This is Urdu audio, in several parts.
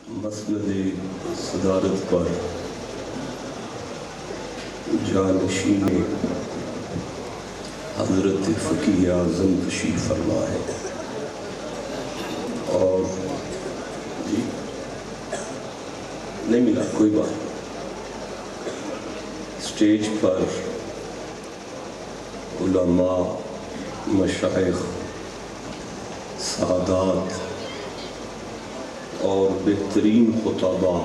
مسند صدارت پر جانشین حضرت فقیہ اعظم تشریف فرما ہے اور جی نہیں ملا کوئی بات. اسٹیج پر علماء، مشائخ، سادات اور بہترین خطباء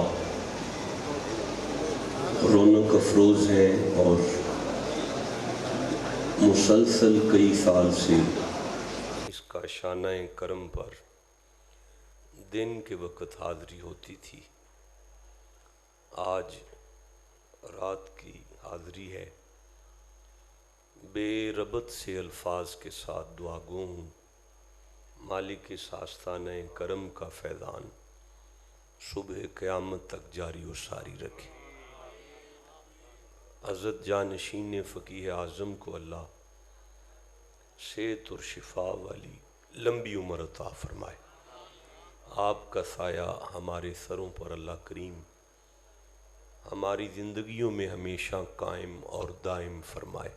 رونق افروز ہیں اور مسلسل کئی سال سے اس کا شانہ کرم پر دن کے وقت حاضری ہوتی تھی. آج رات کی حاضری ہے. بے ربط سے الفاظ کے ساتھ دعا گو ہوں مالک ساستانہ کرم کا فیضان صبح قیامت تک جاری و ساری رکھے. حضرت جانشین فقیہ اعظم کو اللہ صحت اور شفا والی لمبی عمر عطا فرمائے. آپ کا سایہ ہمارے سروں پر اللہ کریم ہماری زندگیوں میں ہمیشہ قائم اور دائم فرمائے.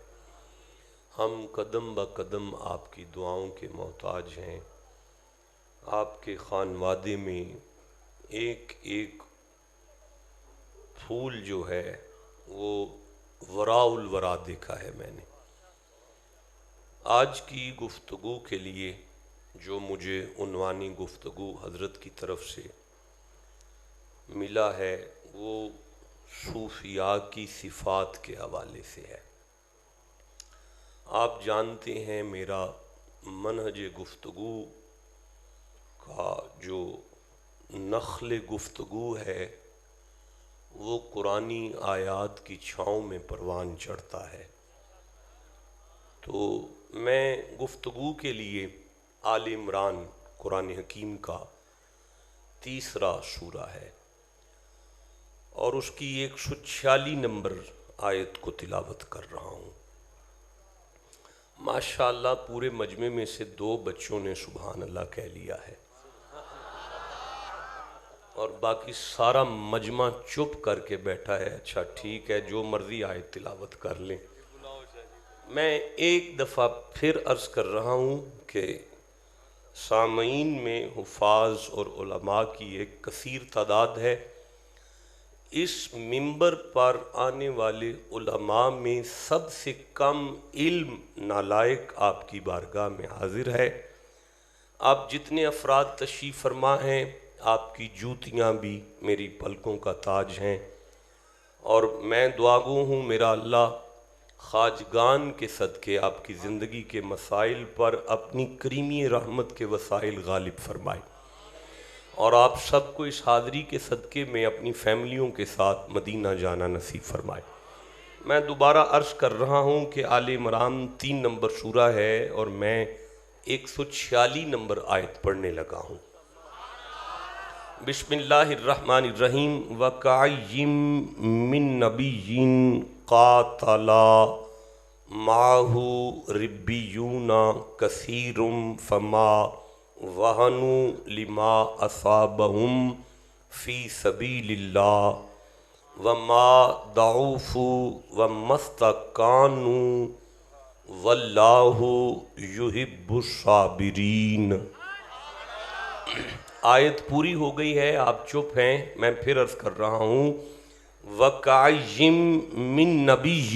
ہم قدم با قدم آپ کی دعاؤں کے محتاج ہیں. آپ کے خانوادے میں ایک ایک پھول جو ہے وہ وراء الورا دیکھا ہے میں نے. آج کی گفتگو کے لیے جو مجھے عنوانی گفتگو حضرت کی طرف سے ملا ہے وہ صوفیاء کی صفات کے حوالے سے ہے. آپ جانتے ہیں میرا منہج گفتگو کا جو نخل گفتگو ہے وہ قرآنی آیات کی چھاؤں میں پروان چڑھتا ہے. تو میں گفتگو کے لیے آل عمران قرآن حکیم کا 3 سورہ ہے اور اس کی 146 نمبر آیت کو تلاوت کر رہا ہوں. ماشاءاللہ پورے مجمع میں سے 2 بچوں نے سبحان اللہ کہہ لیا ہے اور باقی سارا مجمع چپ کر کے بیٹھا ہے. اچھا ٹھیک ہے، جو مرضی آیت تلاوت کر لیں. میں ایک دفعہ پھر عرض کر رہا ہوں کہ سامعین میں حفاظ اور علماء کی ایک کثیر تعداد ہے. اس منبر پر آنے والے علماء میں سب سے کم علم نالائق آپ کی بارگاہ میں حاضر ہے. آپ جتنے افراد تشریف فرما ہیں آپ کی جوتیاں بھی میری پلکوں کا تاج ہیں اور میں دعا گو ہوں میرا اللہ خواجگان کے صدقے آپ کی زندگی کے مسائل پر اپنی کریمی رحمت کے وسائل غالب فرمائے اور آپ سب کو اس حاضری کے صدقے میں اپنی فیملیوں کے ساتھ مدینہ جانا نصیب فرمائے. میں دوبارہ عرض کر رہا ہوں کہ آل عمران 3 نمبر سورہ ہے اور میں 146 نمبر آیت پڑھنے لگا ہوں. بسم اللہ الرحمن الرحیم. وَكَعَيِّن مِّن نَّبِيٍّ قَاتَلَ مَعَهُ رِبِّيُّونَ كَثِيرٌ فَمَا وَهَنُوا لِمَا أَصَابَهُمْ فِي سَبِيلِ اللَّهِ وَمَا ضَعُفُوا وَمَا اسْتَكَانُوا وَاللَّهُ يُحِبُّ الصَّابِرِينَ. آیت پوری ہو گئی ہے، آپ چپ ہیں. میں پھر عرض کر رہا ہوں وَكَعَيِّن مِّن نَّبِيٍّ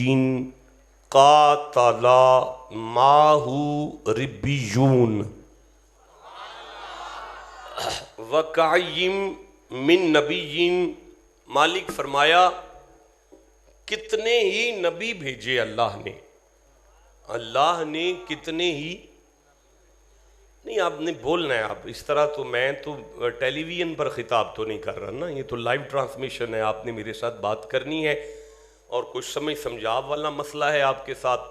قَاتَلَ مَعَهُ رِبِّيُّونَ. وَكَعَيِّن مِّن نَّبِيٍّ مالک فرمایا کتنے ہی نبی بھیجے اللہ نے کتنے ہی نہیں. آپ نے بولنا ہے. آپ اس طرح تو میں تو ٹیلی ویژن پر خطاب تو نہیں کر رہا نا، یہ تو لائیو ٹرانسمیشن ہے. آپ نے میرے ساتھ بات کرنی ہے اور کچھ سمجھ سمجھاب والا مسئلہ ہے آپ کے ساتھ.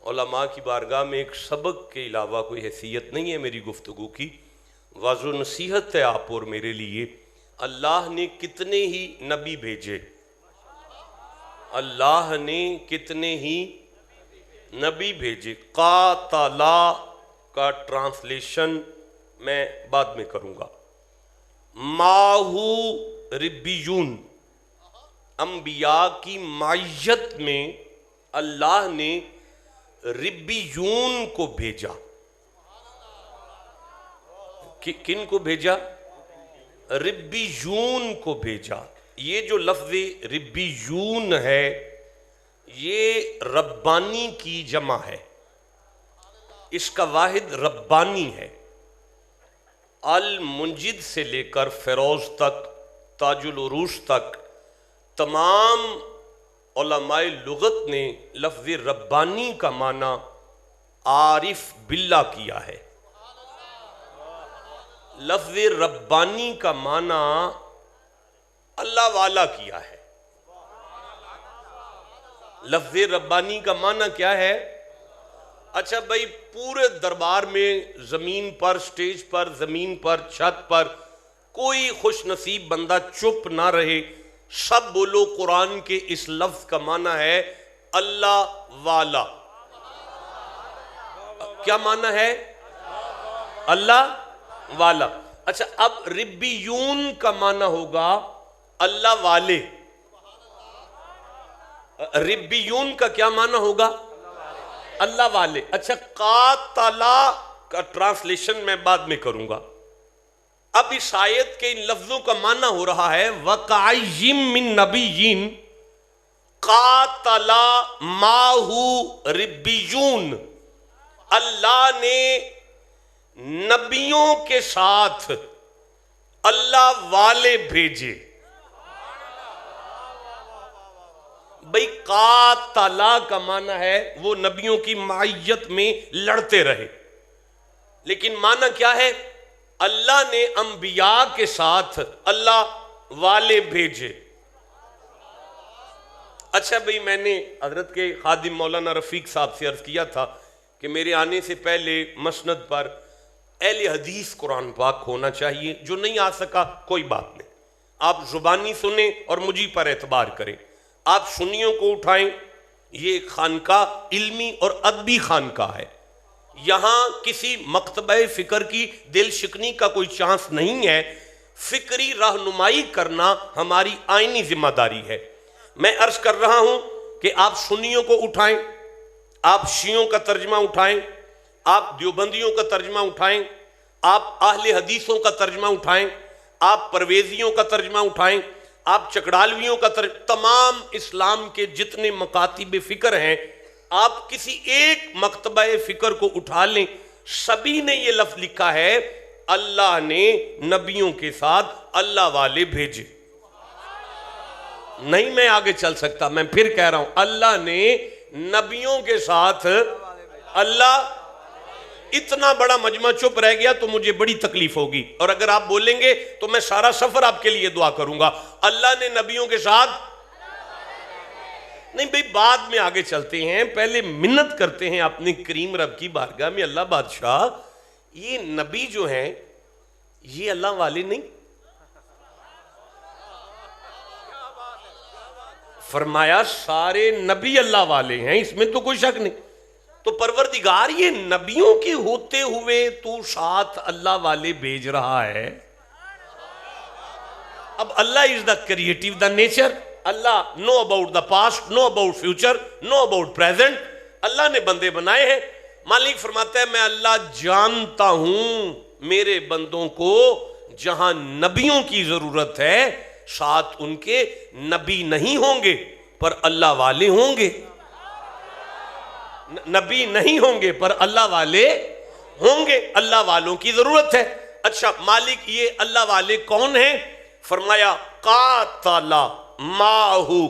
علماء کی بارگاہ میں ایک سبق کے علاوہ کوئی حیثیت نہیں ہے میری گفتگو کی. واضح و نصیحت ہے آپ اور میرے لیے. اللہ نے کتنے ہی نبی بھیجے، اللہ نے کتنے ہی نبی بھیجے. قاتلا کا ٹرانسلیشن میں بعد میں کروں گا. ماہو ربیون، انبیاء کی معیت میں اللہ نے ربیون کو بھیجا۔ کن کو بھیجا؟ ربیون کو بھیجا۔ یہ جو لفظ ربیون ہے یہ ربانی کی جمع ہے، اس کا واحد ربانی ہے۔ المنجد سے لے کر فیروز تک، تاج العروش تک تمام علماء لغت نے لفظ ربانی کا معنی عارف باللہ کیا ہے۔ لفظ ربانی کا معنی اللہ والا کیا ہے۔ لفظ ربانی کا معنی کیا ہے؟ اچھا بھائی، پورے دربار میں زمین پر، سٹیج پر، زمین پر، چھت پر کوئی خوش نصیب بندہ چپ نہ رہے، سب بولو قرآن کے اس لفظ کا معنی ہے اللہ والا۔ کیا معنی ہے؟ اللہ والا۔ اچھا اب ربیون کا معنی ہوگا اللہ والے۔ ربیون کا کیا معنی ہوگا؟ اللہ والے۔ اچھا قاتلا کا ٹرانسلیشن میں بعد میں کروں گا، اب اس آیت کے ان لفظوں کا معنی ہو رہا ہے وَقَعَيِّم مِّن نَبِيٍّ قَاتَلَ مَعَهُ رِبِّيُّونَ، اللہ نے نبیوں کے ساتھ اللہ والے بھیجے۔ بھئی قاتلہ کا معنی ہے وہ نبیوں کی معیت میں لڑتے رہے، لیکن معنی کیا ہے؟ اللہ نے انبیاء کے ساتھ اللہ والے بھیجے۔ اچھا بھئی، میں نے حضرت کے خادم مولانا رفیق صاحب سے عرض کیا تھا کہ میرے آنے سے پہلے مسند پر اہل حدیث قرآن پاک ہونا چاہیے۔ جو نہیں آ سکا کوئی بات نہیں، آپ زبانی سنیں اور مجھے پر اعتبار کریں۔ آپ سنیوں کو اٹھائیں، یہ ایک خانقاہ علمی اور ادبی خانقاہ ہے، یہاں کسی مکتبہ فکر کی دل شکنی کا کوئی چانس نہیں ہے، فکری رہنمائی کرنا ہماری آئینی ذمہ داری ہے۔ میں عرض کر رہا ہوں کہ آپ سنیوں کو اٹھائیں، آپ شیعوں کا ترجمہ اٹھائیں، آپ دیوبندیوں کا ترجمہ اٹھائیں، آپ اہل حدیثوں کا ترجمہ اٹھائیں، آپ پرویزیوں کا ترجمہ اٹھائیں، آپ چکڑالویوں کا ترجمہ، تمام اسلام کے جتنے مکاتب فکر ہیں آپ کسی ایک مکتبہ فکر کو اٹھا لیں، سبھی نے یہ لفظ لکھا ہے اللہ نے نبیوں کے ساتھ اللہ والے بھیجے۔ نہیں میں آگے چل سکتا، میں پھر کہہ رہا ہوں اللہ نے نبیوں کے ساتھ اللہ۔ اتنا بڑا مجمع چپ رہ گیا تو مجھے بڑی تکلیف ہوگی، اور اگر آپ بولیں گے تو میں سارا سفر آپ کے لیے دعا کروں گا۔ اللہ نے نبیوں کے ساتھ نہیں بھئی، بعد میں آگے چلتے ہیں، پہلے منت کرتے ہیں اپنے کریم رب کی بارگاہ میں، اللہ بادشاہ یہ نبی جو ہیں یہ اللہ والے نہیں؟ فرمایا سارے نبی اللہ والے ہیں، اس میں تو کوئی شک نہیں۔ تو پروردگار یہ نبیوں کے ہوتے ہوئے تو ساتھ اللہ والے بھیج رہا ہے۔ اب اللہ is the creative, the nature، Allah know about the past, know about future, know about present۔ اللہ نے بندے بنائے ہیں، مالک فرماتا ہے میں اللہ جانتا ہوں میرے بندوں کو جہاں نبیوں کی ضرورت ہے ساتھ ان کے نبی نہیں ہوں گے پر اللہ والے ہوں گے، نبی نہیں ہوں گے پر اللہ والے ہوں گے، اللہ والوں کی ضرورت ہے۔ اچھا مالک یہ اللہ والے کون ہیں؟ فرمایا قاتل ماہو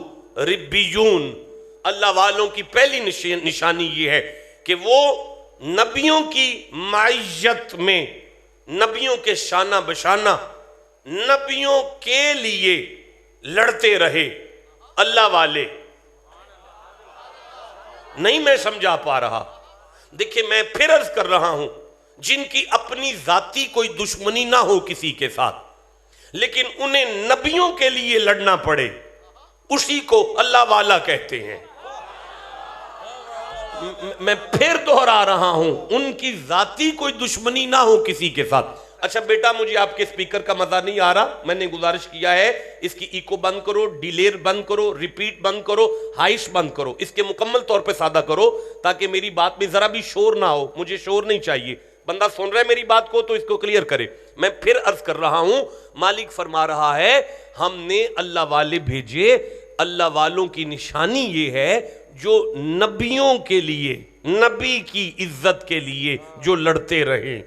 ربیون۔ اللہ والوں کی پہلی نشانی یہ ہے کہ وہ نبیوں کی معیت میں، نبیوں کے شانہ بشانہ، نبیوں کے لیے لڑتے رہے اللہ والے۔ نہیں میں سمجھا پا رہا، دیکھیں میں پھر عرض کر رہا ہوں، جن کی اپنی ذاتی کوئی دشمنی نہ ہو کسی کے ساتھ لیکن انہیں نبیوں کے لیے لڑنا پڑے، اسی کو اللہ والا کہتے ہیں۔ میں پھر دہرا رہا ہوں، ان کی ذاتی کوئی دشمنی نہ ہو کسی کے ساتھ، اچھا بیٹا مجھے آپ کے سپیکر کا مزہ نہیں آ رہا، میں نے گزارش کیا ہے اس کی ایکو بند کرو، ڈیلیر بند کرو، ریپیٹ بند کرو، ہائش بند کرو، اس کے مکمل طور پہ سادہ کرو تاکہ میری بات میں ذرا بھی شور نہ ہو، مجھے شور نہیں چاہیے، بندہ سن رہا ہے میری بات کو تو اس کو کلیئر کرے۔ میں پھر عرض کر رہا ہوں، مالک فرما رہا ہے ہم نے اللہ والے بھیجے، اللہ والوں کی نشانی یہ ہے جو نبیوں کے لیے، نبی کی عزت کے لیے جو لڑتے رہیں،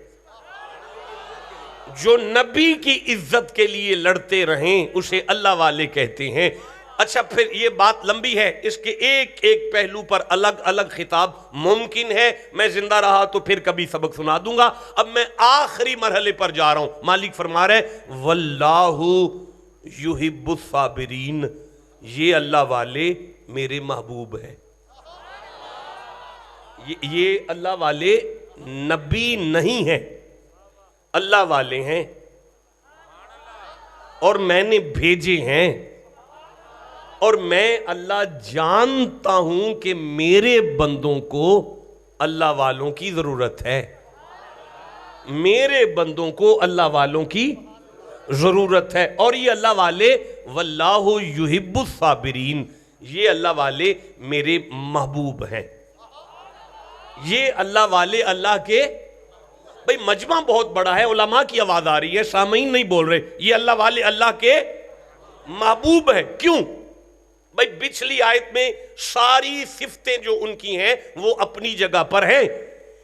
جو نبی کی عزت کے لیے لڑتے رہیں اسے اللہ والے کہتے ہیں۔ اچھا پھر یہ بات لمبی ہے، اس کے ایک ایک پہلو پر الگ الگ خطاب ممکن ہے، میں زندہ رہا تو پھر کبھی سبق سنا دوں گا۔ اب میں آخری مرحلے پر جا رہا ہوں، مالک فرما رہے واللہ یحب الصابرین، یہ اللہ والے میرے محبوب ہیں۔ یہ اللہ والے نبی نہیں ہیں، اللہ والے ہیں اور میں نے بھیجے ہیں، اور میں اللہ جانتا ہوں کہ میرے بندوں کو اللہ والوں کی ضرورت ہے، میرے بندوں کو اللہ والوں کی ضرورت ہے، اور یہ اللہ والے واللہ یحب الصابرین، یہ اللہ والے میرے محبوب ہیں۔ یہ اللہ والے اللہ کے، بھئی مجمع بہت بڑا ہے، علماء کی آواز آ رہی ہے، سامعین نہیں بول رہے، یہ اللہ والے اللہ کے محبوب ہیں۔ کیوں؟ بھئی پچھلی آیت میں ساری صفتیں جو ان کی ہیں وہ اپنی جگہ پر ہیں،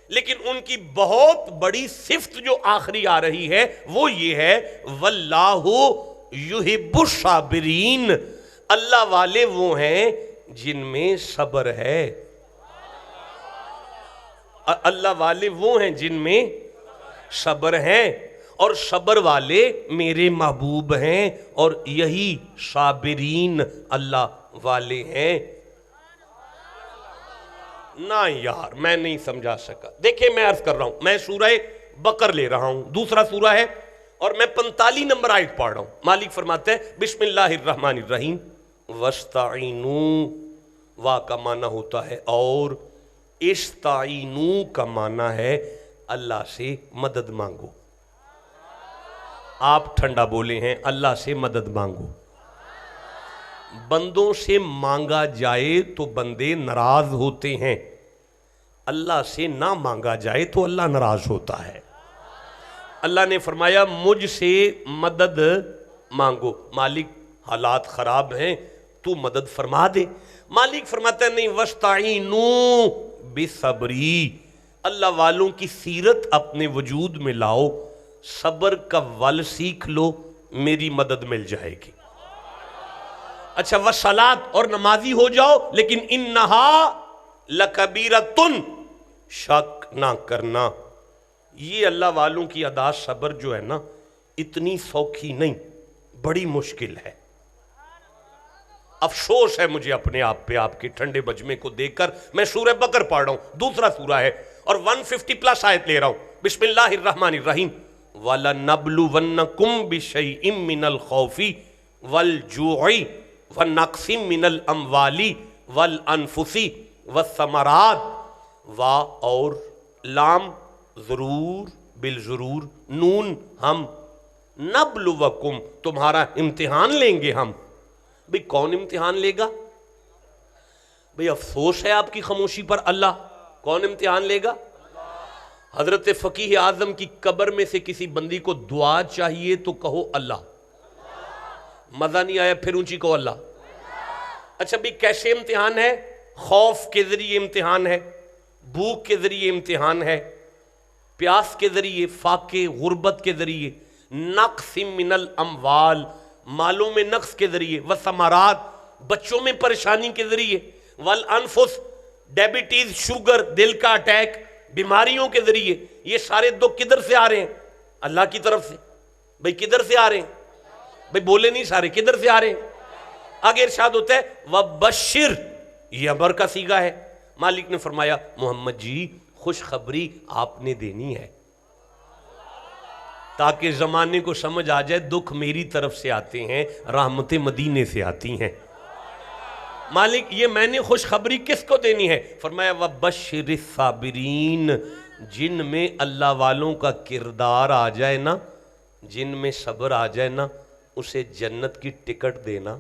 لیکن ان کی بہت بڑی صفت جو آخری آ رہی ہے وہ یہ ہے واللہ یحب الصابرین، اللہ والے وہ ہیں جن میں صبر ہے، اللہ والے وہ ہیں جن میں صبر ہیں، اور صبر والے میرے محبوب ہیں، اور یہی صابرین اللہ والے ہیں۔ نہ یار میں نہیں سمجھا سکا، دیکھیں میں عرض کر رہا ہوں، میں سورہ بقر لے رہا ہوں، دوسرا سورہ ہے، اور میں 45 نمبر آیت پڑھ رہا ہوں۔ مالک فرماتے ہیں بسم اللہ الرحمن الرحیم وَاسْتَعِینُوا، وا کا معنی ہوتا ہے اور، استعینوا کا معنی ہے اللہ سے مدد مانگو۔ آپ ٹھنڈا بولے ہیں، اللہ سے مدد مانگو۔ بندوں سے مانگا جائے تو بندے ناراض ہوتے ہیں، اللہ سے نہ مانگا جائے تو اللہ ناراض ہوتا ہے۔ اللہ نے فرمایا مجھ سے مدد مانگو، مالک حالات خراب ہیں تو مدد فرما دے۔ مالک فرماتا ہے نہیں، وَاسْتَعِینُوا بِصَبْرِی، اللہ والوں کی سیرت اپنے وجود میں لاؤ، صبر کا ول سیکھ لو، میری مدد مل جائے گی۔ اچھا وَصَلَاۃ، اور نمازی ہو جاؤ، لیکن اِنَّهَا لَكَبِيرَةٌ، شک نہ کرنا، یہ اللہ والوں کی ادا صبر جو ہے نا اتنی سوکھی نہیں، بڑی مشکل ہے۔ افسوس ہے مجھے اپنے آپ پہ، آپ کے ٹھنڈے مجمع کو دیکھ کر۔ میں سورہ بقر پڑھ رہا ہوں، دوسرا سورہ ہے، اور 150 پلس آیت لے رہا ہوں۔ بسم اللہ الرحمن الرحیم وَلَنَبْلُوَنَّكُمْ بِشَيْءٍ مِّنَ الْخَوْفِ وَالْجُوعِ وَنَقْصٍ مِّنَ الْأَمْوَالِ وَالْأَنفُسِ وَالثَّمَرَاتِ، وا اور لام ضرور بالضرور، نون ہم، نبلوکم تمہارا امتحان لیں گے ہم۔ بھئی کون امتحان لے گا؟ بھئی افسوس ہے آپ کی خاموشی پر، اللہ۔ کون امتحان لے گا؟ حضرت فقیہ اعظم کی قبر میں سے کسی بندی کو دعا چاہیے تو کہو اللہ، مزہ نہیں آیا پھر اونچی کہو اللہ۔ اچھا بھئی کیسے امتحان ہے؟ خوف کے ذریعے امتحان ہے، بھوک کے ذریعے امتحان ہے، پیاس کے ذریعے، فاقے غربت کے ذریعے، نقص من الاموال مالوں میں نقص کے ذریعے، والثمرات بچوں میں پریشانی کے ذریعے، والانفس ڈیبیٹیز شوگر دل کا اٹیک بیماریوں کے ذریعے۔ یہ سارے دکھ کدھر سے آ رہے ہیں؟ اللہ کی طرف سے۔ بھئی کدھر سے آ رہے ہیں؟ بھئی بولے نہیں سارے، کدھر سے آ رہے ہیں؟ آگے ارشاد ہوتا ہے وَبَشِّرْ، یہ امر کا صیغہ ہے۔ مالک نے فرمایا محمد جی خوشخبری آپ نے دینی ہے تاکہ زمانے کو سمجھ آ جائے دکھ میری طرف سے آتے ہیں، رحمتیں مدینے سے آتی ہیں۔ مالک یہ میں نے خوشخبری کس کو دینی ہے؟ فرمایا وَبَشِّرِ الصَّابِرِينَ، جن میں اللہ والوں کا کردار آ جائے نا، جن میں صبر آ جائے نا، اسے جنت کی ٹکٹ دینا۔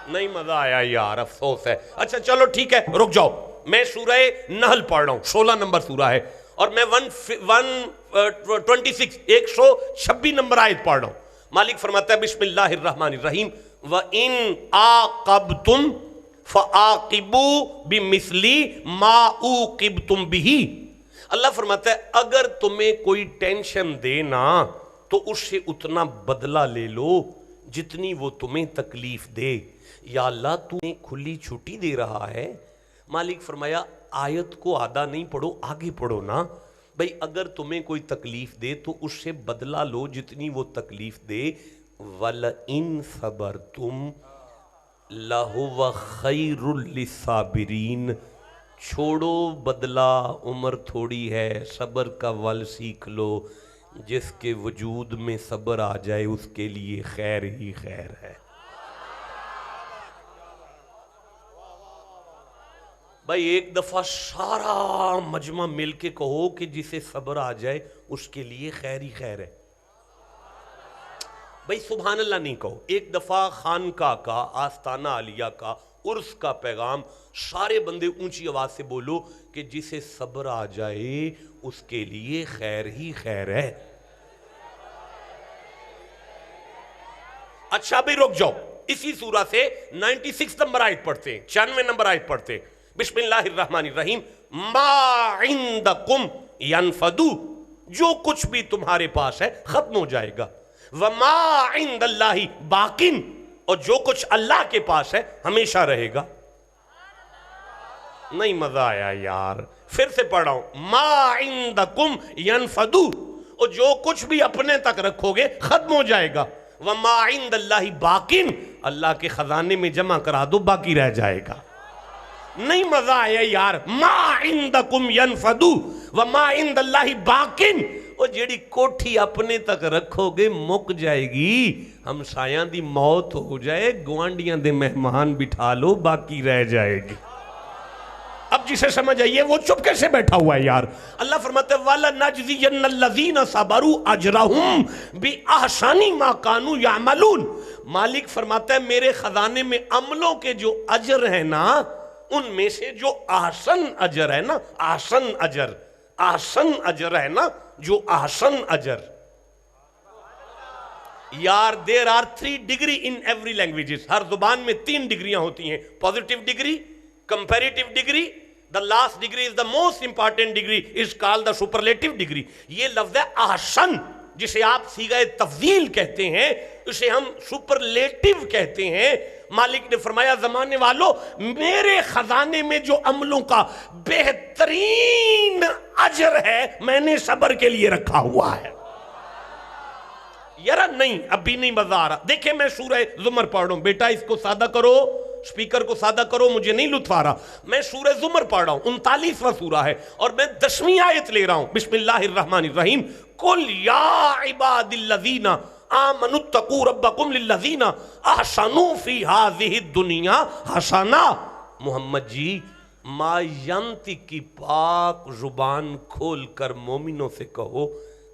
نہیں مزہ آیا یار، افسوس ہے۔ اچھا چلو ٹھیک ہے، رک جاؤ، میں سورہ نحل پڑھ رہا ہوں، 16 نمبر سورہ ہے، اور میں 126 نمبر آیت پڑھ رہا ہوں۔ مالک فرماتا ہے بسم اللہ الرحمن الرحیم وَإِنْ عَاقَبْتُمْ فَعَاقِبُوا بِمِثْلِ مَا عُوقِبْتُمْ بِهِ۔ اللہ فرماتا ہے اگر تمہیں کوئی ٹینشن دے نا تو اس سے اتنا بدلہ لے لو جتنی وہ تمہیں تکلیف دے۔ یا اللہ تمہیں کھلی چھٹی دے رہا ہے۔ مالک فرمایا آیت کو آدھا نہیں پڑھو، آگے پڑھو نا بھئی، اگر تمہیں کوئی تکلیف دے تو اس سے بدلہ لو جتنی وہ تکلیف دے۔ وَلَئِن صَبَرْتُمْ لَهُوَ خَيْرٌ لِلصَّابِرِينَ۔ چھوڑو بدلہ، عمر تھوڑی ہے، صبر کا ول سیکھ لو۔ جس کے وجود میں صبر آ جائے اس کے لیے خیر ہی خیر ہے۔ بھائی ایک دفعہ سارا مجمع مل کے کہو کہ جسے صبر آ جائے اس کے لیے خیر ہی خیر ہے۔ بھائی سبحان اللہ نہیں کہو، ایک دفعہ خانقاہ کا، آستانہ عالیہ کا، عرس کا پیغام سارے بندے اونچی آواز سے بولو کہ جسے صبر آ جائے اس کے لیے خیر ہی خیر ہے۔ اچھا بھی رک جاؤ، اسی سورہ سے 96 نمبر آیت پڑھتے ہیں، 96 نمبر آیت پڑھتے ہیں۔ بسم اللہ الرحمن الرحیم ما عندکم ینفدو، جو کچھ بھی تمہارے پاس ہے ختم ہو جائے گا۔ وما عند اللہ باقٍ، اور جو کچھ اللہ کے پاس ہے ہمیشہ رہے گا۔ نہیں مزہ آیا یار، پھر سے پڑھ رہا ہوں، ما عندکم ینفدو، اور جو کچھ بھی اپنے تک رکھو گے ختم ہو جائے گا۔ وما عند اللہ باقٍ، اللہ کے خزانے میں جمع کرا دو باقی رہ جائے گا۔ نہیں مزہ آیا یار، ما عندکم ینفدو وما عند اللہ باقٍ، اور جیڑی کوٹھی اپنے تک رکھو گے مک جائے گی، ہمسایاں دی موت ہو جائے گوانڈیاں دے مہمان بٹھا لو باقی رہ جائے گی۔ اب جسے سمجھ آئیے وہ چپ کیسے بیٹھا ہوا ہے یار؟ اللہ فرماتے ہیں وَلَنَجْزِيَنَّ الَّذِينَ صَبَرُوا أَجْرَهُمْ بِأَحْسَنِ مَا كَانُوا يَعْمَلُونَ۔ مالک فرماتا ہے میرے خزانے میں عملوں کے جو اجر ہیں نا، ان میں سے جو احسن اجر ہے نا، احسن اجر، احسن اجر ہے نا، جو احسن اجر یار، there are 3 degree in every languages, ہر زبان میں 3 ڈگریاں ہوتی ہیں، positive degree, comparative degree, the last degree is the most important degree, is called the superlative degree۔ یہ لفظ ہے احسن، جسے آپ صیغہ تفضیل کہتے ہیں، اسے ہم سپرلیٹو کہتے ہیں۔ مالک نے فرمایا زمانے والوں، میرے خزانے میں جو عملوں کا بہترین اجر ہے میں نے صبر کے لیے رکھا ہوا ہے۔ یار نہیں ابھی نہیں مزہ آ رہا، دیکھیں میں سورہ زمر پڑھ رہا ہوں، بیٹا اس کو سادہ کرو، سپیکر کو سادہ کرو، مجھے نہیں لطف آ رہا۔ میں سورہ زمر پڑھ رہا ہوں، 39واں سورہ ہے، اور میں 10ویں آیت لے رہا ہوں۔ بسم اللہ الرحمن الرحیم قل یا عباد الذین آمنوا اتقوا ربکم للذین احسنوا فی ہذہ الدنیا حسنہ۔ محمد جی ما ینطق کی پاک زبان کھول کر مومنوں سے کہو،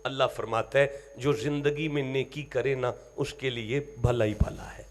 اللہ فرماتا ہے جو زندگی میں نیکی کرے نا اس کے لیے بھلا ہی بھلا ہے،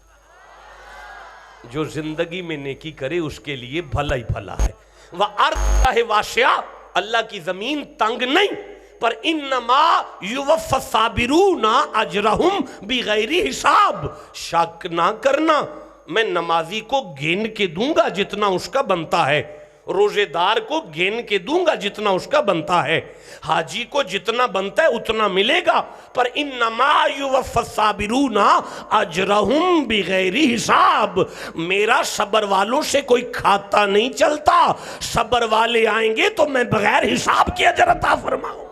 جو زندگی میں نیکی کرے اس کے لیے بھلا ہی بھلا ہے۔ وَأَرْضَ وَاسِعَةٌ، اللہ کی زمین تنگ نہیں، پر انما یوفی الصابرون اجرہم بغیر حساب۔ شک نہ کرنا، میں نمازی کو گن کے دوں گا جتنا اس کا بنتا ہے، روزے دار کو گن کے دوں گا جتنا اس کا بنتا ہے، حاجی کو جتنا بنتا ہے اتنا ملے گا، پر انما یوفی الصابرون اجرہم بغیر حساب۔ میرا صبر والوں سے کوئی کھاتا نہیں چلتا، صبر والے آئیں گے تو میں بغیر حساب کی اجر عطا فرماؤں۔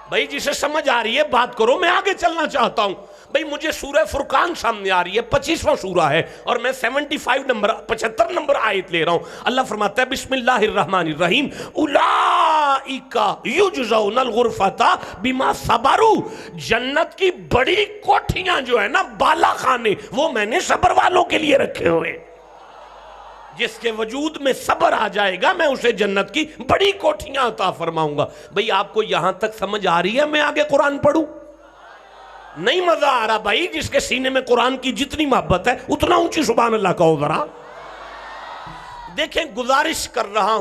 بھائی جسے سمجھ آ رہی ہے بات کرو، میں آگے چلنا چاہتا ہوں۔ بھئی مجھے سورہ فرقان سامنے آ رہی ہے، 25واں سورہ ہے، اور میں 75 نمبر آیت لے رہا ہوں۔ اللہ فرماتا ہے بسم اللہ الرحمن الرحیم اولئک یجزون الغرفۃ بما صبروا۔ جنت کی بڑی کوٹھیاں جو ہے نا، بالا خانے، وہ میں نے صبر والوں کے لیے رکھے ہوئے۔ جس کے وجود میں صبر آ جائے گا میں اسے جنت کی بڑی کوٹھیاں عطا فرماؤں گا۔ بھئی آپ کو یہاں تک سمجھ آ رہی ہے؟ میں آگے قرآن پڑھوں؟ نہیں مزہ آ رہا بھائی؟ جس کے سینے میں قرآن کی جتنی محبت ہے اتنا اونچی سبحان اللہ کہو ذرا۔ دیکھیں گزارش کر رہا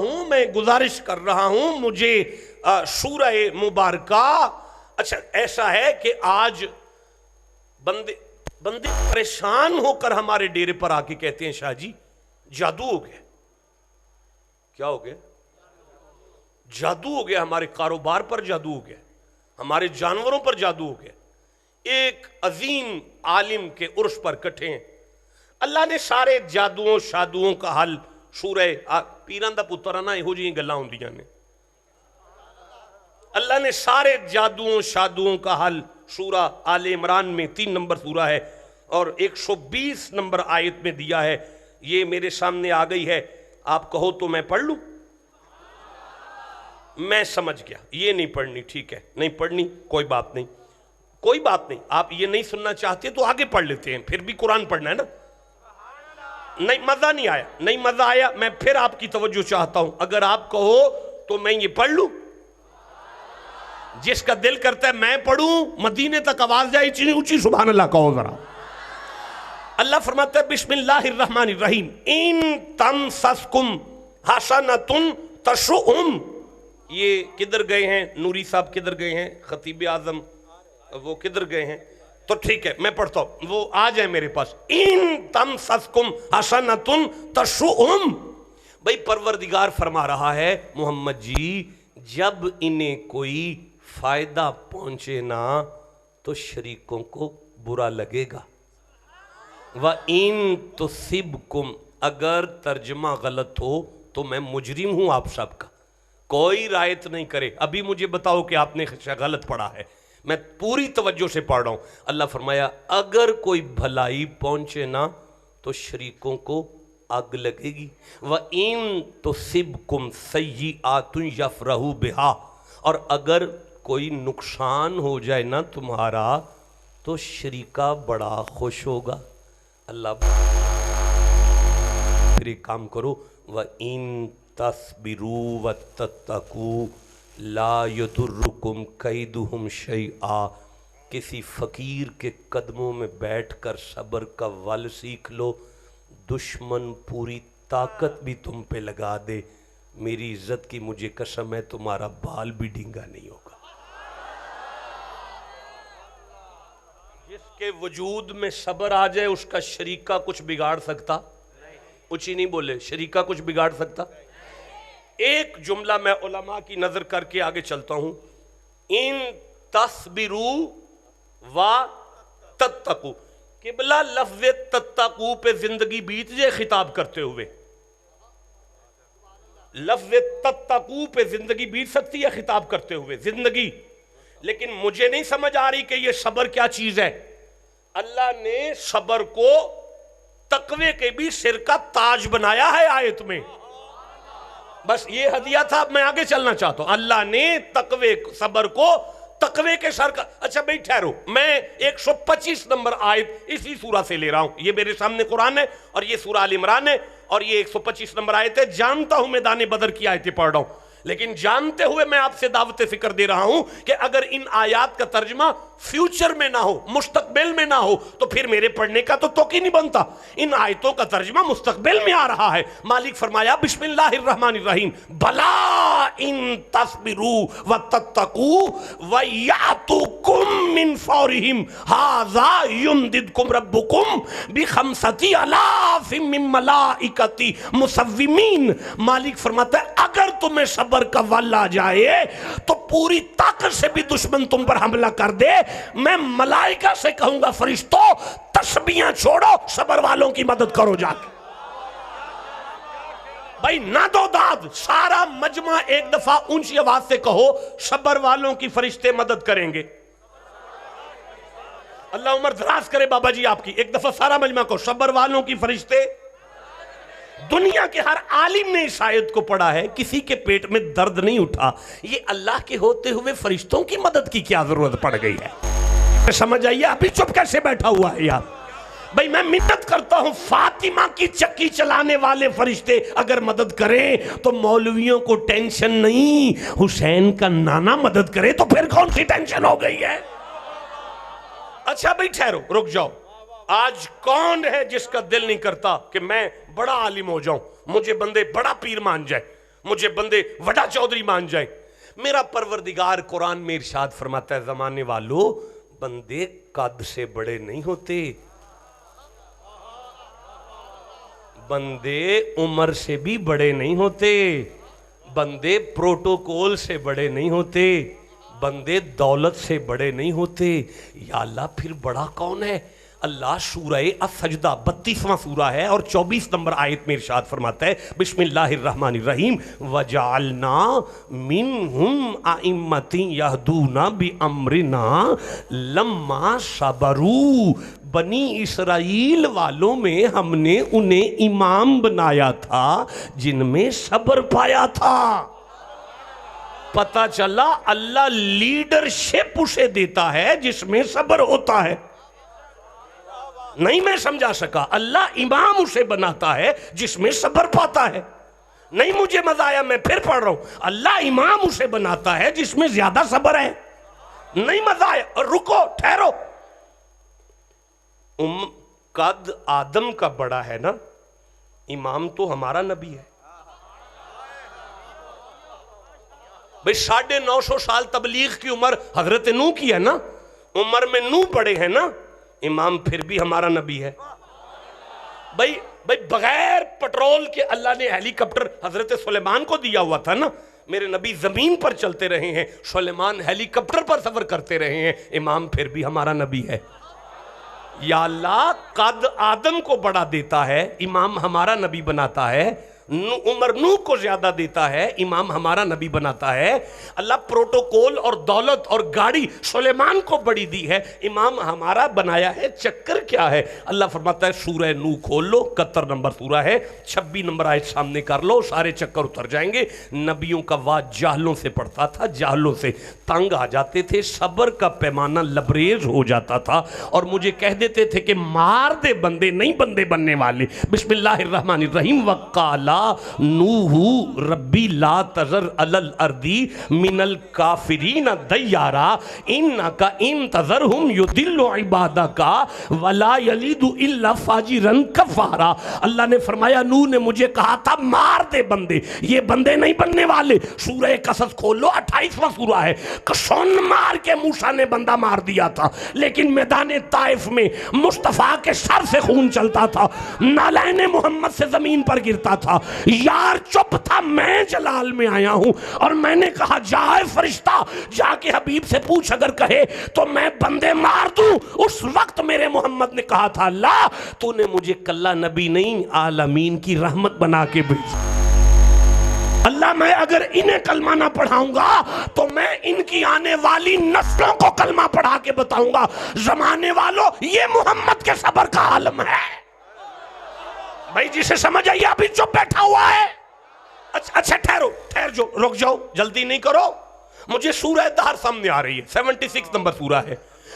ہوں مجھے سورہ مبارکہ، اچھا ایسا ہے کہ آج بندے پریشان ہو کر ہمارے ڈیرے پر آ کے کہتے ہیں شاہ جی جادو ہو گیا۔ کیا ہو گیا؟ جادو ہو گیا، ہمارے کاروبار پر جادو ہو گیا، ہمارے جانوروں پر جادو ہو گیا۔ ایک عظیم عالم کے عرش پر کٹھے ہیں، اللہ نے سارے جادوؤں شادوؤں کا حل سورہ پیران دا پتر نا یہو جی گلاں ہوندیاں نے، اللہ نے سارے جادوؤں شادوؤں کا حل سورہ آل عمران میں 3 نمبر سورہ ہے اور 120 نمبر آیت میں دیا ہے۔ یہ میرے سامنے آ گئی ہے، آپ کہو تو میں پڑھ لوں؟ میں سمجھ گیا یہ نہیں پڑھنی، ٹھیک ہے نہیں پڑھنی، کوئی بات نہیں، آپ یہ نہیں سننا چاہتے تو آگے پڑھ لیتے ہیں، پھر بھی قرآن پڑھنا ہے نا۔ نہیں مزہ آیا، میں پھر آپ کی توجہ چاہتا ہوں، اگر آپ کہو تو میں یہ پڑھ لوں؟ جس کا دل کرتا ہے میں پڑھوں، مدینے تک آواز جائے اتنی اونچی سبحان اللہ کہو ذرا۔ اللہ فرماتا ہے بسم اللہ الرحمن الرحیم، ان تمسسکم حسنۃ تسؤہم۔ یہ کدھر گئے ہیں؟ نوری صاحب کدھر گئے ہیں؟ خطیب اعظم وہ کدھر گئے ہیں؟ تو ٹھیک ہے میں پڑھتا ہوں، وہ آ جائے میرے پاس۔ ان تمسسکم حسنۃ تسؤہم، بھئی پروردگار فرما رہا ہے محمد جی جب انہیں کوئی فائدہ پہنچے نا تو شریکوں کو برا لگے گا۔ وَإِن تُصِبْكُمْ، اگر ترجمہ غلط ہو تو میں مجرم ہوں آپ سب کا، کوئی رعایت نہیں کرے۔ ابھی مجھے بتاؤ کہ آپ نے غلط پڑھا ہے، میں پوری توجہ سے پڑھ رہا ہوں۔ اللہ فرمایا اگر کوئی بھلائی پہنچے نا تو شریکوں کو آگ لگے گی۔ وَإِن تُصِبْكُمْ سَيِّئَةٌ يَفْرَحُوا بِهَا، اور اگر کوئی نقصان ہو جائے نا تمہارا تو شریکہ بڑا خوش ہوگا۔ اللہ پھر ایک کام کرو، وَإِن تَصْبِرُوا وَتَتَّقُوا لَا يَضُرُّكُمْ كَيْدُهُمْ شَيْئًا، کسی فقیر کے قدموں میں بیٹھ کر صبر کا ول سیکھ لو، دشمن پوری طاقت بھی تم پہ لگا دے، میری عزت کی مجھے قسم ہے تمہارا بال بھی ڈھینگا نہیں ہوگا۔ جس کے وجود میں صبر آ جائے اس کا شریکہ کچھ بگاڑ سکتا؟ اونچی نہیں بولے، شریکہ کچھ بگاڑ سکتا؟ ایک جملہ میں علماء کی نظر کر کے آگے چلتا ہوں، ان تصبروا و تتقوا، قبلہ لفظ تتقوا پہ زندگی بیت جائے خطاب کرتے ہوئے، لفظ تتقوا پہ زندگی بیت سکتی ہے خطاب کرتے ہوئے زندگی، لیکن مجھے نہیں سمجھ آ رہی کہ یہ صبر کیا چیز ہے۔ اللہ نے صبر کو تقوی کے بھی سر کا تاج بنایا ہے آیت میں، بس یہ ہدیہ تھا، اب میں آگے چلنا چاہتا ہوں۔ اللہ نے تقوی صبر کو تقوی کے سر کا، اچھا بھئی ٹھہرو، میں 125 نمبر آیت اسی سورہ سے لے رہا ہوں، یہ میرے سامنے قرآن ہے اور یہ سورہ آل عمران ہے اور یہ 125 نمبر آیت ہے۔ جانتا ہوں میدان بدر کی آیتیں پڑھ رہا ہوں، لیکن جانتے ہوئے میں آپ سے دعوت فکر دے رہا ہوں کہ اگر ان آیات کا ترجمہ فیوچر میں نہ ہو، مستقبل میں نہ ہو تو پھر میرے پڑھنے کا تو توقع نہیں بنتا۔ ان آیتوں کا ترجمہ مستقبل میں آ رہا ہے۔ مالک فرمایا بسم اللہ الرحمن الرحیم، بلا ان تصبروا وتتقوا ویأتوکم من فورہم ھذا یمددکم ربکم بخمسۃ آلاف من ملائکۃ مسومین۔ مالک فرماتا ہے اگر تمہیں صبر کا ول آ جائے تو پوری طاقت سے بھی دشمن تم پر حملہ کر دے، میں ملائکہ سے کہوں گا فرشتوں تسبیحاں چھوڑو، صبر والوں کی مدد کرو جا کے۔ بھائی نہ دو داد، سارا مجمع ایک دفعہ اونچی آواز سے کہو صبر والوں کی فرشتے مدد کریں گے۔ اللہ عمر دراز کرے بابا جی آپ کی، ایک دفعہ سارا مجمع کو صبر والوں کی فرشتے۔ دنیا کے ہر عالم نے اس آیت کو پڑھا ہے، کسی کے پیٹ میں درد نہیں اٹھا، یہ اللہ کے ہوتے ہوئے فرشتوں کی مدد کی کیا ضرورت پڑ گئی ہے؟ سمجھ آئیے، ابھی چپ کیسے بیٹھا ہوا ہے یار؟ بھئی میں منت کرتا ہوں فاطمہ کی چکی چلانے والے فرشتے اگر مدد کریں تو مولویوں کو ٹینشن نہیں، حسین کا نانا مدد کرے تو پھر کون سی ٹینشن ہو گئی ہے؟ اچھا بھئی ٹھہرو، رک جاؤ. آج کون ہے جس کا دل نہیں کرتا کہ میں بڑا عالم ہو جاؤں، مجھے بندے بڑا پیر مان جائے، مجھے بندے وڈا چودھری مان جائیں؟ میرا پروردگار قرآن میں ارشاد فرماتا ہے زمانے والو بندے قد سے بڑے نہیں ہوتے، بندے عمر سے بھی بڑے نہیں ہوتے، بندے پروٹوکول سے بڑے نہیں ہوتے، بندے دولت سے بڑے نہیں ہوتے. یا اللہ پھر بڑا کون ہے؟ اللہ سورہ السجدہ 32واں سورہ ہے اور 24 نمبر آیت میں ارشاد فرماتا ہے بسم اللہ الرحمن الرحیم وَجَعَلْنَا مِنْهُمْ أَئِمَّةً يَهْدُونَ بِأَمْرِنَا لَمَّا صَبَرُوا. بنی اسرائیل والوں میں ہم نے انہیں امام بنایا تھا جن میں صبر پایا تھا. پتہ چلا اللہ لیڈرشپ اسے دیتا ہے جس میں صبر ہوتا ہے. نہیں میں سمجھا سکا. اللہ امام اسے بناتا ہے جس میں صبر پاتا ہے. نہیں مجھے مزہ آیا، میں پھر پڑھ رہا ہوں. اللہ امام اسے بناتا ہے جس میں زیادہ صبر ہے. نہیں مزہ آیا، اور رکو ٹھہرو. قد آدم کا بڑا ہے نا، امام تو ہمارا نبی ہے. بھئی 950 سال تبلیغ کی عمر حضرت نوح کی ہے نا، عمر میں نوح بڑے ہیں نا، امام پھر بھی ہمارا نبی ہے. بھئی بغیر پٹرول کے اللہ نے ہیلی کاپٹر حضرت سلیمان کو دیا ہوا تھا نا. میرے نبی زمین پر چلتے رہے ہیں، سلیمان ہیلی کاپٹر پر سفر کرتے رہے ہیں، امام پھر بھی ہمارا نبی ہے. یا اللہ قد آدم کو بڑا دیتا ہے، امام ہمارا نبی بناتا ہے. عمر نوح کو زیادہ دیتا ہے، امام ہمارا نبی بناتا ہے. اللہ پروٹوکول اور دولت اور گاڑی سلیمان کو بڑی دی ہے، امام ہمارا بنایا ہے. چکر کیا ہے؟ اللہ فرماتا ہے سورہ نوح کھول لو، 71 نمبر سورہ ہے، 26 نمبر آیت سامنے کر لو، سارے چکر اتر جائیں گے. نبیوں کا وعد جاہلوں سے پڑتا تھا، جاہلوں سے تنگ آ جاتے تھے، صبر کا پیمانہ لبریز ہو جاتا تھا اور مجھے کہہ دیتے تھے کہ مار دے بندے نہیں بندے بننے والے. بسم اللہ الرحمن الرحیم وقالا نوح ربی لا تذر علی الارض من الکافرین دیارا انکا ان تذرہم یضل عبادک ولا یلد الا فاجرا کفارا. اللہ نے فرمایا نوح نے مجھے کہا تھا مار دے بندے، یہ بندے نہیں بننے والے. سورہ قصص کھول لو، 28واں سورہ ہے. کسون مار کے موسیٰ نے بندہ مار دیا تھا، لیکن میدان طائف میں مصطفیٰ کے سر سے خون چلتا تھا، نالین محمد سے زمین پر گرتا تھا. یار چپ تھا، میں جلال میں آیا ہوں اور میں نے کہا جائے فرشتہ جا کے حبیب سے پوچھ اگر کہے تو میں بندے مار دوں. اس وقت میرے محمد نے کہا تھا اللہ تو نے مجھے کلہ نبی نہیں عالمین کی رحمت بنا کے بھیجا. اللہ میں اگر انہیں کلمہ نہ پڑھاؤں گا تو میں ان کی آنے والی نسلوں کو کلمہ پڑھا کے بتاؤں گا زمانے والوں یہ محمد کے صبر کا عالم ہے. بھائی جسے سمجھ آئیے ابھی جو بیٹھا ہوا ہے. اچھا ٹھہر جو رک جاؤ، جلدی نہیں کرو. مجھے سورہ دہر سامنے آ رہی ہے، 76 نمبر سورہ ہے.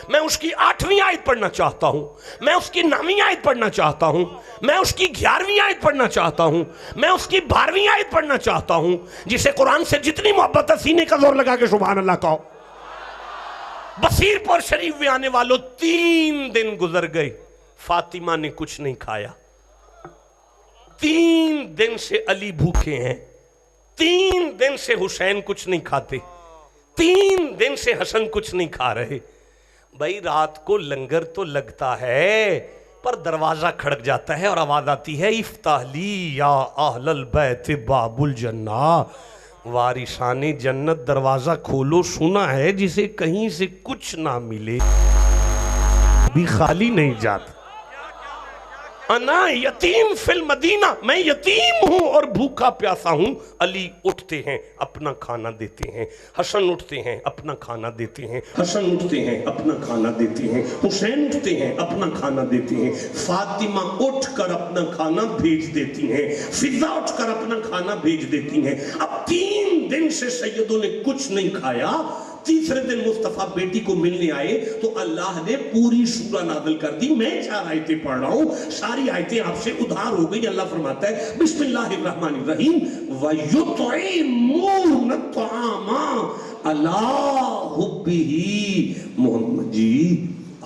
میں اس کی 8ویں آیت پڑھنا چاہتا ہوں، میں اس کی 9ویں آیت پڑھنا چاہتا ہوں، میں اس کی 11ویں آیت پڑھنا چاہتا ہوں، میں اس کی 12ویں آیت پڑھنا چاہتا ہوں. جسے قرآن سے جتنی محبت ہے سینے کا زور لگا کے سبحان اللہ کہو. بصیر پور شریف میں آنے والوں 3 دن گزر گئے، فاطمہ نے کچھ نہیں کھایا. 3 دن سے علی بھوکے ہیں، 3 دن سے حسین کچھ نہیں کھاتے، 3 دن سے حسن کچھ نہیں کھا رہے. بھائی رات کو لنگر تو لگتا ہے پر دروازہ کھڑک جاتا ہے اور آواز آتی ہے افتح لی یا اہل البیت باب الجنہ، وارثان جنت دروازہ کھولو. سنا ہے جسے کہیں سے کچھ نہ ملے بھی خالی نہیں جاتا. انا یتیم فی المدینہ، میں یتیم ہوں اور بھوکا پیاسا ہوں. علی اٹھتے ہیں اپنا کھانا دیتے ہیں، حسن اٹھتے ہیں اپنا کھانا دیتے ہیں، حسن اٹھتے ہیں اپنا کھانا دیتے ہیں، حسین اٹھتے ہیں اپنا کھانا دیتے ہیں، فاطمہ اٹھ کر اپنا کھانا بھیج دیتی ہیں، فضا اٹھ کر اپنا کھانا بھیج دیتی ہیں. اب 3 دن سے سیدوں نے کچھ نہیں کھایا. تیسرے دن مصطفیٰ بیٹی کو ملنے آئے تو اللہ نے پوری سورہ نازل کر دی. میں 4 آیتیں پڑھ رہا ہوں, ساری آیتیں آپ سے ادھار ہو گئی. اللہ فرماتا ہے بسم اللہ الرحمن الرحیم وَيُطْعِمُونَ الطَّعَامَ عَلَىٰ حُبِّهِ. محمد جی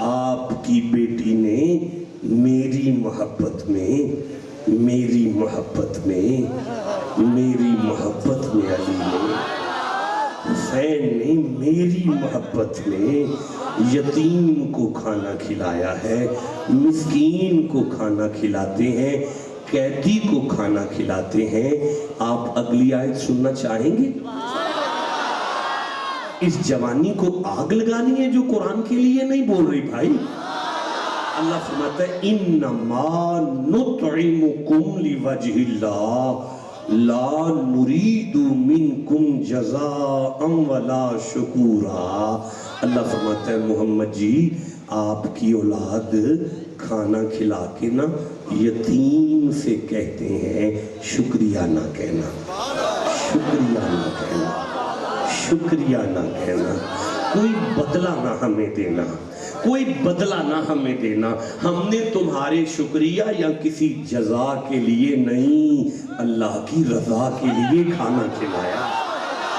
آپ کی بیٹی نے میری محبت میں علی نے, حسین نے میری محبت میں یتیم کو کھانا کھلایا ہے, مسکین کو کھانا کھلاتے ہیں, قیدی کو کھانا کھلاتے ہیں. آپ اگلی آیت سننا چاہیں گے؟ اس جوانی کو آگ لگانی ہے جو قرآن کے لیے نہیں بول رہی بھائی. اللہ فرماتا ہے انما نطعمکم لوجہ اللہ لا نريد منکم جزاء ولا شکورا. اللہ فرماتا ہے محمد جی آپ کی اولاد کھانا کھلا کے نا یتیم سے کہتے ہیں شکریہ نہ کہنا, شکریہ نہ کہنا, کوئی بدلہ نہ ہمیں دینا, ہم نے تمہارے شکریہ یا کسی جزا کے لیے نہیں, اللہ کی رضا کے لیے کھانا کھلایا.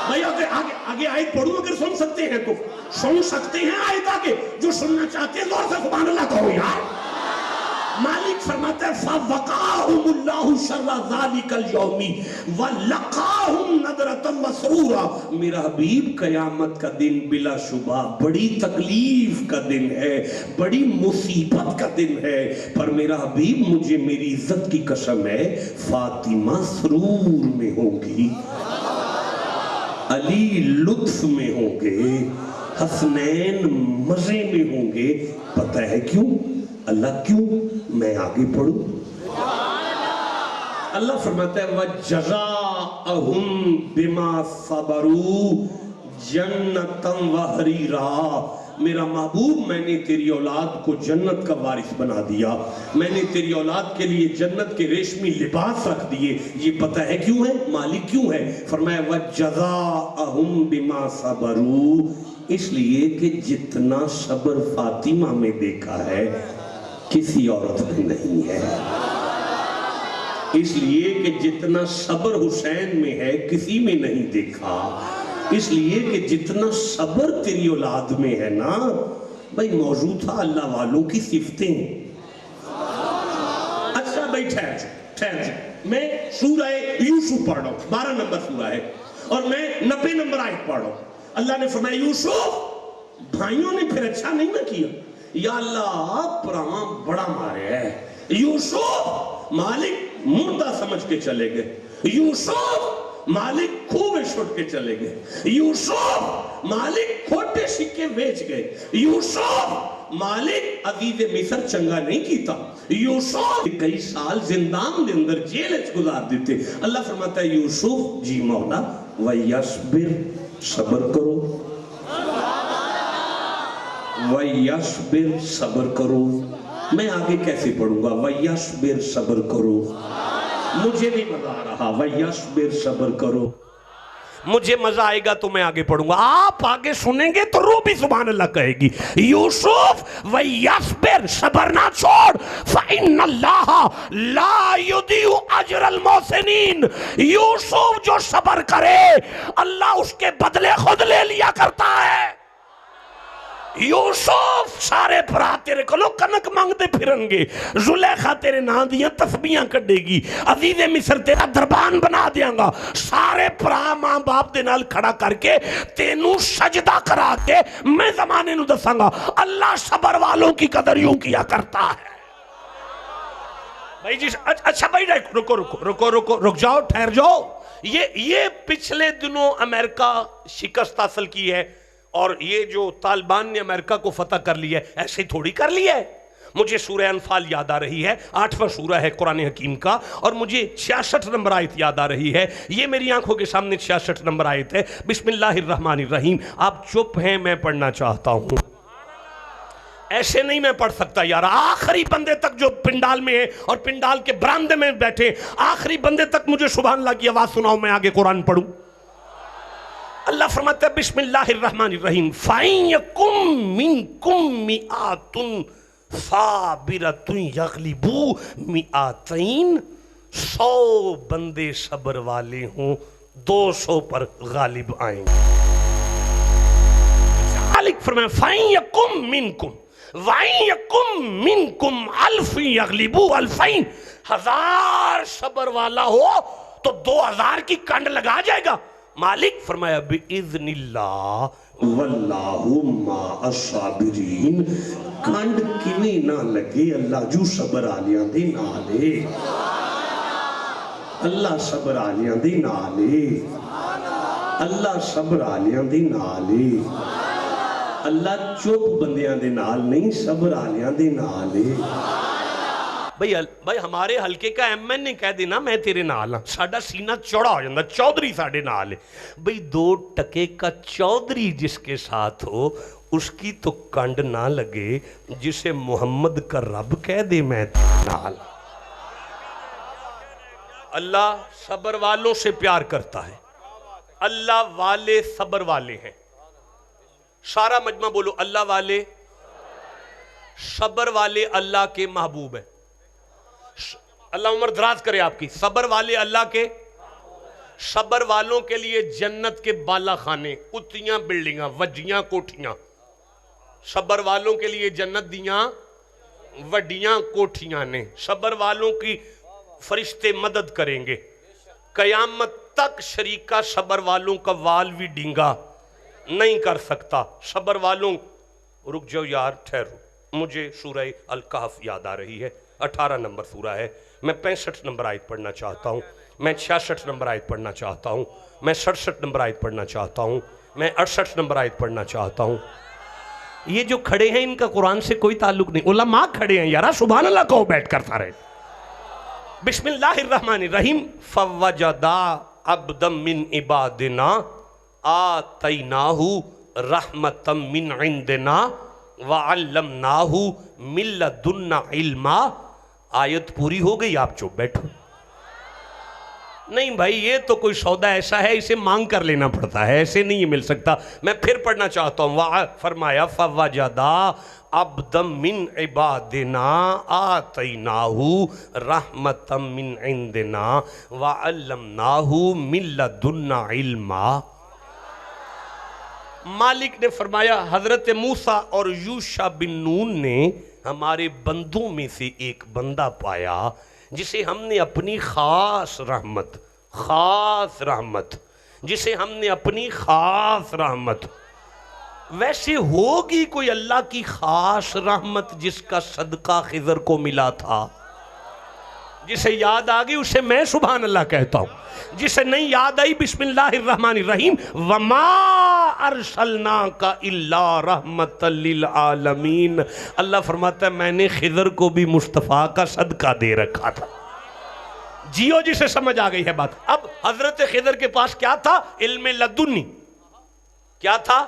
بھائی آگے آیت پڑھوں, اگر سن سکتے ہیں تو سن سکتے ہیں آیت آگے, جو سننا چاہتے ہیں زور سے سبحان اللہ کہو یار. مالک فرماتا ہے فَوَقَاهُمُ اللَّهُ شَرَّ ذَلِكَ الْيَوْمِ وَلَقَاهُمْ نَضْرَةً وَسُرُورًا. میرا حبیب قیامت کا دن بلا شبہ بڑی تکلیف کا دن ہے, بڑی مصیبت کا دن ہے, پر میرا حبیب مجھے میری عزت کی قسم ہے فاطمہ سرور میں ہوگی, علی لطف میں ہوں گے, حسنین مزے میں ہوں گے. پتہ ہے کیوں؟ اللہ کیوں؟ میں آگے پڑھوں. اللہ فرماتا ہے وَجَزَاءَهُمْ بِمَا صَبَرُوا جَنَّةً وَحَرِيرًا. میرا محبوب میں نے تیری اولاد کو جنت کا وارث بنا دیا, میں نے تیری اولاد کے لیے جنت کے ریشمی لباس رکھ دیے. یہ پتہ ہے کیوں ہے؟ مالک کیوں ہے؟ فرمایا وَجَزَاءَهُمْ بِمَا صَبَرُوا, اس لیے کہ جتنا صبر فاطمہ میں دیکھا ہے کسی عورت میں نہیں ہے, اس لیے کہ جتنا صبر حسین میں ہے کسی میں نہیں دیکھا, اس لیے کہ جتنا صبر تیری اولاد میں ہے نا. بھائی موضوع تھا اللہ والوں کی صفتیں. اچھا بھائی ٹھہر جا, میں سورہ یوسف پڑھ رہا ہوں, 12 نمبر سورہ ہے, اور میں 90 نمبر آیت پڑھ رہا ہوں. اللہ نے فرمایا یوسف, بھائیوں نے پھر اچھا نہیں نہ کیا, یا اللہ پراواں بڑا مارے ہے. یوسف مالک مردہ سمجھ کے چلے گئے, یوسف مالک خوبے چھوٹ کے چلے گئے, یوسف مالک کھوٹے سکے بیچ گئے, یوسف مالک عزیز مصر چنگا نہیں کیتا, یوسف کئی سال زندان دے اندر جیل وچ گزار دیتے. اللہ فرماتا ہے یوسف جی مولا وَيَصْبِرْ صبر کرو, وَيَصْبِرْ صبر کرو. میں آگے کیسے پڑھوں گا؟ وَيَصْبِرْ صبر کرو. مجھے نہیں مزہ آ رہا, وَيَصْبِرْ صبر کرو. مجھے مزہ آئے گا تو میں آگے پڑھوں گا, آپ آگے سنیں گے تو روح بھی سبحان اللہ کہے گی. یوسف وَيَصْبِرْ صبر نہ چھوڑ, فَإِنَّ اللَّهَ لَا يُضِيعُ أَجْرَ الْمُحْسِنِينَ. یوسف جو صبر کرے اللہ اس کے بدلے خود لے لیا کرتا ہے. یوسف سارے بھرا تیرے کلو کنک مانگتے پھرن گے, زلیخا تیرے نام دیاں تسبیحاں کڈے گی, عزیز مصر تیرا دربان بنا دیاں گا, سارے بھرا ماں باپ دے نال کھڑا کر کے تینوں سجدہ کرا کے میں زمانے نو دساں گا اللہ صبر والوں کی قدر یوں کیا کرتا ہے. بھائی جی اچھا بھائی رک جاؤ, ٹھہر جاؤ. یہ پچھلے دنوں امریکہ شکست حاصل کی ہے, اور یہ جو طالبان نے امریکہ کو فتح کر لیا ہے ایسے تھوڑی کر لیا ہے. مجھے سورہ انفال یاد آ رہی ہے, 8واں سورہ ہے قرآن حکیم کا, اور مجھے 66 نمبر آیت یاد آ رہی ہے. یہ میری آنکھوں کے سامنے 66 نمبر آیت ہے. بسم اللہ الرحمن الرحیم. آپ چپ ہیں, میں پڑھنا چاہتا ہوں. ایسے نہیں میں پڑھ سکتا یار, آخری بندے تک جو پنڈال میں ہے اور پنڈال کے برآمدے میں بیٹھے, آخری بندے تک مجھے سبحان اللہ کی آواز سناؤ, میں آگے قرآن پڑھوں. اللہ فرماتا ہے بسم اللہ الرحمن الرحیم فَإِن يَكُن مِّنكُم مِّئَةٌ صَابِرَةٌ يَغْلِبُوا مِئَتَيْن، 100 بندے صبر والے ہوں 200 پر غالب آئیں گے۔ مالک فرمایا فَإِن يَكُن مِّنكُم وَإِن يَكُن مِّنكُم أَلْفٌ يَغْلِبُوا أَلْفَيْنِ، 1000 صبر والا ہو تو 2000 کی کنڈ لگا جائے گا۔ مالک فرمایا بِإِذْنِ اللَّهِ وَاللَّهُ مَعَ الصَّابِرِينَ، کنڈ کنی نہ لگے اللہ جو صبر آلیاں دے نالے، اللہ صبر آلیاں دے نالے، اللہ صبر آلیاں دے نالے، اللہ چپ بندیاں دے نال نہیں، صبر آلیاں دے نالے۔ بھئی ہمارے حلقے کا ایم این نے کہہ دینا میں تیرے نال ہاں، ساڑھا سینہ چوڑا ہو جاندہ، چودھری ساڑھے نال ہے۔ بھئی 2 ٹکے کا چودھری جس کے ساتھ ہو اس کی تو کنڈ نہ لگے، جسے محمد کا رب کہہ دے میں تیرے نال۔ اللہ صبر والوں سے پیار کرتا ہے، اللہ والے صبر والے ہیں۔ سارا مجمع بولو اللہ والے صبر والے اللہ کے محبوب ہیں۔ اللہ عمر دراز کرے آپ کی، صبر والے اللہ کے، صبر والوں کے لیے جنت کے بالا خانے، اتیاں بلڈنگاں، وجیاں کوٹھیاں، صبر والوں کے لیے جنت دیاں وڈیاں کوٹھیاں نے، صبر والوں کی فرشتے مدد کریں گے، قیامت تک شریکہ صبر والوں کا وال بھی ڈینگا نہیں کر سکتا۔ صبر والوں، رک جاؤ یار ٹھہرو، مجھے سورہ الکہف یاد آ رہی ہے، 18 نمبر سورہ ہے، میں 65 نمبر آیت پڑھنا چاہتا ہوں، میں 66 نمبر آیت پڑھنا چاہتا ہوں، میں 67 نمبر آیت پڑھنا چاہتا ہوں، میں 68 نمبر آیت پڑھنا چاہتا ہوں۔ یہ جو کھڑے ہیں ان کا قرآن سے کوئی تعلق نہیں، علماء کھڑے ہیں یارا، سبحان اللہ کہو بیٹھ کر سارے۔ بسم اللہ الرحمن الرحیم فَوَجَدَا عَبْدًا مِّنْ عِبَادِنَا آتَيْنَاهُ رَحْمَةً مِّنْ عِنْدِنَا وَعَلَّمْنَاهُ مِن لَّدُنَّا عِلْمًا۔ آیت پوری ہو گئی، آپ چپ بیٹھو۔ نہیں بھائی یہ تو کوئی سودا ایسا ہے اسے مانگ کر لینا پڑتا ہے، ایسے نہیں مل سکتا۔ میں پھر پڑھنا چاہتا ہوں، فرمایا فَوَجَدَا عَبْدًا مِّنْ عِبَادِنَا آتَيْنَاهُ رَحْمَةً مِّنْ عِنْدِنَا وَعَلَّمْنَاهُ مِن لَّدُنَّا عِلْمًا۔ مالک نے فرمایا حضرت موسیٰ اور یوشع بن نون نے ہمارے بندوں میں سے ایک بندہ پایا جسے ہم نے اپنی خاص رحمت جسے ہم نے اپنی خاص رحمت، ویسے ہوگی کوئی اللہ کی خاص رحمت جس کا صدقہ خضر کو ملا تھا؟ جسے یاد آگئی اسے میں سبحان اللہ کہتا ہوں، جسے نہیں یاد آئی بسم اللہ الرحمن الرحیم وَمَا أَرْسَلْنَاكَ إِلَّا رَحْمَةً لِلْعَالَمِينَ۔ اللہ فرماتا ہے میں نے خضر کو بھی مصطفیٰ کا صدقہ دے رکھا تھا۔ جیو جسے سمجھ آ گئی ہے بات۔ اب حضرت خضر کے پاس کیا تھا؟ علم لدنی۔ کیا تھا؟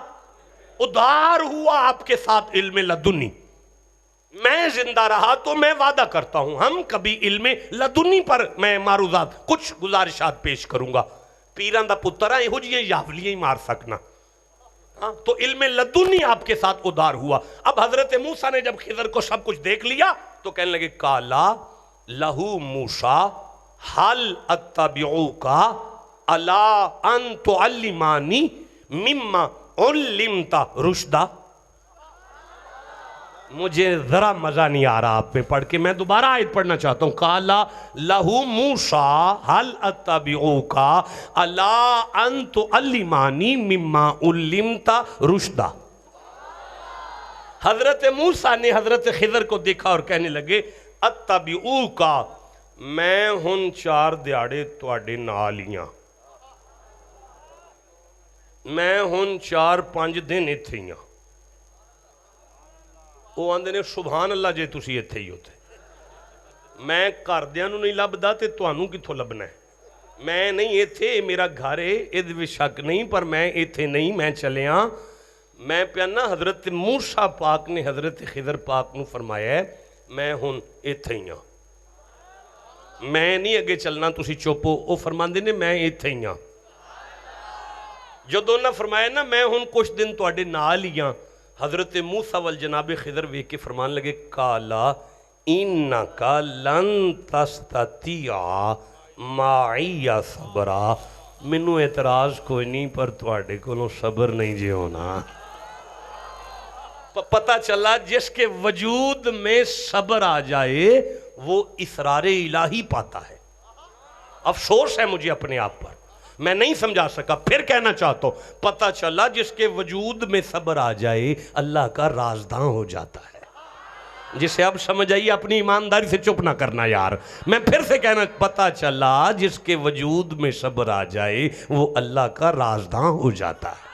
ادھار ہوا آپ کے ساتھ علم لدنی۔ میں زندہ رہا تو میں وعدہ کرتا ہوں ہم کبھی علم لدنی پر میں معروضات کچھ گزارشات پیش کروں گا۔ پیران دا پترہ ہو جی یاولیاں ہی مار سکنا، تو علم لدنی آپ کے ساتھ ادھار ہوا۔ اب حضرت موسیٰ نے جب خضر کو سب کچھ دیکھ لیا تو کہنے لگے کالا لہو موسیٰ حل اتبعوکا الا ان تعلمانی مما علمت رشدہ۔ مجھے ذرا مزہ نہیں آ رہا آپ پہ پڑھ کے، میں دوبارہ آیت پڑھنا چاہتا ہوں۔ قالا لہو موسیٰ حل اتبعوکا الا ان تعلمانی مما علمت رشدہ۔ حضرت موسیٰ نے حضرت خضر کو دیکھا اور کہنے لگے اتبعوکا میں ہن 4 دیاڑے تواڈے نالیاں، میں ہن 4-5 دن ایتھے ہی ہاں۔ وہ آندے نے سبحان اللہ جے تسی ایتھے ہی ہوتے، میں گھردیاں نوں نہیں لبدا تے تانوں کتھوں لبنا ہے؟ میں نہیں ایتھے، میرا گھر ہے، ادھ وچ شک نہیں، پر میں ایتھے نہیں، میں چلیاں۔ میں پیانا حضرت موسیٰ پاک نے حضرت خضر پاک نوں فرمایا ہے میں ہن ایتھے ہی ہاں، میں نہیں اگے چلنا، تسی چوپو۔ وہ فرماندے نے میں ایتھے ہی ہاں، جدوں انہاں فرمایا نا میں ہن کچھ دن تواڈے نال ہی ہاں، حضرت موسیٰ والجناب خضر ویکھ کے فرمان لگے کالا انکا لن تستطیع معی صبرا، مینوں اعتراض کوئی نہیں پر تواڈے کولوں صبر نہیں جے ہونا۔ پتہ چلا جس کے وجود میں صبر آ جائے وہ اسرار الہی پاتا ہے۔ افسوس ہے مجھے اپنے آپ پر، میں نہیں سمجھا سکا، پھر کہنا چاہتا ہوں، پتہ چلا جس کے وجود میں صبر آ جائے اللہ کا رازداں ہو جاتا ہے۔ جسے اب سمجھ آئیے اپنی ایمانداری سے چپ نہ کرنا یار، میں پھر سے کہنا، پتہ چلا جس کے وجود میں صبر آ جائے وہ اللہ کا رازداں ہو جاتا ہے۔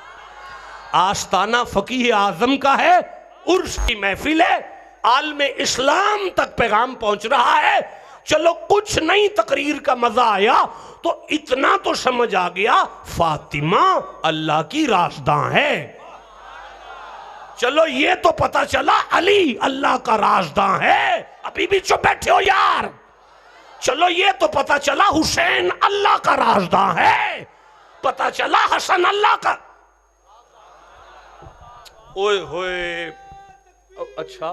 آستانہ فقیہ اعظم کا ہے، عرس کی محفل ہے، عالم اسلام تک پیغام پہنچ رہا ہے، چلو کچھ نہیں تقریر کا مزہ آیا تو اتنا تو سمجھ آ گیا فاطمہ اللہ کی رازداں ہے، چلو یہ تو پتا چلا علی اللہ کا رازداں ہے، ابھی بھی چپ بیٹھے ہو یار، چلو یہ تو پتا چلا حسین اللہ کا رازداں ہے، پتا چلا حسن اللہ کا، اوئے ہوئے اچھا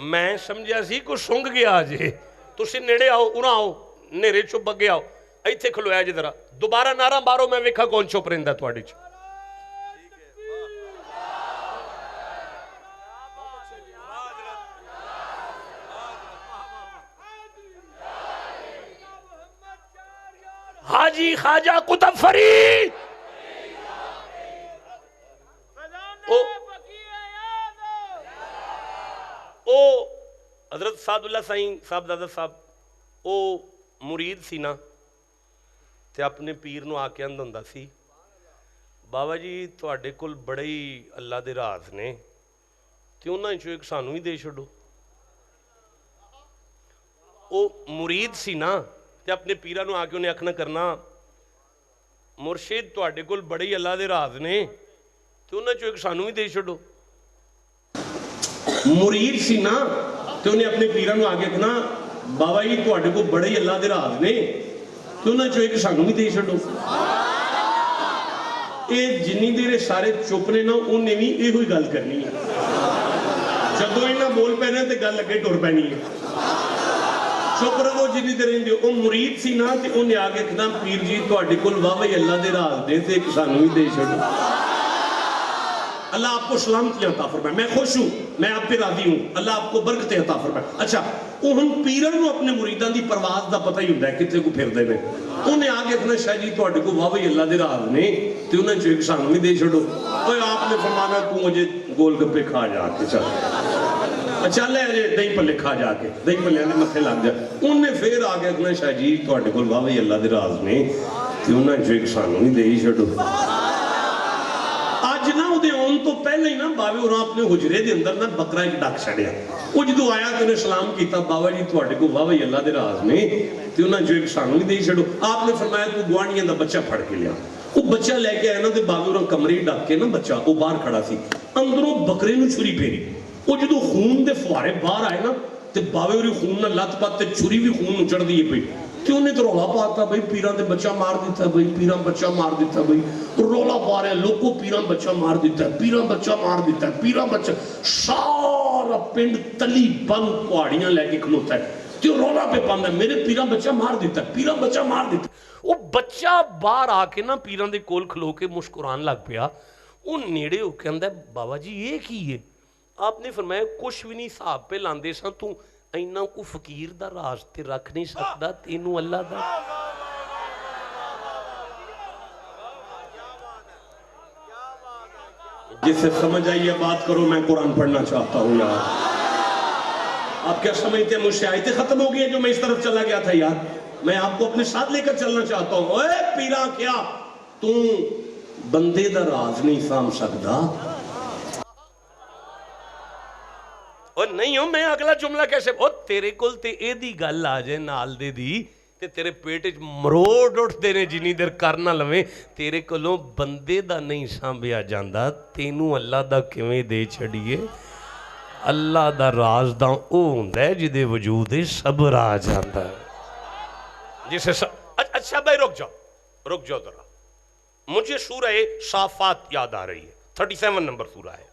میں سمجھا سی کو سنگ گیا جی، تسی نیڑے آؤ، انہاں آؤ، نیرے چپ بگے آؤ، ایتھے کھلویا جی ذرا، دوبارہ نعرہ مارو، میں ویکھا کون چپ رہندا تواڈے چ۔ حاجی خواجہ قطب فرید او حضرت سعد اللہ سائیں صاحب دادا صاحب او مرید سی نا تے اپنے پیر نو آ کے اندھا سی بابا جی تواڈے کول بڑے ہی اللہ دے راز نے تے انہاں چوں ایک سانوں ہی دے چھڈو۔ او مرید سی نا تے اپنے پیرا نو آ کے انہیں آکھنا کرنا مرشد تواڈے کول بڑے ہی اللہ دے راز نے تے انہاں چوں ایک سانوں ہی دے چھڈو۔ مرید سی نا تے انہیں اپنے پیرا نو آگے کہنا بابا جی تواڈے کو بڑے ہی اللہ دے راز نے تے انہاں چوں ایک سانوں ہی دے چھڈو۔ اے جنی دیر سارے چپ نے نا انہیں بھی یہ ہوئی گل کرنی ہے، جدو انہاں بول پینے تے گل لگے ٹر پینی ہے، چپ رہو جنی دیر رہندے او مرید سی نا تے انہیں آگے کہنا پیر جی تواڈے کول واہ وہی اللہ دے راز دے تے ایک سانوں ہی دے چھڈو۔ اللہ آپ کو سلامتی عطا فرمائے، میں خوش ہوں، میں آپ پہ راضی ہوں، اللہ آپ کو برکتیں عطا فرمائے۔ اچھا ہن پیرن نو اپنے مریداں دی پرواز دا پتہ ہی ہوندا ہے کتے کو پھر دے نے، انہیں آگے کہنا شاہ جی تواڈے کو واہ وہی اللہ دے راز نے تے انہاں چوں ایک سانوں ہی دے چھڈو۔ اوے آپ نے فرمانا تو مجھے گول گپے کھا جا کے چل، اچھا لے جے دہی پلے کھا جا کے، دہی پلے نے متھے لگ جا، انہیں پھر آگے کہنا شاہ جی تواڈے کول واہ وہی اللہ دے راز نے تے انہاں چوں ایک سانوں ہی دے ہی چھڈو۔ آج نا وہ دے اون تو پہلے ہی نا باوے اور اپنے حجرے دے اندر نا بکرا ایک ڈاک چھڑیا، وہ جدو آیا کہ انہیں سلام کیتا بابا جی تواڈے کو واہ وہی اللہ دے راز نے تے انہاں جو ایک سانوں ہی دے چھڈو۔ آپ نے فرمایا تو گوانڈیاں دا بچہ پھڑ کے لیا، وہ بچہ لے کے آیا نا تے باوے اور کمرے ڈاک کے نا بچہ وہ باہر کھڑا سی، اندروں بکرے نو چھری پھیری، وہ جدو خون دے فوارے باہر آئے نا تے باوے اور خون نہ لت پات تے چھری بھی خون نو چڑھ دیے پئی، تے انہیں تو رولا پاتا بھئی پیران دے بچہ مار دیتا ہے، بھئی پیران بچہ مار دیتا ہے، بھئی رولا پا رہے ہیں لوگوں پیران بچہ مار دیتا ہے، پیران بچہ مار دیتا ہے، پیران بچہ، سارا پنڈ تلی بند پہاڑیاں لے کے کھلوتا ہے، تے رولا پہ پاندہ ہے میرے پیران بچہ مار دیتا ہے، پیران بچہ مار دیتا ہے۔ وہ بچہ باہر آ کے نا پیران دے کول کھلو کے مسکران لگ پیا، ان نیڑے ہو کے اندر بابا جی یہ کی ہے؟ آپ نے فرمایا کچھ بھی نہیں صاحب پہ لاندے ساں تو اینہ کو فقیر دا راز تے رکھ نہیں سکتا تینوں اللہ دا۔ جس سے سمجھ آئیے بات کرو، میں قرآن پڑھنا چاہتا ہوں یار۔ آپ کیا سمجھتے ہیں مجھ سے آیتیں ختم ہو گئی ہیں جو میں اس طرف چلا گیا تھا یار؟ میں آپ کو اپنے ساتھ لے کر چلنا چاہتا ہوں۔ اے پیرا کیا تو بندے دا راز نہیں سام سکتا؟ اور نہیں ہوں میں اگلا جملہ کیسے تیرے کل تے اے دی گل آ جائے نال دے دی تے تیرے پیٹ وچ مروڑ اٹھدے نے جنی دیر کر نہ لویں تیرے کولوں بندے دا نہیں سانبھیا جاندا تینوں اللہ دا کیویں دے چھڑیے اللہ دا راز دا او ہوندا ہے جدے وجود صبر آ جاندا ہے جسے اچھا بھائی رک جاؤ ذرا مجھے سورہ صافات یاد آ رہی ہے 37 نمبر سورہ ہے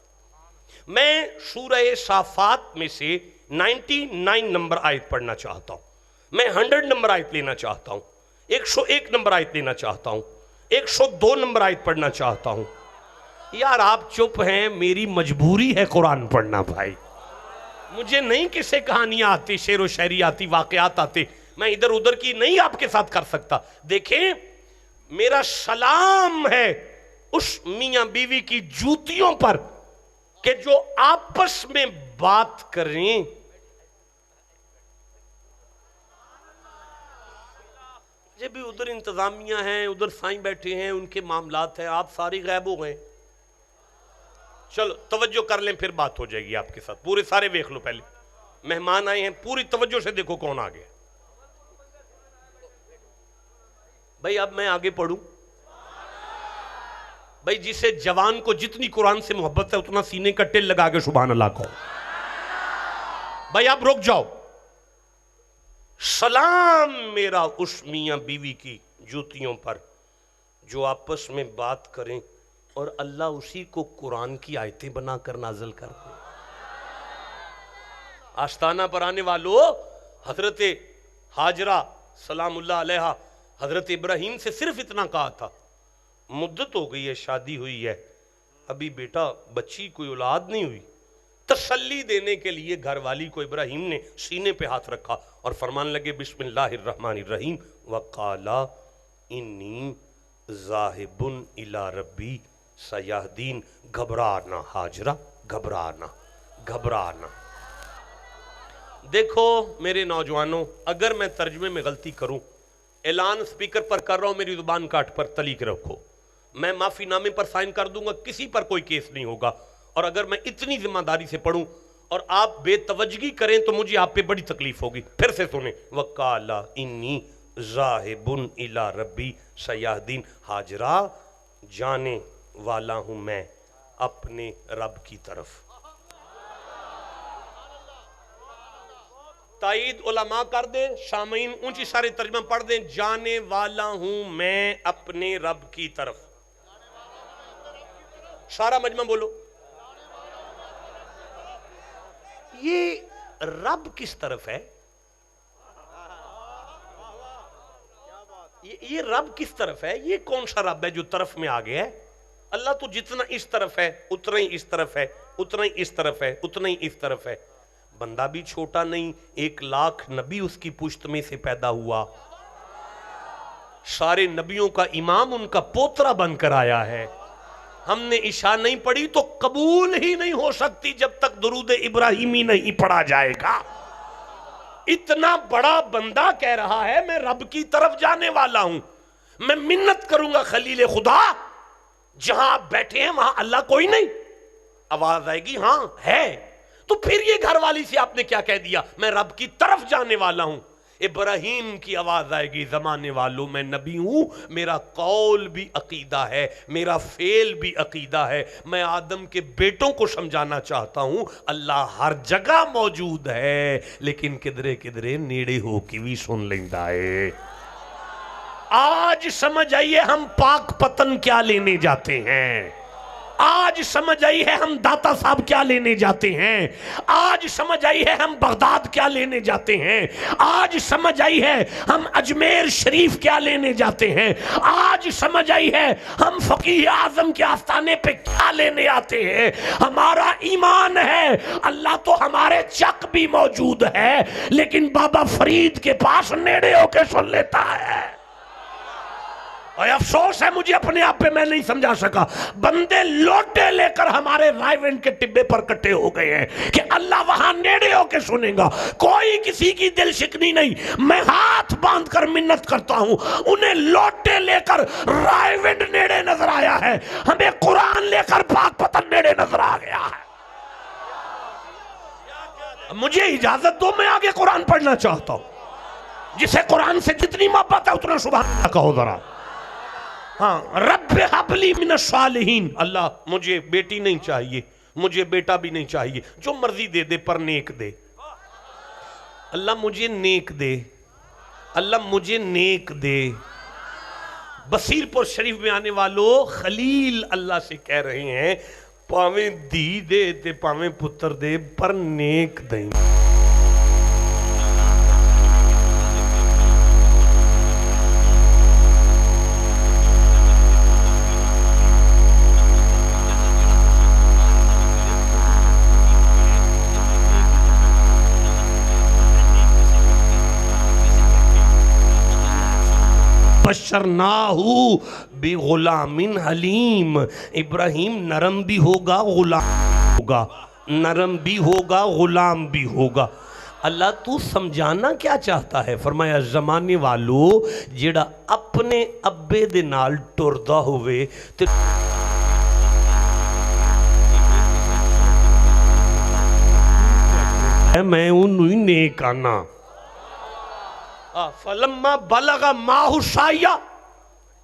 میں سورہ صافات میں سے 99 نمبر آیت پڑھنا چاہتا ہوں میں 100 نمبر آیت لینا چاہتا ہوں 101 نمبر آیت لینا چاہتا ہوں 102 نمبر آیت پڑھنا چاہتا ہوں یار آپ چپ ہیں میری مجبوری ہے قرآن پڑھنا بھائی مجھے نہیں کسے کہانیاں آتی شعر و شاعری آتی واقعات آتے میں ادھر ادھر کی نہیں آپ کے ساتھ کر سکتا دیکھیں میرا سلام ہے اس میاں بیوی کی جوتیوں پر کہ جو آپس میں بات کریں جب بھی ادھر انتظامیہ ہیں ادھر سائیں بیٹھے ہیں ان کے معاملات ہیں آپ ساری غائب ہو گئے چلو توجہ کر لیں پھر بات ہو جائے گی آپ کے ساتھ پورے سارے دیکھ لو پہلے مہمان آئے ہیں پوری توجہ سے دیکھو کون آ گیا بھائی اب میں آگے پڑھوں بھائی جسے جوان کو جتنی قرآن سے محبت ہے اتنا سینے کا ٹل لگا کے سبحان اللہ کہو بھائی اب رک جاؤ سلام میرا اس میاں بیوی کی جوتیوں پر جو آپس میں بات کریں اور اللہ اسی کو قرآن کی آیتیں بنا کر نازل کر دے آستانہ پر آنے والوں حضرت ہاجرہ سلام اللہ علیہا حضرت ابراہیم سے صرف اتنا کہا تھا مدت ہو گئی ہے شادی ہوئی ہے ابھی بیٹا بچی کوئی اولاد نہیں ہوئی تسلی دینے کے لیے گھر والی کو ابراہیم نے سینے پہ ہاتھ رکھا اور فرمان لگے بسم اللہ الرحمن الرحیم وقالا انی ذاہب الی ربی سیہدین گھبرانا ہاجرہ گھبرانا دیکھو میرے نوجوانوں اگر میں ترجمے میں غلطی کروں اعلان سپیکر پر کر رہا ہوں میری زبان کاٹ پر تلیق رکھو میں معافی نامے پر سائن کر دوں گا کسی پر کوئی کیس نہیں ہوگا اور اگر میں اتنی ذمہ داری سے پڑھوں اور آپ بے توجگی کریں تو مجھے آپ پہ بڑی تکلیف ہوگی پھر سے سنیں وقالا انی ذاہب الی ربی سیہدین ہاجرہ جانے والا ہوں میں اپنے رب کی طرف تائید علماء کر دیں سامعین اونچی سارے ترجمہ پڑھ دیں جانے والا ہوں میں اپنے رب کی طرف سارا مجمع بولو یہ رب کس طرف ہے یہ رب کس طرف ہے یہ کون سا رب ہے جو طرف میں آگے ہے اللہ تو جتنا اس طرف ہے اتنا ہی اس طرف ہے اتنا ہی اس طرف ہے اتنا ہی اس طرف ہے بندہ بھی چھوٹا نہیں 1,00,000 نبی اس کی پشت میں سے پیدا ہوا سارے نبیوں کا امام ان کا پوترا بن کر آیا ہے ہم نے عشاء نہیں پڑھی تو قبول ہی نہیں ہو سکتی جب تک درود ابراہیمی نہیں پڑھا جائے گا اتنا بڑا بندہ کہہ رہا ہے میں رب کی طرف جانے والا ہوں میں منت کروں گا خلیل خدا جہاں آپ بیٹھے ہیں وہاں اللہ کوئی نہیں آواز آئے گی ہاں ہے تو پھر یہ گھر والی سے آپ نے کیا کہہ دیا میں رب کی طرف جانے والا ہوں ابراہیم کی آواز آئے گی زمانے والوں میں نبی ہوں میرا قول بھی عقیدہ ہے میرا فعل بھی عقیدہ ہے میں آدم کے بیٹوں کو سمجھانا چاہتا ہوں اللہ ہر جگہ موجود ہے لیکن کدرے نیڑے ہو کی بھی سن لیندہ ہے آج سمجھ آئیے ہم پاک پتن کیا لینے جاتے ہیں آج سمجھ آئی ہے ہم داتا صاحب کیا لینے جاتے ہیں آج سمجھ آئی ہے ہم بغداد کیا لینے جاتے ہیں آج سمجھ آئی ہے ہم اجمیر شریف کیا لینے جاتے ہیں آج سمجھ آئی ہے ہم فقیہ اعظم کے آستانے پہ کیا لینے آتے ہیں ہمارا ایمان ہے اللہ تو ہمارے چک بھی موجود ہے لیکن بابا فرید کے پاس نیڑے ہو کے سن لیتا ہے اور افسوس ہے مجھے اپنے آپ پہ میں نہیں سمجھا سکا بندے لوٹے لے کر ہمارے رائے وینڈ کے ٹبے پر کٹے ہو گئے ہیں کہ اللہ وہاں نیڑے ہو کے سنے گا کوئی کسی کی دل شکنی نہیں میں ہاتھ باندھ کر منت کرتا ہوں انہیں لوٹے لے کر رائے وینڈ نیڑے نظر آیا ہے ہمیں قرآن لے کر پاک پتن نیڑے نظر آ گیا ہے مجھے اجازت دو میں آگے قرآن پڑھنا چاہتا ہوں جسے قرآن سے جتنی محبت ہے اتنا سبحان اللہ کہو ذرا. ہاں رب حبلی من الصالحین، اللہ مجھے بیٹی نہیں چاہیے، مجھے بیٹا بھی نہیں چاہیے، جو مرضی دے دے پر نیک دے. اللہ مجھے نیک دے، اللہ مجھے نیک دے. بصیر پور شریف میں آنے والوں خلیل اللہ سے کہہ رہے ہیں پاویں دی دے تے پاویں پتر دے پر نیک دیں. بشرناہو بغلام حلیم، ابراہیم نرم بھی ہوگا غلام ہوگا، نرم بھی ہوگا غلام بھی ہوگا. اللہ تو سمجھانا کیا چاہتا ہے؟ فرمایا زمانے والو جیڑا اپنے ابے دے نال ٹردا ہوئے تے میں انہوں ہی نیک آنا. فلما بلغ ماہ سایہ،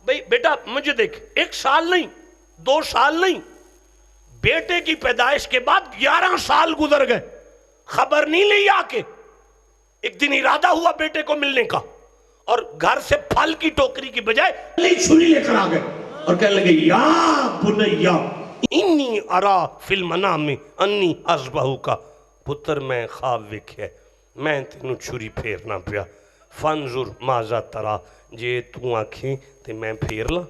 بھئی بیٹا مجھے دیکھ، 1 سال نہیں 2 سال نہیں، بیٹے کی پیدائش کے بعد 11 سال گزر گئے، خبر نہیں لی آ کے. ایک دن ارادہ ہوا بیٹے کو ملنے کا اور گھر سے پھل کی ٹوکری کی بجائے چھری لے کر آ گئے اور کہنے لگے یا بنیا انی ارا فی المنام انی اذبحک، پتر میں خواب ویکھیا میں تینوں چھری پھیرنا پیا. فانظر ماذا ترا، جے تو آنکھیں تے میں پھیر لا،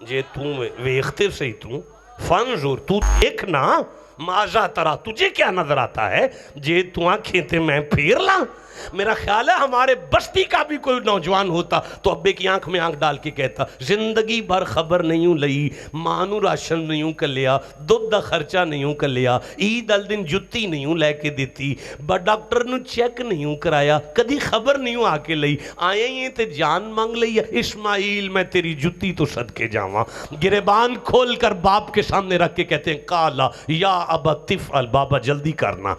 جے تو ویختے سے ہی تو فانظر تو دیکھنا ماذا ترا، تجھے کیا نظر آتا ہے، جے تو آنکھیں تے میں پھیر لا. میرا خیال ہے ہمارے بستی کا بھی کوئی نوجوان ہوتا تو ابے کی آنکھ میں آنکھ ڈال کے کہتا زندگی بھر خبر نہیں ہوں لئی، مانو راشن نہیں ہوں کر لیا، دودھ دا خرچہ نہیں ہوں کر لیا، عید ال دن جتی نہیں ہوں لے کے دیتی، ڈاکٹر نو چیک نہیں ہوں کرایا، کدی خبر نہیں ہوں آ کے لئی، آئے ہی تے جان مانگ لئی. اسماعیل میں تیری جتی تو صدقے جاواں. گریبان کھول کر باپ کے سامنے رکھ کے کہتے ہیں کالا یا ابا تفعل، بابا جلدی کرنا،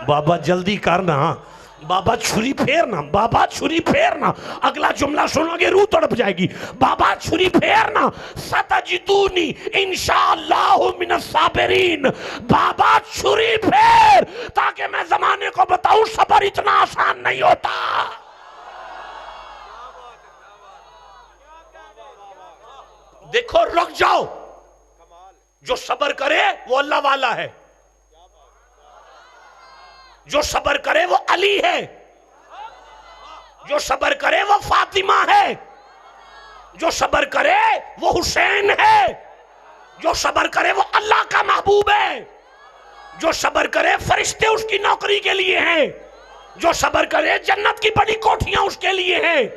بابا جلدی کرنا، بابا چھری پھیرنا، بابا چھری پھیرنا. اگلا جملہ سنو گے روح تڑپ جائے گی. بابا چھری پھیرنا، ستجدونی انشاءاللہ من الصابرین. بابا چھری پھیر تاکہ میں زمانے کو بتاؤں صبر اتنا آسان نہیں ہوتا. دیکھو رک جاؤ، جو صبر کرے وہ اللہ والا ہے، جو صبر کرے وہ علی ہے، جو صبر کرے وہ فاطمہ ہے، جو صبر کرے وہ حسین ہے، جو صبر کرے وہ اللہ کا محبوب ہے، جو صبر کرے فرشتے اس کی نوکری کے لیے ہیں، جو صبر کرے جنت کی بڑی کوٹھیاں اس کے لیے ہیں،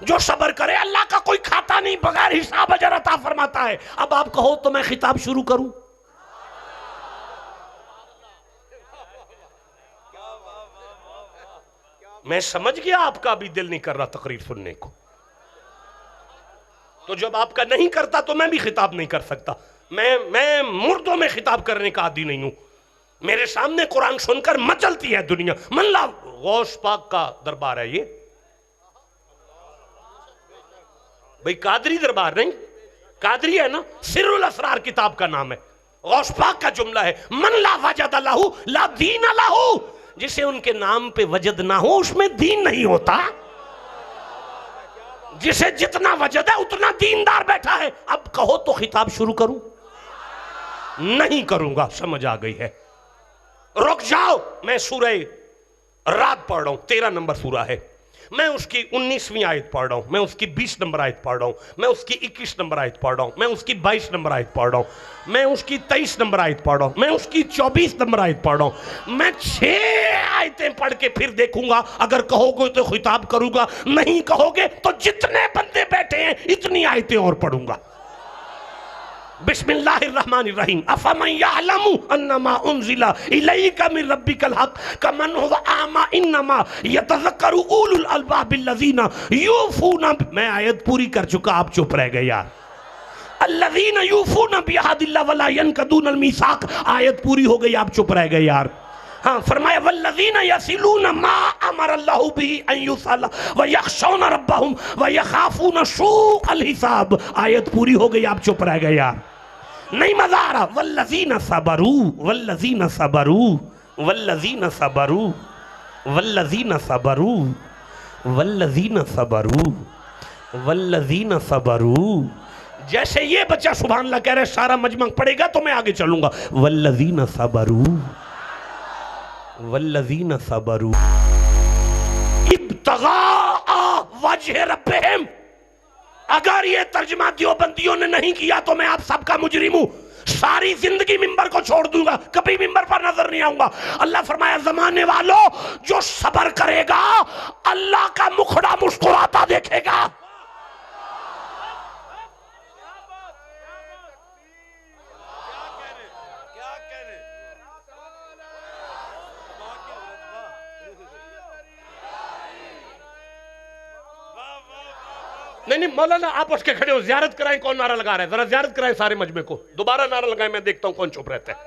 جو صبر کرے اللہ کا کوئی کھاتا نہیں بغیر حساب اجر عطا فرماتا ہے. اب آپ کہو تو میں خطاب شروع کروں؟ میں سمجھ گیا آپ کا بھی دل نہیں کر رہا تقریر سننے کو، تو جب آپ کا نہیں کرتا تو میں بھی خطاب نہیں کر سکتا. میں مردوں میں خطاب کرنے کا عادی نہیں ہوں. میرے سامنے قرآن سن کر مچلتی ہے دنیا. من لا غوث پاک کا دربار ہے یہ، بھئی قادری دربار نہیں، قادری ہے نا، سر الاسرار کتاب کا نام ہے. غوث پاک کا جملہ ہے من لا وجد لہو لا دین لہو، جسے ان کے نام پہ وجد نہ ہو اس میں دین نہیں ہوتا. جسے جتنا وجد ہے اتنا دیندار بیٹھا ہے. اب کہو تو خطاب شروع کروں؟ نہیں کروں گا، سمجھ آ گئی ہے. رک جاؤ، میں سورہ رات پڑھ رہا ہوں، 13 نمبر سورہ ہے. میں اس کی 19ویں آیت پڑھ رہا ہوں، میں اس کی 20 نمبر آیت پڑھ رہا ہوں، میں اس کی 21 نمبر آیت پڑھ رہا ہوں، میں اس کی 22 نمبر آیت پڑھ رہا ہوں، میں اس کی 23 نمبر آیت پڑھ رہا ہوں، میں اس کی 24 نمبر آیت پڑھ رہا ہوں. میں 6 آیتیں پڑھ کے پھر دیکھوں گا. اگر کہو گے تو خطاب کروں گا، نہیں کہو گے تو جتنے بندے بیٹھے ہیں اتنی آیتیں اور پڑھوں گا. بسم اللہ الرحمن الرحیم. افمن یعلم انما انزل الیک من ربک الحق کمن هو اعمی انما یتذکر اولو الالباب الذین یوفون. میں آیت پوری کر چکا، آپ چپ رہ گئے یار. الذین یوفون بعہد اللہ ولا ینقضون المیثاق. آیت پوری ہو گئی، آپ چپ رہ گئے یار. ہاں فرمایا والذین یصلون ما امر اللہ بہ ان یصل ویخشون ربہم ویخافون سوء الحساب. آیت پوری ہو گئی، آپ چپ رہ گئے یار، نہیں مزہ آ رہا. والذین صبروا والذین صبروا والذین صبروا والذین صبروا والذین صبروا والذین صبروا. جیسے یہ بچہ سبحان اللہ کہہ رہے سارا مجمع پڑھے گا تو میں آگے چلوں گا. والذین صبروا والذین صبروا ابتغاء وجہ ربہم. اگر یہ ترجمہ دیوبندیوں نے نہیں کیا تو میں آپ سب کا مجرم ہوں. ساری زندگی ممبر کو چھوڑ دوں گا، کبھی ممبر پر نظر نہیں آؤں گا. اللہ فرمایا زمانے والوں جو صبر کرے گا اللہ کا مکھڑا مسکراتا دیکھے گا. نہیں مولانا آپ اس کے کھڑے ہو، زیارت کرائیں. کون نعرہ لگا رہا ہے؟ ذرا زیارت کرائیں سارے مجمع کو. دوبارہ نعرہ لگائیں، میں دیکھتا ہوں کون چپ رہتا ہے.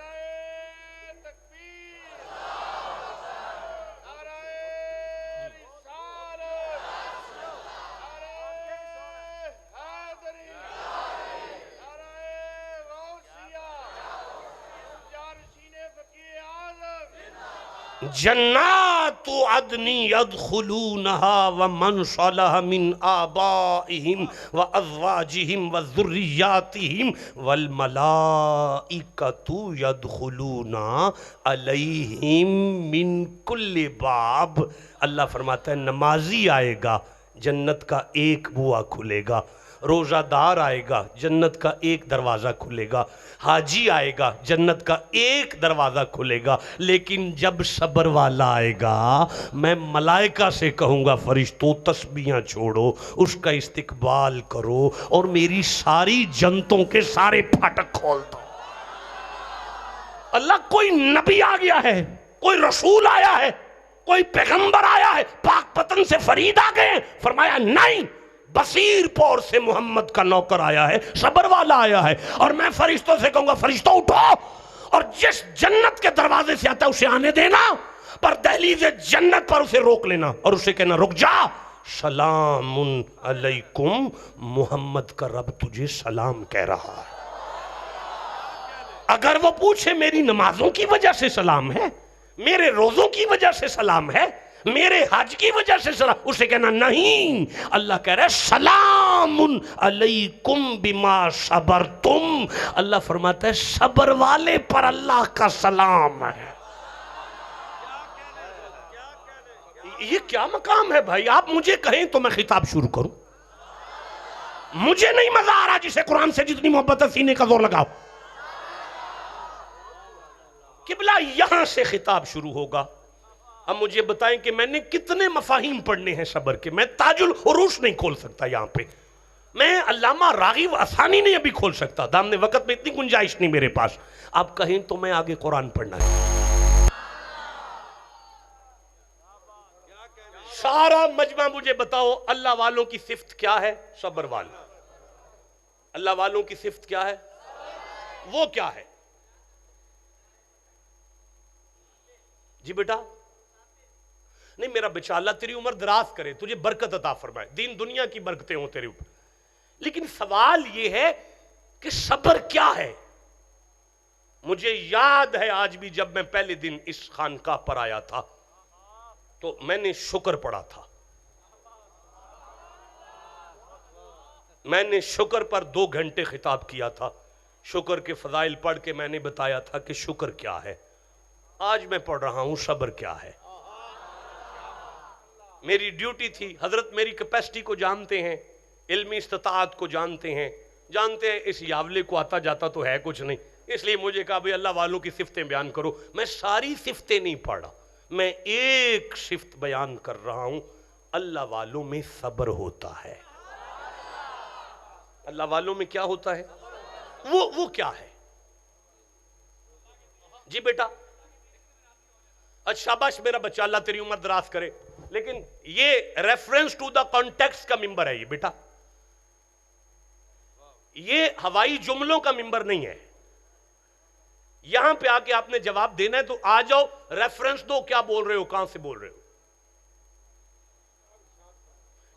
جنات عدن يدخلونها ومن صلح من آبائهم وأزواجهم وذرياتهم والملائكة يدخلون عليهم من كل باب. اللہ فرماتا ہے نمازی آئے گا جنت کا ایک بوا کھلے گا، روزہ دار آئے گا جنت کا ایک دروازہ کھلے گا، حاجی آئے گا جنت کا ایک دروازہ کھلے گا. لیکن جب صبر والا آئے گا میں ملائکہ سے کہوں گا فرشتوں تسبیحاں چھوڑو، اس کا استقبال کرو اور میری ساری جنتوں کے سارے پھاٹک کھول دو. اللہ کوئی نبی آ گیا ہے، کوئی رسول آیا ہے، کوئی پیغمبر آیا ہے، پاک پتن سے فرید آ گئے. فرمایا نہیں، بصیر پور سے محمد کا نوکر آیا ہے، صبر والا آیا ہے. اور میں فرشتوں سے کہوں گا فرشتوں اٹھو، اور جس جنت کے دروازے سے آتا ہے اسے آنے دینا، پر دہلیز جنت پر اسے روک لینا اور اسے کہنا رک جا، سلام علیکم، محمد کا رب تجھے سلام کہہ رہا ہے. اگر وہ پوچھے میری نمازوں کی وجہ سے سلام ہے، میرے روزوں کی وجہ سے سلام ہے، میرے حج کی وجہ سے سلام، اسے کہنا نہیں. اللہ کہہ رہا ہے سلام علیکم بما صبرتم. اللہ فرماتا ہے صبر والے پر اللہ کا سلام ہے. یہ کیا مقام ہے بھائی؟ آپ مجھے کہیں تو میں خطاب شروع کروں. مجھے نہیں مزہ آ رہا. جسے قرآن سے جتنی محبت ہے سینے کا زور لگاؤ. قبلہ یہاں سے خطاب شروع ہوگا. اب مجھے بتائیں کہ میں نے کتنے مفاہیم پڑھنے ہیں صبر کے. میں تاج العروش نہیں کھول سکتا یہاں پہ، میں علامہ راغب اثانی نہیں ابھی کھول سکتا، دامن وقت میں اتنی گنجائش نہیں میرے پاس. آپ کہیں تو میں آگے قرآن پڑھنا ہے. سارا مجمع مجھے بتاؤ اللہ والوں کی صفت کیا ہے؟ صبر والوں. اللہ والوں کی صفت کیا ہے؟ وہ کیا ہے؟ جی بیٹا نہیں، میرا بچہ اللہ تیری عمر دراز کرے، تجھے برکت عطا فرمائے، دین دنیا کی برکتیں ہوں تیرے اوپر. لیکن سوال یہ ہے کہ صبر کیا ہے؟ مجھے یاد ہے آج بھی جب میں پہلے دن اس خانقاہ پر آیا تھا تو میں نے شکر پڑھا تھا. میں نے شکر پر 2 گھنٹے خطاب کیا تھا. شکر کے فضائل پڑھ کے میں نے بتایا تھا کہ شکر کیا ہے. آج میں پڑھ رہا ہوں صبر کیا ہے. میری ڈیوٹی تھی. حضرت میری کیپیسٹی کو جانتے ہیں، علمی استطاعت کو جانتے ہیں اس یاولے کو آتا جاتا تو ہے کچھ نہیں. اس لیے مجھے کہا بھئی اللہ والوں کی صفتیں بیان کرو. میں ساری صفتیں نہیں پڑھ رہا، میں ایک صفت بیان کر رہا ہوں. اللہ والوں میں صبر ہوتا ہے. اللہ والوں میں کیا ہوتا ہے؟ وہ کیا ہے؟ جی بیٹا اچھا شاباش میرا بچہ، اللہ تیری عمر دراز کرے. لیکن یہ ریفرنس ٹو دا کانٹیکسٹ کا ممبر ہے یہ بیٹا، یہ ہوائی جملوں کا ممبر نہیں ہے. یہاں پہ آ کے آپ نے جواب دینا ہے تو آ جاؤ، ریفرنس دو، کیا بول رہے ہو، کہاں سے بول رہے ہو؟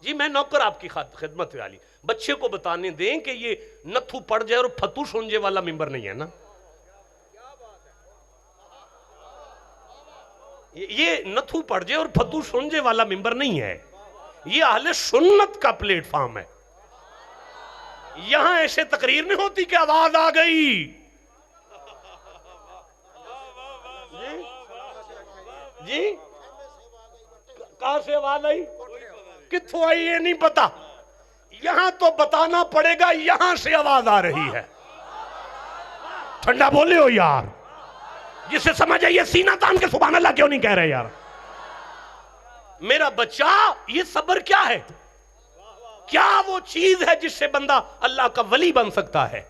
جی میں نوکر آپ کی خدمت والی، بچے کو بتانے دیں کہ یہ نتھو پڑ جائے اور پھتو سنجے والا ممبر نہیں ہے نا، یہ نتھو پڑ جائے اور پھتو سنجے والا ممبر نہیں ہے، یہ اہل سنت کا پلیٹ فارم ہے۔ یہاں ایسے تقریر نہیں ہوتی کہ آواز آ گئی، جی کہاں سے آواز آئی، کتھوں آئی یہ نہیں پتا، یہاں تو بتانا پڑے گا یہاں سے آواز آ رہی ہے۔ ٹھنڈا بولے ہو یار، جسے سمجھ آئیے سینہ تان کے سبحان اللہ کیوں نہیں کہہ رہے یار؟ میرا بچہ یہ صبر کیا ہے؟ کیا وہ چیز ہے جس سے بندہ اللہ کا ولی بن سکتا ہے؟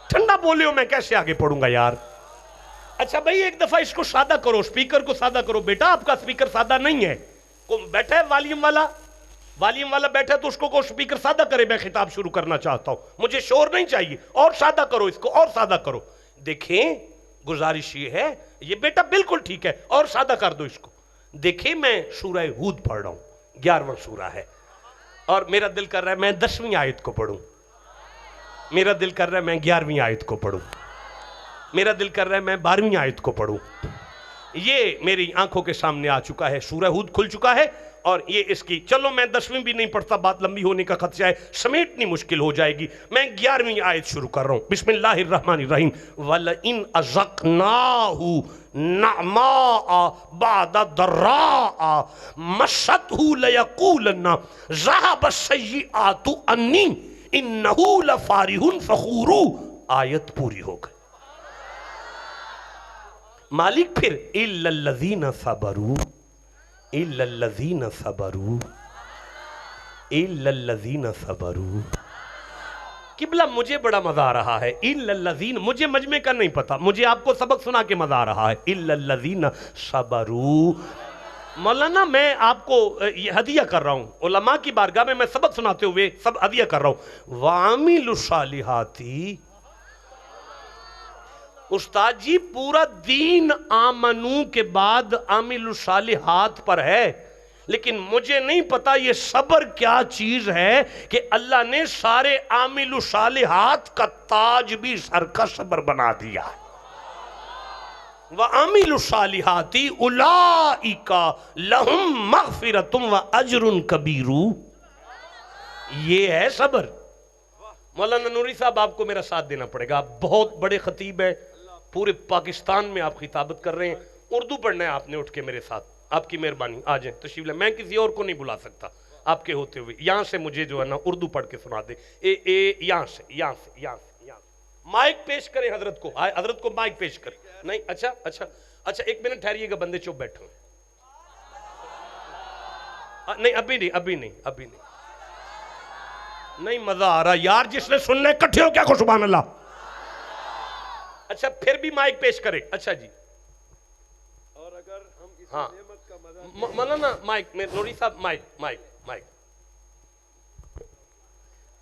ٹھنڈا بولے ہو، میں کیسے آگے پڑھوں گا یار؟ اچھا بھائی ایک دفعہ اس کو سادہ کرو، سپیکر کو سادہ کرو۔ بیٹا آپ کا سپیکر سادہ نہیں ہے، بیٹھا ہے والیوم والا بیٹھا ہے تو اس کو سپیکر سادہ کرے، میں خطاب شروع کرنا چاہتا ہوں، مجھے شور نہیں چاہیے، اور سادہ کرو اس کو، اور سادہ کرو۔ دیکھیں گزارش یہ ہے، یہ بیٹا بالکل ٹھیک ہے، اور سادہ کر دو اس کو۔ دیکھیں میں سورہ ہود پڑھ رہا ہوں، 11واں سورہ ہے، اور میرا دل کر رہا ہے میں 10ویں آیت کو پڑھوں، میرا دل کر رہا ہے میں 11ویں آیت کو پڑھوں، میرا دل کر رہا ہے میں 12ویں آیت کو پڑھوں۔ یہ میری آنکھوں کے سامنے آ چکا ہے، سورہ ہود کھل چکا ہے، اور یہ اس کی، چلو میں 10ویں بھی نہیں پڑھتا، بات لمبی ہونے کا خدشہ ہے، سمیٹنی مشکل ہو جائے گی، میں 11ویں آیت شروع کر رہا ہوں۔ بسم اللہ الرحمن الرحیم۔ وَلَئِنْ أَذَقْنَاهُ نَعْمَاءَ بَعْدَ ضَرَّاءَ مَسَّتْهُ لَيَقُولَنَّ ذَهَبَ السَّيِّئَاتُ عَنِّي إِنَّهُ لَفَارِحٌ فَخُورٌ۔ آیت پوری ہو گئی۔ مالک پھر إِلَّا الَّذِينَ صَبَرُوا إِلَّا الَّذِينَ صَبَرُوا إِلَّا الَّذِينَ صَبَرُوا۔ قبلہ مجھے بڑا مزہ آ رہا ہے، إِلَّا الَّذِينَ، مجھے مجمع کا نہیں پتا، مجھے آپ کو سبق سنا کے مزہ آ رہا ہے، إِلَّا الَّذِينَ صَبَرُوا۔ مولانا میں آپ کو یہ ہدیہ کر رہا ہوں، علماء کی بارگاہ میں سبق سناتے ہوئے سب ہدیہ کر رہا ہوں۔ وَعَامِلُ الصَّالِحَاتِ، استاد جی پورا دین آمنو کے بعد عامل الصالحات پر ہے، لیکن مجھے نہیں پتا یہ صبر کیا چیز ہے کہ اللہ نے سارے عامل الصالحات کا تاج بھی سر کا صبر بنا دیا۔ وَعَامِلُ الصَّالِحَاتِ أُولَئِكَ لَهُمْ مَغْفِرَةٌ وَأَجْرٌ كَبِيرٌ۔ یہ ہے صبر۔ مولانا نوری صاحب آپ کو میرا ساتھ دینا پڑے گا، آپ بہت بڑے خطیب ہیں، پورے پاکستان میں آپ خطابت کر رہے ہیں، اردو پڑھنا ہے آپ نے اٹھ کے میرے ساتھ، آپ کی مہربانی آ جائیں تشریف لیں، میں کسی اور کو نہیں بلا سکتا آپ کے ہوتے ہوئے، یہاں سے مجھے جو ہے نا اردو پڑھ کے سنا دے، یہاں سے مائک پیش کریں حضرت کو، حضرت کو مائک پیش کریں۔ نہیں اچھا ایک منٹ ٹھہریے گا، بندے چپ بیٹھے ہیں، نہیں ابھی نہیں مزہ آ رہا یار، جس نے سننا ہے کٹھے ہو کیا کو سبحان اللہ۔ اچھا پھر بھی مائک پیش کرے، اچھا جی، اور اگر ہم اس ہاں نعمت کا مزہ مولانا مائک میں نوری صاحب مائک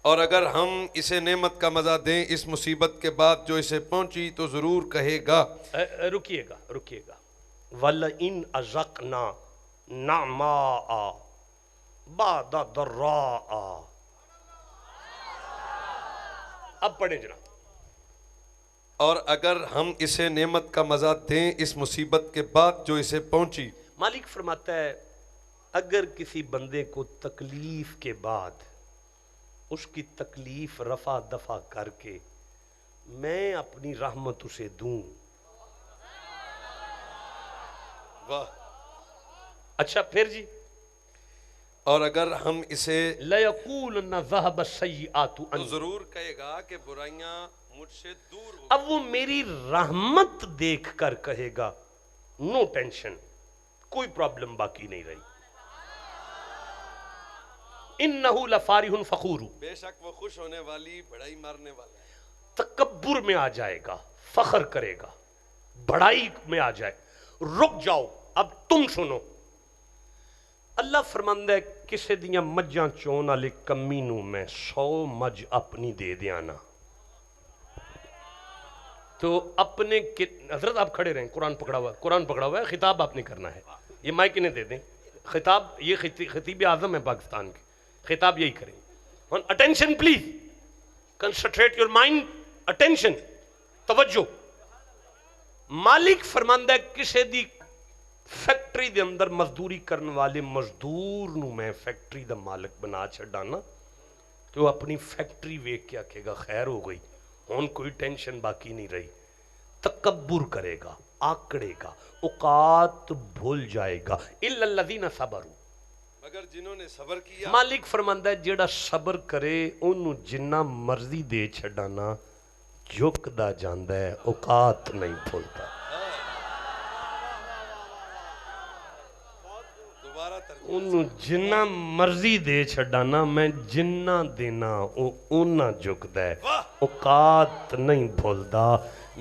اور اگر ہم اسے نعمت کا مزہ دیں اس مصیبت کے بعد جو اسے پہنچی تو ضرور کہے گا۔ رکیے گا وَلَئِنْ أَذَقْنَا نَعْمَاءَ بَعْدَ ضَرَّاءَ۔ اب پڑھیں جناب۔ اور اگر ہم اسے نعمت کا مزہ دیں اس مصیبت کے بعد جو اسے پہنچی۔ مالک فرماتا ہے اگر کسی بندے کو تکلیف کے بعد اس کی تکلیف رفع دفع کر کے میں اپنی رحمت اسے دوں، واہ، اچھا پھر جی، اور اگر ہم اسے لَيَقُولُنَّ ذَهَبَ السَّيِّئَاتُ تو عَنِّي، ضرور کہے گا کہ برائیاں مجھ سے دور ہو۔ اب وہ میری رحمت دیکھ کر کہے گا نو ٹینشن، کوئی پرابلم باقی نہیں رہی، اِنَّهُ لَفَارِحٌ فَخُورٌ، بے شک وہ خوش ہونے والی بڑائی مارنے والا ہے۔ تکبر میں آ جائے گا، فخر کرے گا، بڑائی میں آ جائے، رک جاؤ اب تم سنو۔ اللہ فرماندا ہے کسے دیاں مجھاں چون والے کمینوں میں 100 مجھ اپنی دے دیانا۔ تو اپنے حضرت آپ کھڑے رہیں، قرآن پکڑا ہوا ہے، قرآن پکڑا ہوا ہے، خطاب آپ نے کرنا ہے. یہ مائک انہیں دے دیں، خطاب یہ خطیب اعظم ہے پاکستان کے، خطاب یہی کریں. Attention plays, concentrate your mind, attention, توجہ. مالک فرماندا ہے کسے دی فیکٹری دے اندر مزدوری کرنے والے مزدور نو میں فیکٹری دا مالک بنا چھڈا نا، تو اپنی فیکٹری ویکھ کے آکھے گا خیر ہو گئی، ہن کوئی ٹینشن باقی نہیں رہی. تکبر کرے گا، آکڑے گا، اوقات بھول جائے گا. الا الذین صبروا، مگر جنہوں نے صبر کیا. مالک فرماندا ہے جیڑا صبر کرے انہوں جنہ مرضی دے چھڈانا جھکدا جاندا ہے، اوقات نہیں بھولتا. انہوں جنہ مرضی دے چھڈانا میں جنہ دینا اونا جھکدا ہے، اوقات نہیں بھولدا.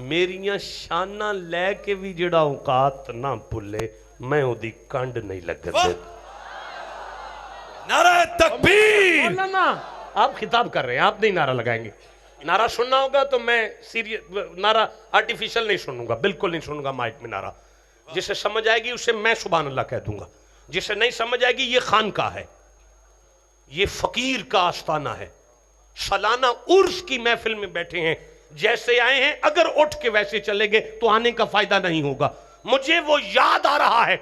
میریاں شاناں لے کے بھی جڑا اوقات نہ بھولے میں او دی کنڈ نہیں لگن دیتا. نعرہ تکبیر. مولانا آپ خطاب کر رہے ہیں، آپ نہیں نعرہ لگائیں گے. نعرہ سننا ہوگا تو میں نعرہ آرٹیفیشل نہیں سنوں گا، بالکل نہیں سنوں گا مائک میں نعرہ. جسے سمجھ آئے گی اسے میں سبحان اللہ کہہ دوں گا، جسے نہیں سمجھ آئے گی یہ خانقاہ ہے، یہ فقیر کا آستانہ ہے. سالانہ عرس کی محفل میں بیٹھے ہیں، جیسے آئے ہیں اگر اٹھ کے ویسے چلے گے تو آنے کا فائدہ نہیں ہوگا. مجھے وہ یاد آ رہا ہے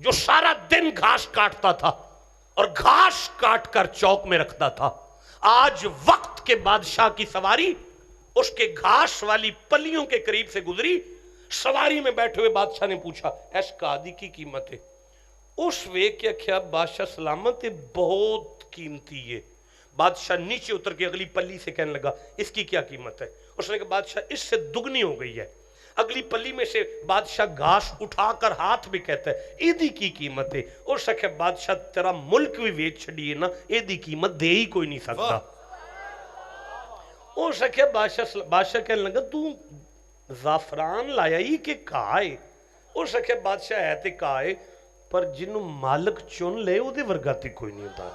جو سارا دن گھاس کاٹتا تھا اور گھاس کاٹ کر چوک میں رکھتا تھا. آج وقت کے بادشاہ کی سواری اس کے گھاس والی پلیوں کے قریب سے گزری. سواری میں بیٹھے ہوئے بادشاہ نے پوچھا اس قادی کی قیمت ہے؟ اس ویک کیا کیا بادشاہ سلامت ہے، بہت قیمتی ہے. بادشاہ نیچے اتر کے اگلی پلی سے کہنے لگا اس کی کیا قیمت ہے؟ اس نے کہا بادشاہ اس سے دگنی ہو گئی ہے. اگلی پلی میں سے بادشاہ گھاس اٹھا کر ہاتھ میں کہتا ہے ایدی کی قیمت ہے. اور سکھے بادشاہ تیرا ملک بھی ویچ چھڑیے نا، ایدی قیمت دے ہی کوئی نہیں سکتا. اور سکھے بادشاہ کہنے لگا تو زعفران لایا ہی کہ کائے؟ اور سکھے بادشاہ ہے تے کائے پر جنہوں مالک چن لے وہ دے ورگا تے کوئی نہیں ہوتا.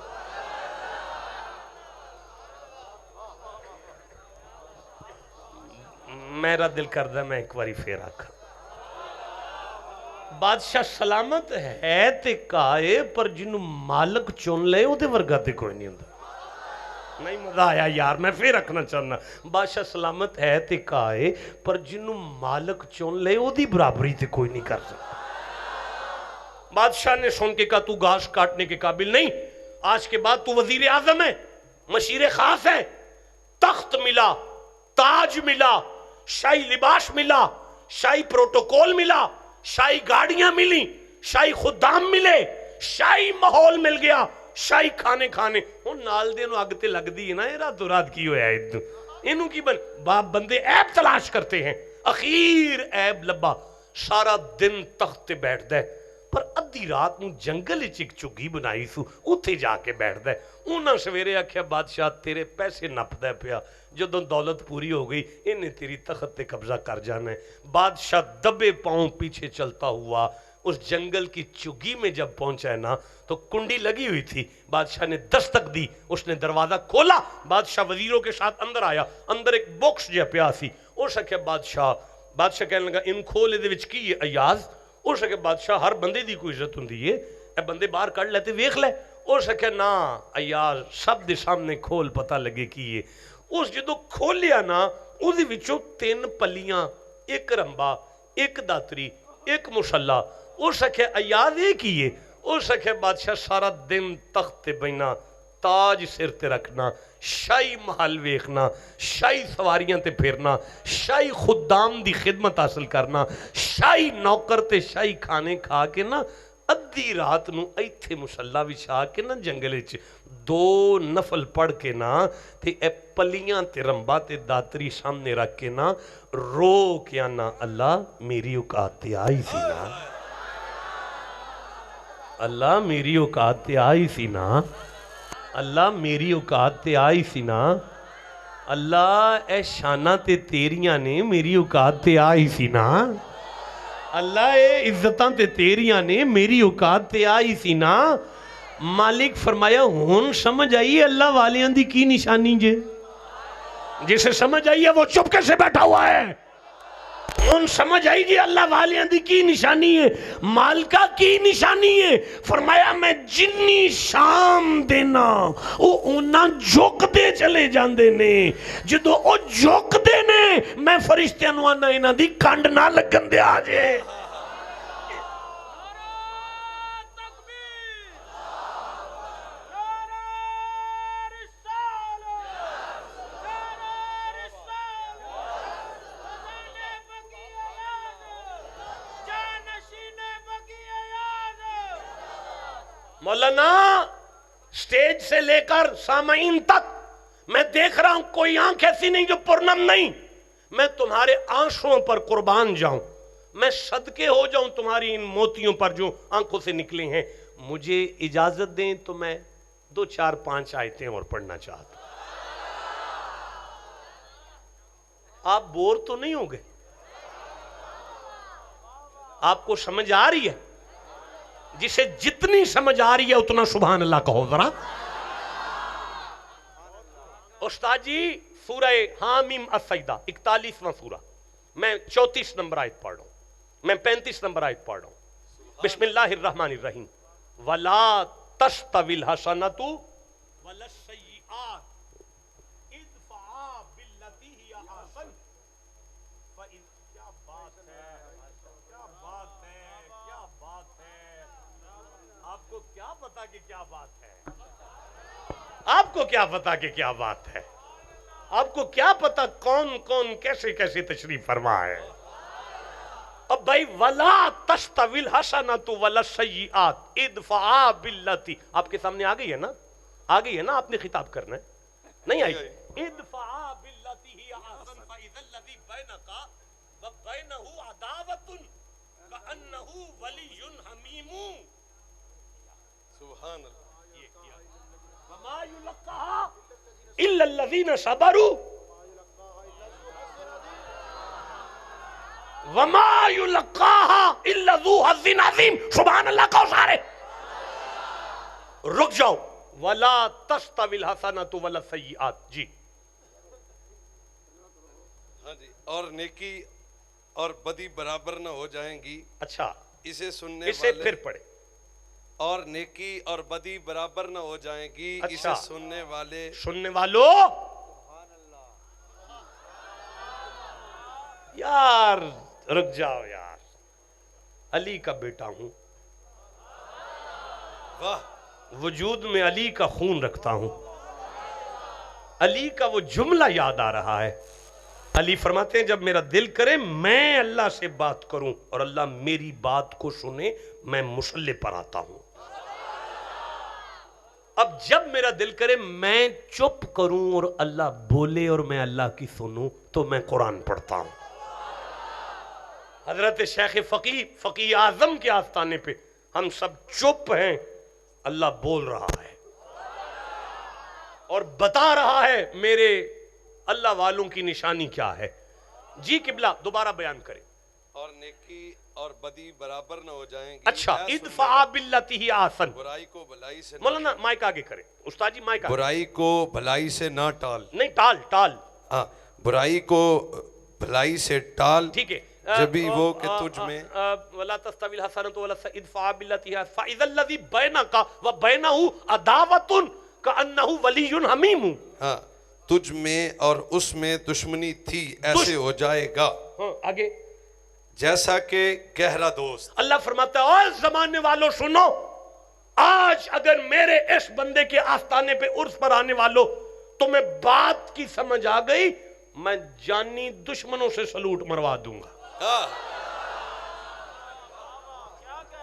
میرا دل کردہ میں ایک باری پھر آکھا بادشاہ سلامت ہے تے کائے پر جنہوں مالک چن لے وہ دے ورگا تے کوئی نہیں ہوتا. نہیں مزہ آیا یار، میں پھر رکھنا چاہنا. بادشاہ سلامت ہے تے کائے پر جنہوں مالک چن لے وہ دی برابری تے کوئی نہیں کر سکتا. بادشاہ نے سن کے کہا تو گھاس کاٹنے کے قابل نہیں، آج کے بعد تو وزیر اعظم ہے، مشیر خاص ہے، تخت ملا، تاج ملا، شاہی لباس ملا، شاہی پروٹوکول ملا، شاہی گاڑیاں ملی، شاہی خدام ملے، شاہی ماحول مل گیا، شاہی کھانے کھانے. وہ نال دے نو اگ تے لگ دی ہے نا، یہ رات رات کی ہویا ہے انہوں کی بندے عیب تلاش کرتے ہیں. اخیر عیب لبا، سارا دن تخت تے بیٹھ دے پر ادھی رات نو جنگل چک چگی بنائی سو اتھے جا کے بیٹھ دے. انہاں سویرے آکھیا بادشاہ تیرے پیسے نپ دے پیا، جدوں دولت پوری ہو گئی انہیں تیری تخت تے قبضہ کر جانا ہے. بادشاہ دبے پاؤں پیچھے چلتا ہوا اس جنگل کی چگی میں جب پہنچا ہے نا تو کنڈی لگی ہوئی تھی. بادشاہ نے دستک دی، اس نے دروازہ کھولا، بادشاہ وزیروں کے ساتھ اندر آیا. اندر ایک باکس جہ پیا سی. اور سکے بادشاہ کہنے لگا ان کھولے دے وچ کی ہے ایاز؟ اور سکے بادشاہ ہر بندے دی کوئی عزت ہوندی ہے، اے بندے باہر کڑ لیتے ویکھ لے. اور سکے نا ایاز سب دے سامنے کھول پتہ لگے کی ہے. اس جدو کھولیا نا اس دے وچوں 3 پلیاں، ایک رمبا، ایک داتری، ایک مسلح. اور سکے ایاز ایک ہی ہے. اور سکے بادشاہ سارا دن تخت تے بینا، تاج سر تے رکھنا، شاہی محل ویکھنا، شاہی سواریاں تے پھرنا، شاہی خدام دی خدمت حاصل کرنا، شاہی نوکر تے شاہی کھانے کھا کے نا ادھی رات نو ایتھے مسلح وچھا کے نا جنگل وچ 2 نفل پڑھ کے نا تے اے پلیاں تے رمبا تے داتری سامنے رکھ کے نا رو کے نا اللہ میری اوقات تے آئی سی نا، اللہ میری اوقات تے آئی سی نا، اللہ میری اوقات تے آئی سی نا، اللہ اے شانہ تے تیریاں نے میری اوقات تے آئی سی نا، اللہ اے عزتاں تے تیریاں نے میری اوقات تے آئی سی نا. مالک فرمایا ہون سمجھ آئی اللہ والیاں دی کی نشانی جے؟ جسے سمجھ آئی ہے وہ چپکے سے بیٹھا ہوا ہے. ہن سمجھ آئی جی اللہ والیاں دی کی نشانی ہے، مالکہ کی نشانی ہے؟ فرمایا میں جنی شام دینا او اونا جھک دے چلے جاندے نے، جدو او جھک دے نے میں فرشتیاں نو آنا انہاں دی کنڈ نہ لگن دے آجے۔ مولانا سٹیج سے لے کر سامعین تک میں دیکھ رہا ہوں کوئی آنکھ ایسی نہیں جو پرنم نہیں، میں تمہارے آنسوں پر قربان جاؤں، میں صدقے ہو جاؤں تمہاری ان موتیوں پر جو آنکھوں سے نکلے ہیں۔ مجھے اجازت دیں تو میں 2 4 5 آیتیں اور پڑھنا چاہتا ہوں۔ آپ بور تو نہیں ہو گئے؟ آپ کو سمجھ آ رہی ہے؟ جسے جتنی سمجھ آ رہی ہے اتنا سبحان اللہ کہو ذرا۔ استاد جی سورہ حامیم السجدہ 41واں سورہ، میں 34 نمبر آیت پڑھ رہا ہوں، میں 35 نمبر آیت پڑھ رہا ہوں۔ بسم اللہ الرحمن الرحیم۔ وَلَا تَسْتَوِي الْحَسَنَةُ وَلَا السَّيِّئَاتُ اِدْفَعَا بِالَّتِي هِيَ أَحْسَنُ فَإِذَا کیا بات ہے، کیا بات ہے، کیا بات ہے۔ آپ کو کیا پتا کہ کیا بات ہے؟ آپ کو کیا پتا کہ کیا بات ہے؟ آپ کو کیا پتا کون کون کیسے کیسے تشریف فرما ہے؟ اب بھائی وَلَا تَسْتَوِي الْحَسَنَةُ وَلَا السَّيِّئَاتُ اِدْفَعَا بِالَّتِي، آپ کے سامنے آ گئی ہے نا؟ آ گئی ہے نا؟ آپ نے خطاب کرنا ہے، نہیں آئی؟ اِدْفَعَا بِالَّتِي هِيَ أَحْسَنُ فَإِذَا الَّذِي بَيْنَكَ وَبَيْنَهُ عَدَاوَةٌ كَأَنَّهُ وَلِيٌّ حَمِيمٌ۔ سبحان اللہ۔ وَمَا يُلَقَّاهَا إِلَّا الَّذِينَ صَبَرُوا وَمَا يُلَقَّاهَا إِلَّا ذُو حَظٍّ عَظِيمٍ۔ سبحان اللہ کہو سارے، رک جاؤ۔ وَلَا تَسْتَوِي الْحَسَنَةُ وَلَا السَّيِّئَاتُ، جی ہاں جی، اور نیکی اور بدی برابر نہ ہو جائیں گی، اچھا اسے سننے اسے والے، پھر پڑھے۔ اور نیکی اور بدی برابر نہ ہو جائیں گی، اچھا، اسے سننے والے، سننے والوں یار رک جاؤ یار، علی کا بیٹا ہوں، واہ، وجود میں علی کا خون رکھتا ہوں، علی کا وہ جملہ یاد آ رہا ہے۔ علی فرماتے ہیں جب میرا دل کرے میں اللہ سے بات کروں اور اللہ میری بات کو سنے، میں مصلی پر آتا ہوں۔ اب جب میرا دل کرے میں چپ کروں اور اللہ بولے اور میں اللہ کی سنوں تو میں قرآن پڑھتا ہوں۔ حضرت شیخ فقیہ اعظم کے آستانے پہ ہم سب چپ ہیں، اللہ بول رہا ہے اور بتا رہا ہے میرے اللہ والوں کی نشانی کیا ہے۔ جی قبلہ دوبارہ بیان کریں۔ اور نیکی اور بدی برابر نہ ہو جائیں گی، اچھا، اے سننے ادفع باللتی ہی احسن، برائی کو بھلائی سے نہ مولانا مائک آگے کریں، استاد جی مائک آگے، برائی کو بھلائی سے نہ ٹال، نہیں ٹال ٹال، ہاں برائی کو بھلائی سے ٹال، ٹھیک ہے، جبھی وہ کہ تجھ میں وَلَا تَسْتَوِي الْحَسَنَةُ وَلَا السَّيِّئَةُ ادْفَعْ بِالَّتِي هِيَ فَإِذَا الَّذِي بَيْنَكَ وَبَيْنَهُ عَدَاوَةٌ كَأَنَّهُ وَلِيٌّ حَمِيمٌ۔ ہاں تجھ میں اور اس میں دشمنی تھی، ایسے ہو جائے گا ہاں آگے، جیسا کہ گہرا دوست۔ اللہ فرماتا ہے اے زمانے والوں سنو، آج اگر میرے اس بندے کے آستانے پہ عرس پر آنے والوں تمہیں بات کی سمجھ آ گئی، میں جانی دشمنوں سے سلوٹ مروا دوں گا۔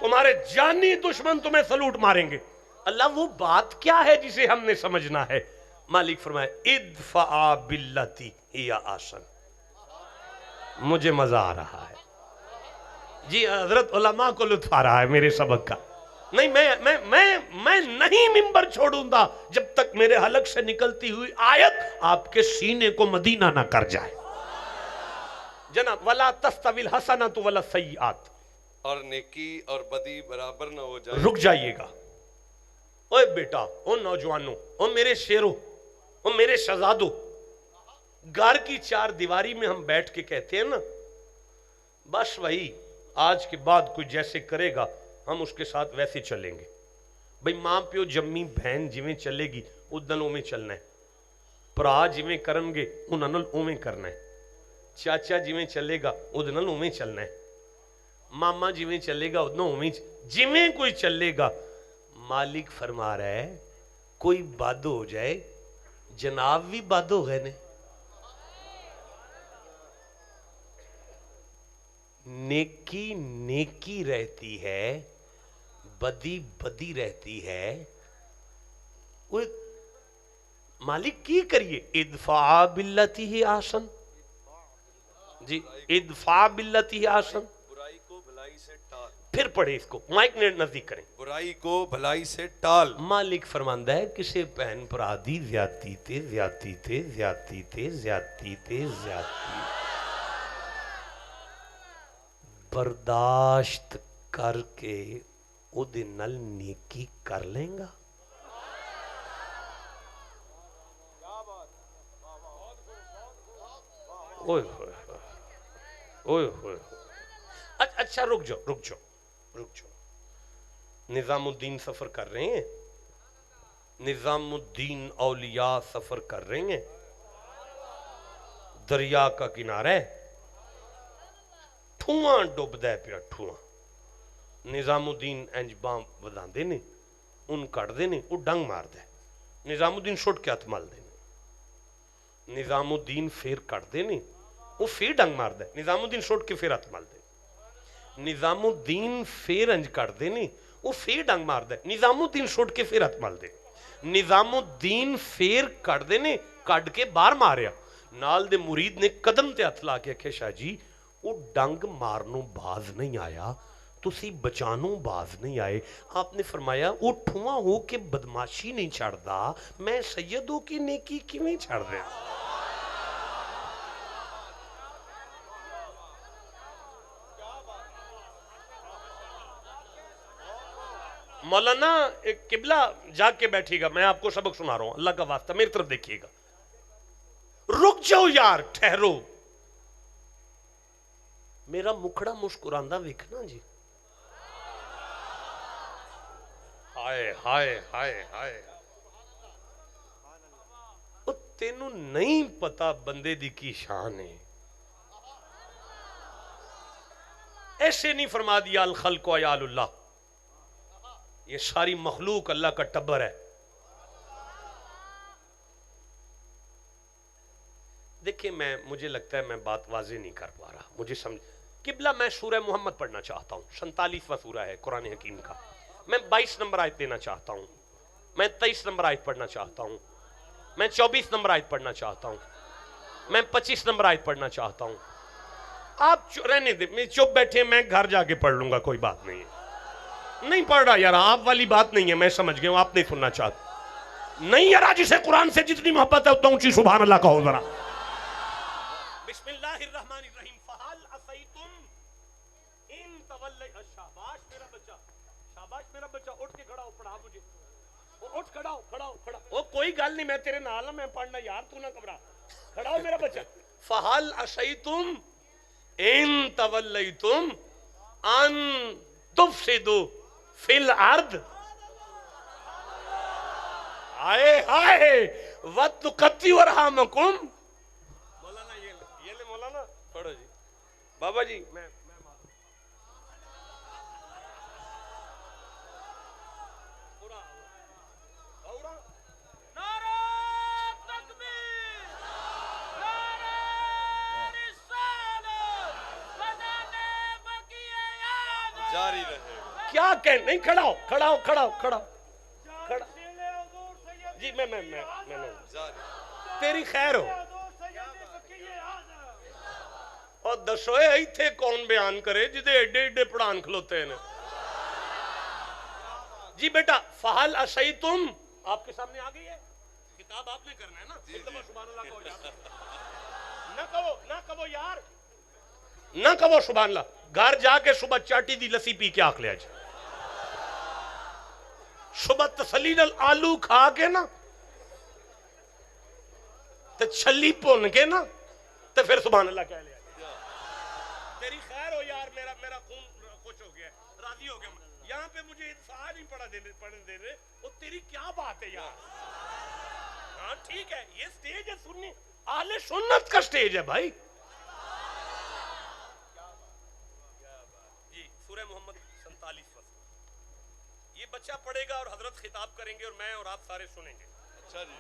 تمہارے جانی دشمن تمہیں سلوٹ ماریں گے۔ اللہ وہ بات کیا ہے جسے ہم نے سمجھنا ہے؟ مالک فرمائے ادفع باللتی ہی احسن۔ مجھے مزہ آ رہا ہے جی، حضرت علماء کو لطف آ رہا ہے میرے سبق کا۔ نہیں میں نہیں ممبر چھوڑوں گا جب تک میرے حلق سے نکلتی ہوئی آیت آپ کے سینے کو مدینہ نہ کر جائے۔ جناب وَلَا تَسْتَوِي الْحَسَنَةُ وَلَا السَّيِّئَاتُ، اور نیکی اور بدی برابر نہ ہو جائیں۔ رک جائیے گا۔ اوے بیٹا، او نوجوانوں، او میرے شیروں، او میرے شہزادوں، گھر کی چار دیواری میں ہم بیٹھ کے کہتے ہیں نا بس وہی آج کے بعد کوئی جیسے کرے گا ہم اس کے ساتھ ویسے چلیں گے. بھئی ماں پیو جمی بہن جویں چلے گی ادن اویں چلنا ہے, پرا جویں کرن گے انہاں نال اویں کرنا ہے, چاچا جویں چلے گا ادن نال اویں چلنا ہے, ماما جویں چلے گا ادن اویں جویں کوئی چلے گا. مالک فرما رہا ہے کوئی بد ہو جائے جناب بھی بد ہو گئے نے. نیکی نیکی رہتی ہے, بدی بدی رہتی ہے. وہ مالک کی کریے ادفع باللتی ہی آسن, جی ادفع باللتی ہی آسن. برائی کو بھلائی سے ٹال, پھر پڑھے اس کو, مائک نے نزدیک کریں. برائی کو بھلائی سے ٹال. مالک فرماندہ ہے کسے بہن پرا دی زیادتی تے زیادتی تے زیادتی تے زیادتی تے زیادتی برداشت کر کے او دے نال نیکی کر لیں گا. اوئے ہوئے اوئے ہوئے. اچھا رک جاؤ. نظام الدین سفر کر رہے ہیں, نظام الدین اولیاء سفر کر رہے ہیں, دریا کا کنارہ ہے, ٹھواں ڈوبدا ہے پیا ٹھواں. نظام الدین انج باں وداندے نے, ان کٹ دے نے, وہ ڈنگ مار دے. نظام الدین شٹ کے ہاتھ مل دے نے, نظام الدین پھر کٹ دے نے, وہ پھر ڈنگ مار دے. نظام الدین شٹ کے پھر ہاتھ مل دے. نظام الدین پھر انج کٹ دے نے, وہ پھر ڈنگ مار دے. نظام الدین شٹ کے پھر ہاتھ مل دے. نظام الدین پھر کٹ دے نے, کٹ کے باہر ماریا. نال دے مرید نے قدم تے ہاتھ لا کے کہ شاہ جی وہ ڈنگ مارنوں باز نہیں آیا, تسی بچانوں باز نہیں آئے. آپ نے فرمایا وہ ٹھواں ہو کے بدماشی نہیں چھڑدا, میں سیدوں کی نیکی کیویں چھڑ دیں. مولانا ایک قبلہ جا کے بیٹھیے گا, میں آپ کو سبق سنا رہا ہوں, اللہ کا واسطہ میری طرف دیکھیے گا. رک جاؤ یار, ٹھہرو. میرا مکھڑا مسکراندہ ویکھنا جی. ہائے ہائے ہائے ہائے. او تینوں نہیں پتا بندے دی کی شان ہے. ایسے نہیں فرما دیا الخلق و عیال اللہ, یہ ساری مخلوق اللہ کا ٹبر ہے. دیکھیں مجھے لگتا ہے میں بات واضح نہیں کر پا رہا, مجھے سمجھ. قبلہ میں سورہ محمد پڑھنا چاہتا ہوں, 47واں سورہ ہے قرآن حکیم کا. میں 22 نمبر آیت دینا چاہتا ہوں, میں 23 نمبر آیت پڑھنا چاہتا ہوں, میں 24 نمبر آیت پڑھنا چاہتا ہوں, میں 25 نمبر آیت پڑھنا چاہتا ہوں. آپ رہنے دیں, میں چپ بیٹھے, میں گھر جا کے پڑھ لوں گا, کوئی بات نہیں ہے. نہیں پڑھ رہا یار, آپ والی بات نہیں ہے, میں سمجھ گیا ہوں, آپ نہیں سننا چاہتے. نہیں یار, جسے قرآن سے جتنی محبت ہے اتنا اونچی سبحان اللہ کہو ذرا. بسم اللہ الرحمن الرحیم. فہل عصیتم ان تولی. شاباش میرا بچہ, شاباش میرا بچہ. اٹھ کے کھڑا ہو, پڑھا مجھے. اٹھ کھڑا ہو, کھڑا ہو, کھڑا. وہ کوئی گل نہیں, میں تیرے نال ہوں, میں پڑھنا یار, تو نہ گھبرا. کھڑا ہو میرا بچہ. فہل عصیتم ان تولیتم ان تفسدوا فی الارض. آئے ہائے وَتُقَطِّعُوا أَرْحَامَكُمْ. مولانا یہ لے مولانا, پڑھو جی. بابا جی میں جاری رہے گا. کیا کہ نہیں, کھڑا ہو, کھڑا ہو, کھڑا ہو, کھڑا کھڑا. جی میں تیری خیر ہو. اور دسوئے ایتھے کون بیان کرے جدے ایڈے ایڈے پڑھان کھلوتے ہیں. جی بیٹا, فہل عصیتم آپ کے سامنے آ گئی ہے کتاب, آپ نے کرنا ہے نا. سبحان اللہ کہو یار, نہ کہو یار, نہ کہو سبحان اللہ. گھر جا کے صبح چاٹی دی لسی پی کے آکھ لیا جی. صبح تسلی نال آلو کھا کے نا تے چھلی پون کے نا تے پھر سبحان اللہ کہہ لیا. تیری خیر ہو یار, میرا خون خوش ہو گیا, راضی ہو گیا. یہاں پہ مجھے اتفاق نہیں پڑھنے دے رہے, وہ تیری کیا بات ہے یار. ہاں ٹھیک ہے, یہ سٹیج ہے سنی اہل سنت کا سٹیج ہے بھائی. جی سورہ محمد 47 فصل, یہ بچہ پڑھے گا اور حضرت خطاب کریں گے اور میں اور آپ سارے سنیں گے. اچھا جی,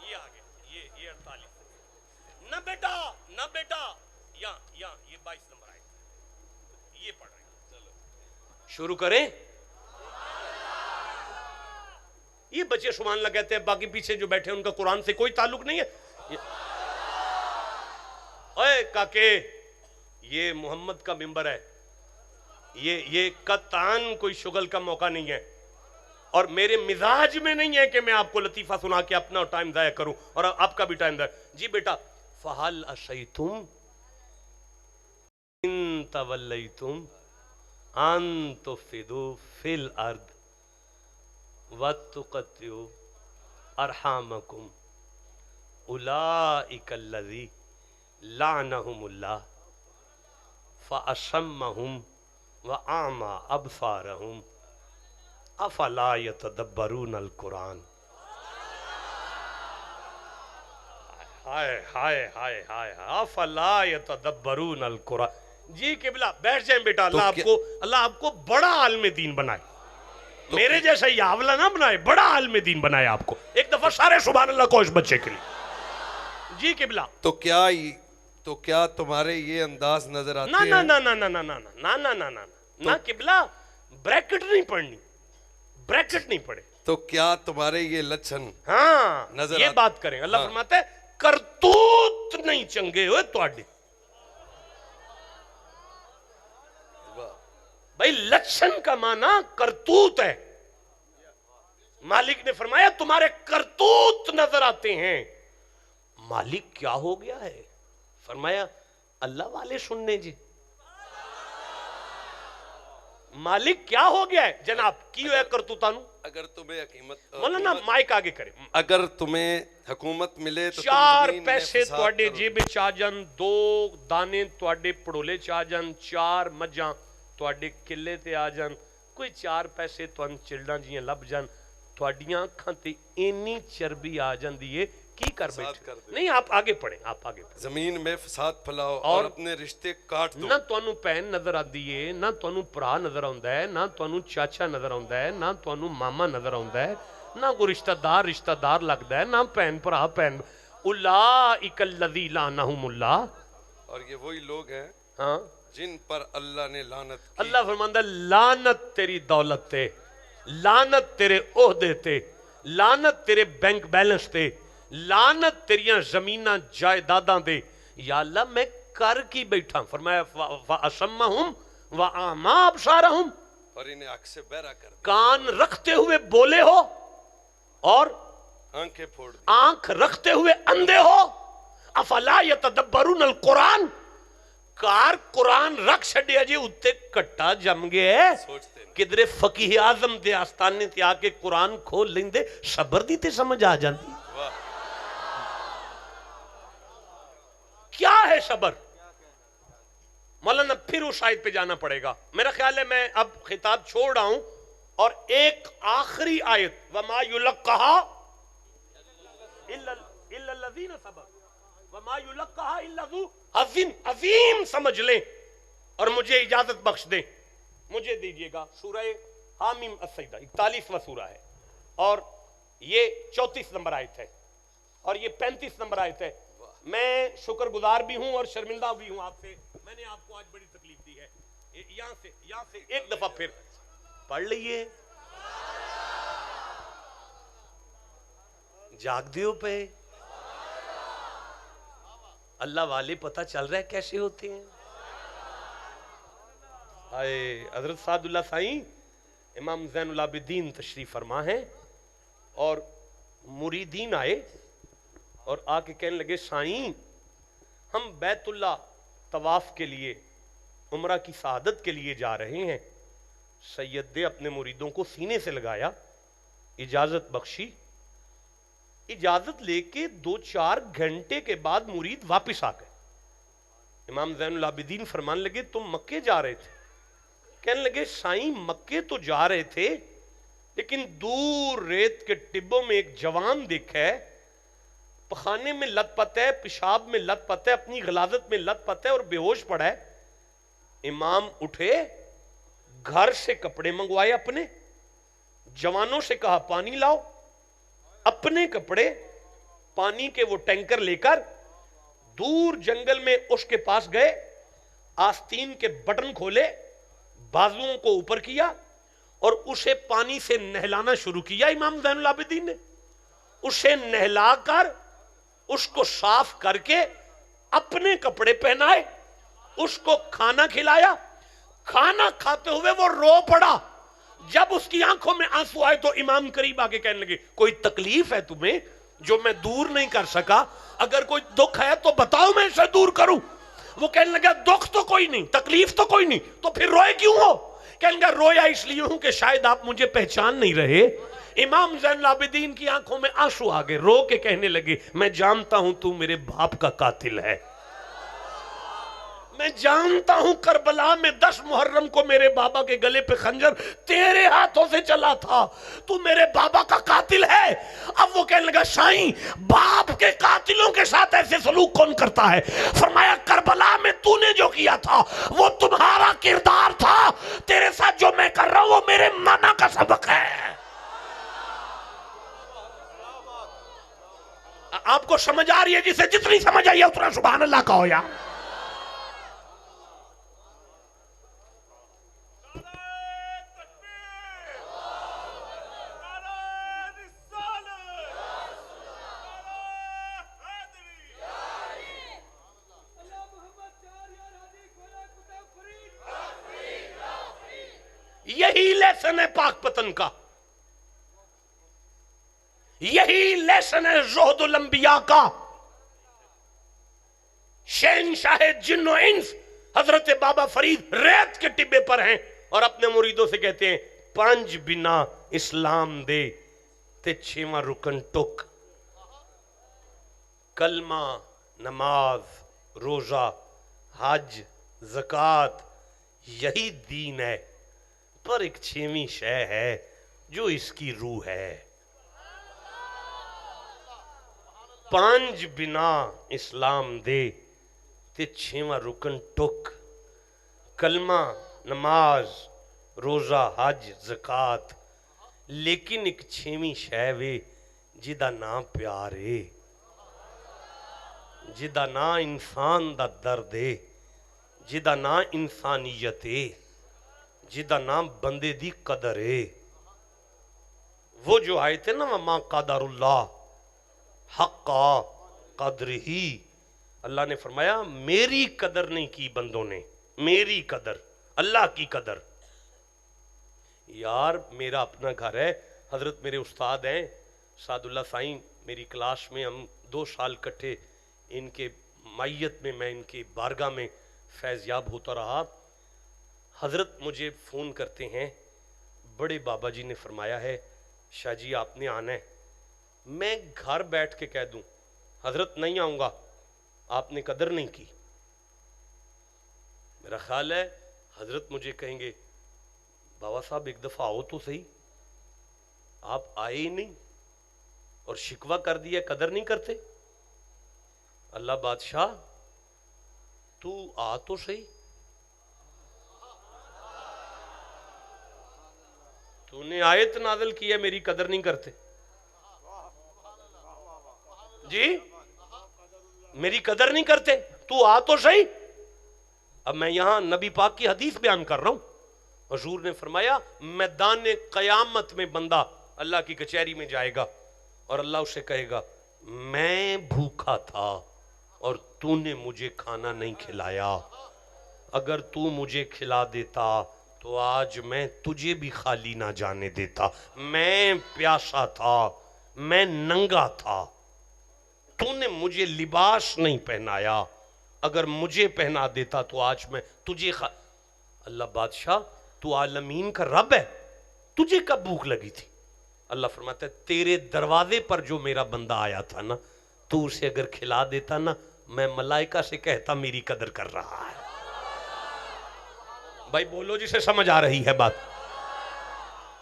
یہ آگے یہ 48 نہ بیٹا یہاں یہ 22 نمبر آئے, یہ پڑھ رہے ہیں. چلو شروع کریں. یہ بچے سبحان اللہ کہتے ہیں, باقی پیچھے جو بیٹھے ان کا قرآن سے کوئی تعلق نہیں ہے. اے کاکے, یہ محمد کا ممبر ہے, یہ قطعاً کوئی شغل کا موقع نہیں ہے, اور میرے مزاج میں نہیں ہے کہ میں آپ کو لطیفہ سنا کے اپنا ٹائم ضائع کروں اور آپ کا بھی ٹائم ضائع. جی بیٹا, فَهَلْ أَشَيْتُمْ إِن تَوَلَّيْتُمْ أَن تُفْسِدُوا فِي الْأَرْضِ وَتُقَطِّعُوا أَرْحَامَكُمْ أُولَئِكَ الَّذِينَ لَعَنَهُمُ اللَّهُ فَأَصَمَّهُمْ وَأَعْمَى أَبْصَارَهُمْ افلا یتدبرون القرآن. ہائے ہائے ہائے ہائے, افلا یتدبرون القرآن. جی قبلہ بیٹھ جائیں بیٹا, اللہ آپ کو بڑا عالم دین بنائے, میرے جیسا یہ حوالہ نہ بنائے, بڑا عالم دین بنائے آپ کو. ایک دفعہ سارے سبحان اللہ کو اس بچے کے لیے. جی قبلہ. تو کیا تمہارے یہ انداز نظر آتے ہیں؟ نہ قبلہ, بریکٹ نہیں پڑھنی, بریکٹ نہیں پڑھے. تو کیا تمہارے یہ لچھن ہاں نظر یہ بات کریں. اللہ فرماتا ہے کرتوت نہیں چنگے ہوئے تواڈے. بھائی لچھن کا معنی کرتوت ہے. مالک نے فرمایا تمہارے کرتوت نظر آتے ہیں. مالک کیا ہو گیا ہے؟ فرمایا اللہ والے سننے جی. مالک کیا ہو گیا ہے جناب کی ہویا کرتوتانو؟ اگر تمہیں حکومت مولانا مائک آگے کرے, اگر تمہیں حکومت ملے تو 4 پیسے تواڈے جیب چ آ جان, 2 دانے تواڈے پڑولے چ آ جان, 4 مجھاں تواڈے کلے تے آ جان, کوئی 4 پیسے تواں چلڑاں جیاں لب جان, تواڈیاں اکھاں تے اینی چربی آ جاندی ہے کی کر بیٹھے. نہیں آپ آگے پڑھیں, آپ آگے پڑھیں. زمین میں فساد پھیلاؤ اور اپنے رشتے کاٹ دو. نہ تانوں بہن نظر آندی ہے, نہ تانوں بھرا نظر آوندا ہے, نہ تانوں چاچا نظر آوندا ہے, نہ تانوں ماما نظر آوندا ہے, نہ کوئی رشتہ دار لگدا ہے, نہ بہن بھرا بہن. اولئک الذین لعنہم اللہ. اور یہ وہی لوگ ہیں ہاں جن پر اللہ نے لعنت کی. اللہ فرماندا لعنت تیری دولت تے, لعنت تیرے عہدے تے, لعنت تیرے بینک بیلنس تے, لعنت تیریاں زمیناں جائیداداں دے. یا اللہ میں کر کی بیٹھا. فرمایا فَأَصَمَّهُمْ وَأَعْمَى أَبْصَارَهُمْ, اور انہیں آنکھ سے بہرا کر دیا, کان رکھتے ہوئے بولے ہو اور آنکھیں پھوڑ دی, آنکھ رکھتے ہوئے اندھے ہو. افلا یتدبرون القرآن, کار قرآن رکھ چھڈیا جی اتے کٹا جم گیا سوچتے نہیں. کدرے فقیہ اعظم دے آستانے تے آ کے قرآن کھول لیندے, صبر دی تے سمجھ آ جاندی. کیا ہے صبر؟ مولانا پھر اس آیت پہ جانا پڑے گا. میرا خیال ہے میں اب خطاب چھوڑ رہا ہوں اور ایک آخری آیت وَمَا يُلَقَّهَا إِلَّا الَّذِينَ صَبَرُوا وَمَا يُلَقَّهَا إِلَّا ذُو حَظٍّ عظیم سمجھ لیں اور مجھے اجازت بخش دیں. مجھے دیجئے گا سورہ حامیم السجدہ 41واں سورہ ہے اور یہ 34 نمبر آیت ہے اور یہ 35 نمبر آیت ہے. میں شکر گزار بھی ہوں اور شرمندہ بھی ہوں آپ سے, میں نے آپ کو آج بڑی تکلیف دی ہے. یہاں سے ایک دفعہ پھر پڑھ لئیے, جاگ دیو پہ. اللہ والے پتہ چل رہا ہے کیسے ہوتے ہیں. حضرت سعد اللہ سائیں امام زین العابدین تشریف فرما ہیں اور مریدین آئے اور آ کے کہنے لگے سائیں ہم بیت اللہ طواف کے لیے عمرہ کی سعادت کے لیے جا رہے ہیں. سید نے اپنے مریدوں کو سینے سے لگایا, اجازت بخشی, اجازت لے کے 2-4 گھنٹے کے بعد مرید واپس آ گئے. امام زین العابدین فرمان لگے تم مکے جا رہے تھے؟ کہنے لگے سائیں مکے تو جا رہے تھے لیکن دور ریت کے ٹبوں میں ایک جوان دیکھا ہے، پخانے میں لت پت ہے، پیشاب میں لت پت ہے، اپنی غلاظت میں لت پت ہے اور بے ہوش پڑا ہے۔ امام اٹھے، گھر سے کپڑے منگوائے، اپنے جوانوں سے کہا پانی لاؤ، اپنے کپڑے پانی کے وہ ٹینکر لے کر دور جنگل میں اس کے پاس گئے، آستین کے بٹن کھولے، بازوؤں کو اوپر کیا اور اسے پانی سے نہلانا شروع کیا۔ امام زین العابدین نے اسے نہلا کر اس کو صاف کر کے اپنے کپڑے پہنائے، اس کو کھانا کھلایا۔ کھانا کھاتے ہوئے وہ رو پڑا۔ جب اس کی آنکھوں میں آنسو آئے تو امام قریب آگے کہنے لگے کوئی تکلیف ہے تمہیں جو میں دور نہیں کر سکا؟ اگر کوئی دکھ ہے تو بتاؤ میں اسے دور کروں۔ وہ کہنے لگا دکھ تو کوئی نہیں، تکلیف تو کوئی نہیں، تو پھر روئے کیوں ہو؟ کہنے لگا رویا اس لیے ہوں کہ شاید آپ مجھے پہچان نہیں رہے۔ امام زین العابدین کی آنکھوں میں آنسو آ گئے، رو کے کہنے لگے میں جانتا ہوں تو میرے باپ کا قاتل ہے، میں جانتا ہوں کربلا میں 10 محرم کو میرے بابا کے گلے پہ خنجر تیرے ہاتھوں سے چلا تھا، تو میرے بابا کا قاتل ہے۔ اب وہ کہنے لگا شاہین باپ کے قاتلوں کے ساتھ ایسے سلوک کون کرتا ہے؟ فرمایا کربلا میں تو نے جو کیا تھا وہ تمہارا کردار تھا، تیرے ساتھ جو میں کر رہا ہوں وہ میرے مانا کا سبق ہے۔ آپ کو سمجھ آ رہی ہے؟ جسے جتنی سمجھ آئی ہے اتنا سبحان اللہ کہو یا یہی لیسن ہے پاک پتن کا، یہی لیسن ہے زہد الانبیاء کا۔ شہنشاہ جن و انس حضرت بابا فرید ریت کے ٹبے پر ہیں اور اپنے مریدوں سے کہتے ہیں 5 بنا اسلام دے تے 6واں رکن ٹک، کلمہ، نماز، روزہ، حج، زکوٰۃ، یہی دین ہے، پر ایک 6ویں شے ہے جو اس کی روح ہے۔ 5 بنا اسلام دے تے 6واں رکن ٹک، کلمہ، نماز، روزہ، حج، زکوٰۃ، لیکن ایک 6ویں شے وے جدا نام پیارے، جدا نا انسان دا درد ہے، جدا نا انسانیت ہے، جدا نام بندے دی قدر ہے۔ وہ جو آئے تھے نا وَمَا قَدَرُ اللَّهِ حَقَّ قَدْرِهِ، اللہ نے فرمایا میری قدر نہیں کی بندوں نے، میری قدر، اللہ کی قدر۔ یار میرا اپنا گھر ہے، حضرت میرے استاد ہیں سعد اللہ سائیں، میری کلاس میں ہم 2 سال کٹھے ان کے معیت میں، میں ان کی بارگاہ میں فیض یاب ہوتا رہا۔ حضرت مجھے فون کرتے ہیں بڑے بابا جی نے فرمایا ہے شاہ جی آپ نے آنا ہے۔ میں گھر بیٹھ کے کہہ دوں حضرت نہیں آؤں گا، آپ نے قدر نہیں کی۔ میرا خیال ہے حضرت مجھے کہیں گے بابا صاحب ایک دفعہ آؤ تو صحیح، آپ آئے ہی نہیں اور شکوہ کر دیا قدر نہیں کرتے۔ اللہ بادشاہ تو آ تو صحیح، تو نے آیت نازل کی ہے میری قدر نہیں کرتے، جی میری قدر نہیں کرتے، تو آ تو صحیح۔ اب میں یہاں نبی پاک کی حدیث بیان کر رہا ہوں، حضور نے فرمایا میدان قیامت میں بندہ اللہ کی کچہری میں جائے گا اور اللہ اسے کہے گا میں بھوکا تھا اور تو نے مجھے کھانا نہیں کھلایا، اگر تو مجھے کھلا دیتا تو آج میں تجھے بھی خالی نہ جانے دیتا، میں پیاسا تھا، میں ننگا تھا، تو نے مجھے لباس نہیں پہنایا، اگر مجھے پہنا دیتا تو آج میں تجھے اللہ بادشاہ تو عالمین کا رب ہے، تجھے کب بھوک لگی تھی؟ اللہ فرماتا ہے تیرے دروازے پر جو میرا بندہ آیا تھا نا، تو اسے اگر کھلا دیتا نا میں ملائکہ سے کہتا میری قدر کر رہا ہے. بھائی بولو جسے سمجھ آ رہی ہے بات.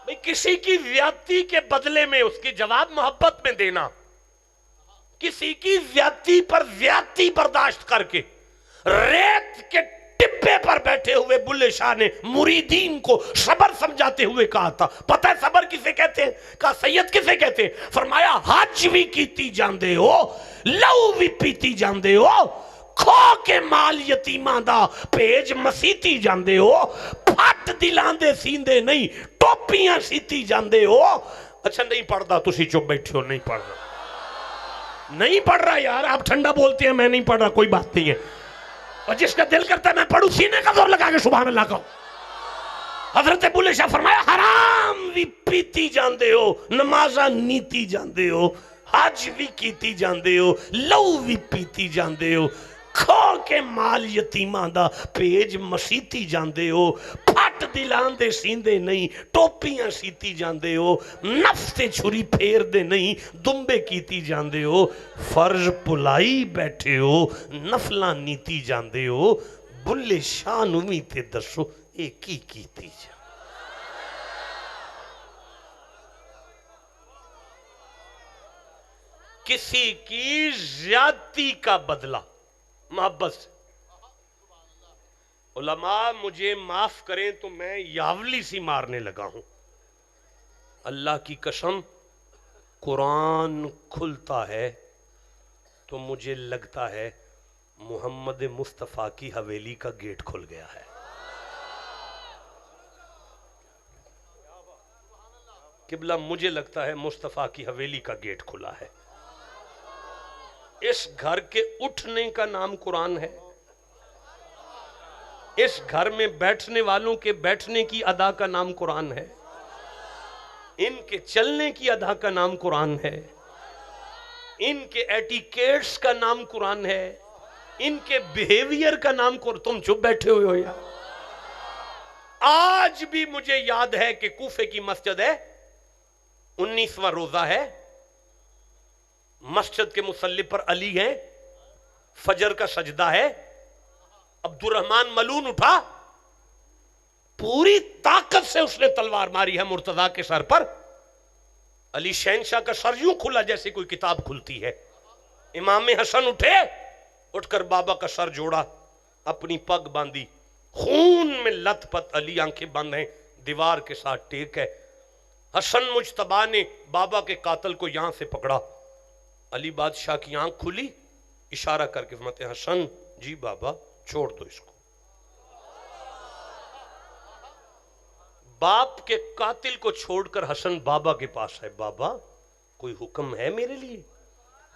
بھائی کسی کی زیادتی کے بدلے میں اس کی جواب محبت میں دینا، کسی کی زیادتی پر زیادتی برداشت کر کے. ریت کے ٹپے پر بیٹھے ہوئے بلے شاہ نے مریدین کو صبر سمجھاتے ہوئے کہا تھا. پتہ ہے صبر کسے کہتے ہیں؟ کہا سید کسے کہتے ہیں؟ فرمایا حج بھی کیتی جاندے ہو، لو بھی پیتی جاندے ہو، کھو کے مال یتیماں دا پیج مسیتی جاندے ہو، پھٹ دلان دے سیندے نہیں ٹوپیاں سیتی جاندے ہو. اچھا نہیں پڑھدا، تسی چپ بیٹھے ہو، نہیں پڑھ رہا، نہیں پڑھ رہا یار. آپ ٹھنڈا بولتے ہیں، میں نہیں پڑھ رہا، کوئی بات نہیں ہے. اور جس کا دل کرتا ہے میں پڑھوں سینے کا زور لگا کے سبحان اللہ کہوں. حضرت بلے شاہ فرمایا حرام بھی پیتی جاندے ہو، نمازاں نیتی جاندے ہو، حج بھی کیتی جاندے ہو، لو بھی پیتی جاندے ہو، کھو کے مال یتیماں دا پیج مسیتی جاندے ہو، پھٹ دلان دے سیندے نہیں ٹوپیاں سیتی جاندے ہو، نفس تے چھری پھیر دے نہیں دمبے کیتی جاندے ہو، فرض پلائی بیٹھے ہو، نفلاں نیتی جاندے ہو. بلے شاہ نوی تے دسو اے کی کیتی جا. کسی کی زیادتی کا بدلہ محبت سے. علماء مجھے معاف کریں تو میں یاولی سی مارنے لگا ہوں. اللہ کی قسم قرآن کھلتا ہے تو مجھے لگتا ہے محمد مصطفیٰ کی حویلی کا گیٹ کھل گیا ہے. قبلہ مجھے لگتا ہے مصطفیٰ کی حویلی کا گیٹ کھلا ہے. اس گھر کے اٹھنے کا نام قرآن ہے، اس گھر میں بیٹھنے والوں کے بیٹھنے کی ادا کا نام قرآن ہے، ان کے چلنے کی ادا کا نام قرآن ہے، ان کے ایٹیکیٹس کا نام قرآن ہے، ان کے بیہیویئر کا نام قرآن. تم چپ بیٹھے ہوئے ہو یار. آج بھی مجھے یاد ہے کہ کوفے کی مسجد ہے، 19واں روزہ ہے، مسجد کے مصلی پر علی ہیں، فجر کا سجدہ ہے، عبد الرحمن ملون اٹھا، پوری طاقت سے اس نے تلوار ماری ہے مرتضیٰ کے سر پر. علی شہنشاہ کا سر یوں کھلا جیسے کوئی کتاب کھلتی ہے. امام حسن اٹھے، اٹھ کر بابا کا سر جوڑا، اپنی پگ باندھی، خون میں لت پت، علی آنکھیں بند ہیں، دیوار کے ساتھ ٹیک ہے. حسن مجتبیٰ نے بابا کے قاتل کو یہاں سے پکڑا. علی بادشاہ کی آنکھ کھلی، اشارہ کر کے فرماتے ہیں حسن جی بابا چھوڑ دو اس کو. باپ کے قاتل کو چھوڑ کر حسن بابا کے پاس ہے. بابا کوئی حکم ہے میرے لیے؟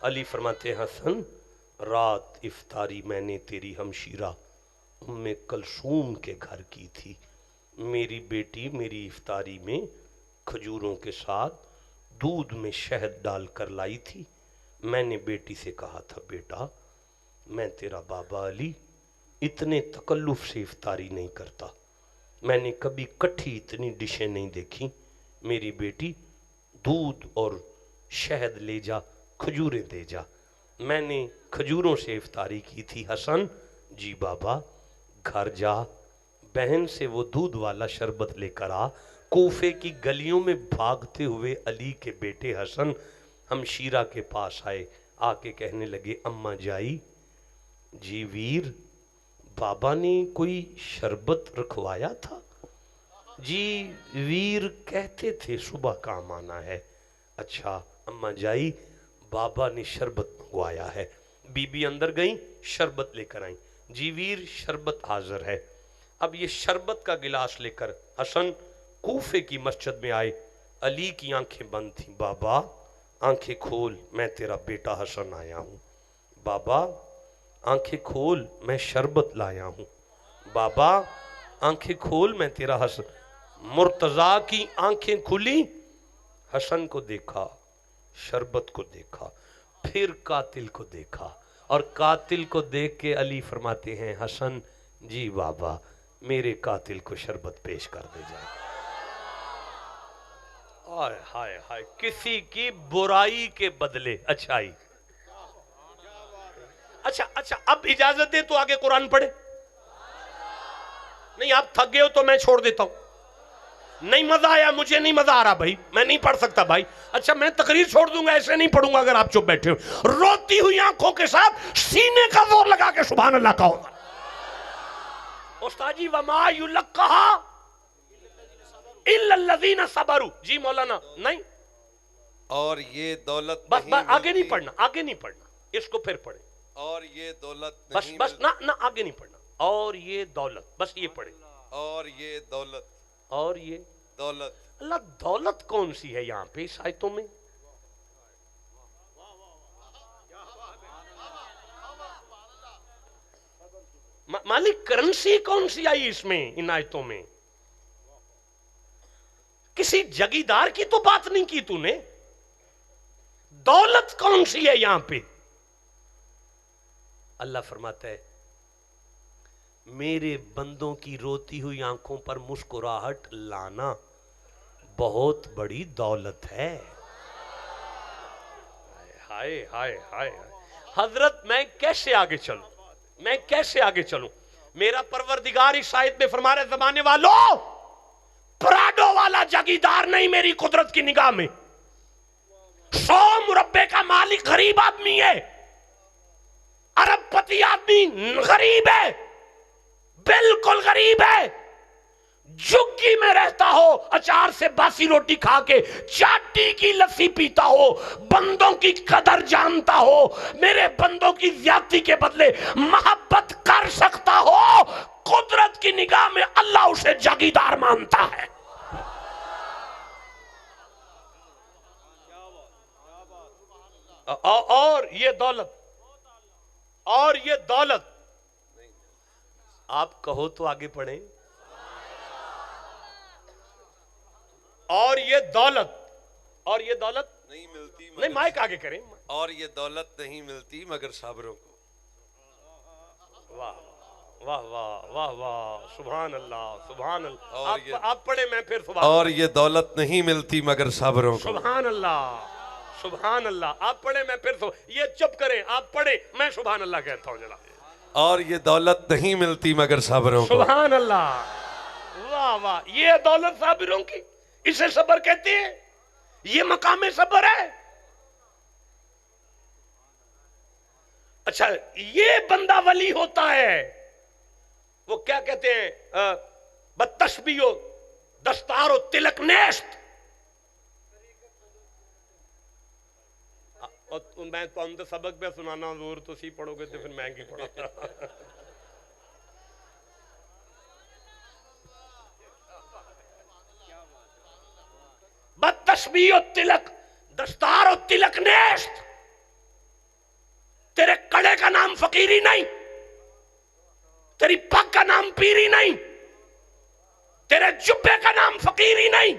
علی فرماتے ہیں حسن رات افطاری میں نے تیری ہمشیرہ ام کلثوم کے گھر کی تھی. میری بیٹی میری افطاری میں کھجوروں کے ساتھ دودھ میں شہد ڈال کر لائی تھی. میں نے بیٹی سے کہا تھا بیٹا میں تیرا بابا علی اتنے تکلف سے افطاری نہیں کرتا، میں نے کبھی کٹھی اتنی ڈشیں نہیں دیکھی. میری بیٹی دودھ اور شہد لے جا، کھجوریں دے جا. میں نے کھجوروں سے افطاری کی تھی. حسن جی بابا گھر جا، بہن سے وہ دودھ والا شربت لے کر آ. کوفے کی گلیوں میں بھاگتے ہوئے علی کے بیٹے حسن ہمشیرہ کے پاس آئے، آ کے کہنے لگے اماں جائی جی ویر بابا نے کوئی شربت رکھوایا تھا؟ جی ویر کہتے تھے صبح کام آنا ہے. اچھا اماں جائی بابا نے شربت منگوایا ہے. بی بی اندر گئیں شربت لے کر آئیں. جی ویر شربت حاضر ہے. اب یہ شربت کا گلاس لے کر حسن کوفے کی مسجد میں آئے. علی کی آنکھیں بند تھیں. بابا آنکھیں کھول میں تیرا بیٹا حسن آیا ہوں. بابا آنکھیں کھول میں شربت لایا ہوں. بابا آنکھیں کھول میں تیرا حسن. مرتضیٰ کی آنکھیں کھلی، حسن کو دیکھا، شربت کو دیکھا، پھر قاتل کو دیکھا، اور قاتل کو دیکھ کے علی فرماتے ہیں حسن جی بابا میرے قاتل کو شربت پیش کر دے جائے. ہائے ہائے ہائے، کسی کی برائی کے بدلے اچھائی. اچھا اب اجازت دے تو آگے قرآن پڑھے. نہیں آپ تھک گئے ہو تو میں چھوڑ دیتا ہوں. نہیں مزہ آیا, مجھے نہیں مزہ آ رہا بھائی, میں نہیں پڑھ سکتا بھائی. اچھا میں تقریر چھوڑ دوں گا, ایسے نہیں پڑھوں گا اگر آپ چپ بیٹھے ہو. روتی ہوئی آنکھوں کے ساتھ سینے کا زور لگا کے سبحان اللہ کا ہوگا. استاد جی وما یلقھا الا الذین صبروا. جی مولانا نہیں, اور یہ دولت بس نہیں آگے نہیں ملتی. پڑھنا, آگے نہیں پڑھنا, اس کو پھر پڑھیں. اور یہ دولت بس نہیں بس ملتی. نہ آگے نہیں پڑھنا. اور یہ دولت, بس یہ پڑھیں. اور یہ دولت. اور یہ دولت. اللہ دولت کون سی ہے یہاں پہ اس آیتوں میں؟ مالک کرنسی کون سی آئی اس میں ان آیتوں میں؟ کسی جگیدار کی تو بات نہیں کی تو نے. دولت کون سی ہے یہاں پہ؟ اللہ فرماتا ہے میرے بندوں کی روتی ہوئی آنکھوں پر مسکراہٹ لانا بہت بڑی دولت ہے. ہائے ہائے ہائے. حضرت میں کیسے آگے چلوں, میں کیسے آگے چلوں؟ میرا پروردگار اس آیت میں فرما رہے زمانے والوں, پراڈو والا جگیدار نہیں میری قدرت کی نگاہ میں. 100 مربے کا مالک غریب آدمی ہے, ارب پتی آدمی غریب ہے, بالکل غریب ہے. جھگی میں رہتا ہو, اچار سے باسی روٹی کھا کے چاٹی کی لسی پیتا ہو, بندوں کی قدر جانتا ہو, میرے بندوں کی زیادتی کے بدلے محبت کر سکتا ہو, قدرت کی نگاہ میں اللہ اسے جاگیدار مانتا ہے. اور یہ دولت, اور یہ دولت, آپ کہو تو آگے پڑھیں. اور یہ دولت, اور یہ دولت نہیں ملتی نہیں, مائک آگے کریں. اور یہ دولت نہیں ملتی مگر صابروں کو. واہ واہ واہ واہ واہ, سبحان اللہ سبحان اللہ. اور آپ پڑھیں میں پھر سبحان. اور یہ دولت نہیں ملتی مگر صابروں کو. سبحان اللہ سبحان اللہ. آپ پڑھیں میں پھر یہ چپ کریں, آپ پڑھیں میں سبحان اللہ کہتا ہوں جناب. اور یہ دولت نہیں ملتی مگر صابروں کو. سبحان اللہ. واہ واہ. یہ دولت صابروں کی, اسے صبر کہتے ہیں, یہ مقام صبر ہے. اچھا یہ بندہ ولی ہوتا ہے, وہ کیا کہتے ہیں, بدتشبیہ و دستار و تلک نیست. میں تو سبق پہ سنانا حضور, تو سی پڑھو گے تو پھر میں کی پڑھا. بدتشبیہ و تلک, دستار و تلک نیست. تیرے کڑے کا نام فقیری نہیں, تیری پگ کا نام پیری نہیں, تیرے جبے کا نام فقیری نہیں.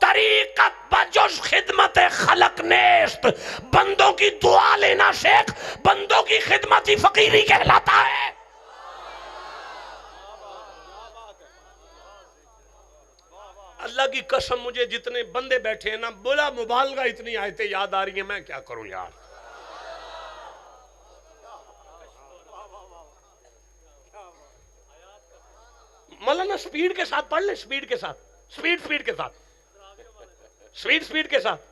طریقت بجز خدمت خلق نیست. بندوں کی دعا لینا شیخ, بندوں کی خدمت ہی فقیری کہلاتا ہے. اللہ کی قسم مجھے جتنے بندے بیٹھے ہیں نا, بلا مبالغہ اتنی آیتیں یاد آ رہی ہیں, میں کیا کروں یار. مولانا سپیڈ کے ساتھ پڑھ لیں, سپیڈ کے ساتھ, سپیڈ کے ساتھ, سپیڈ کے ساتھ.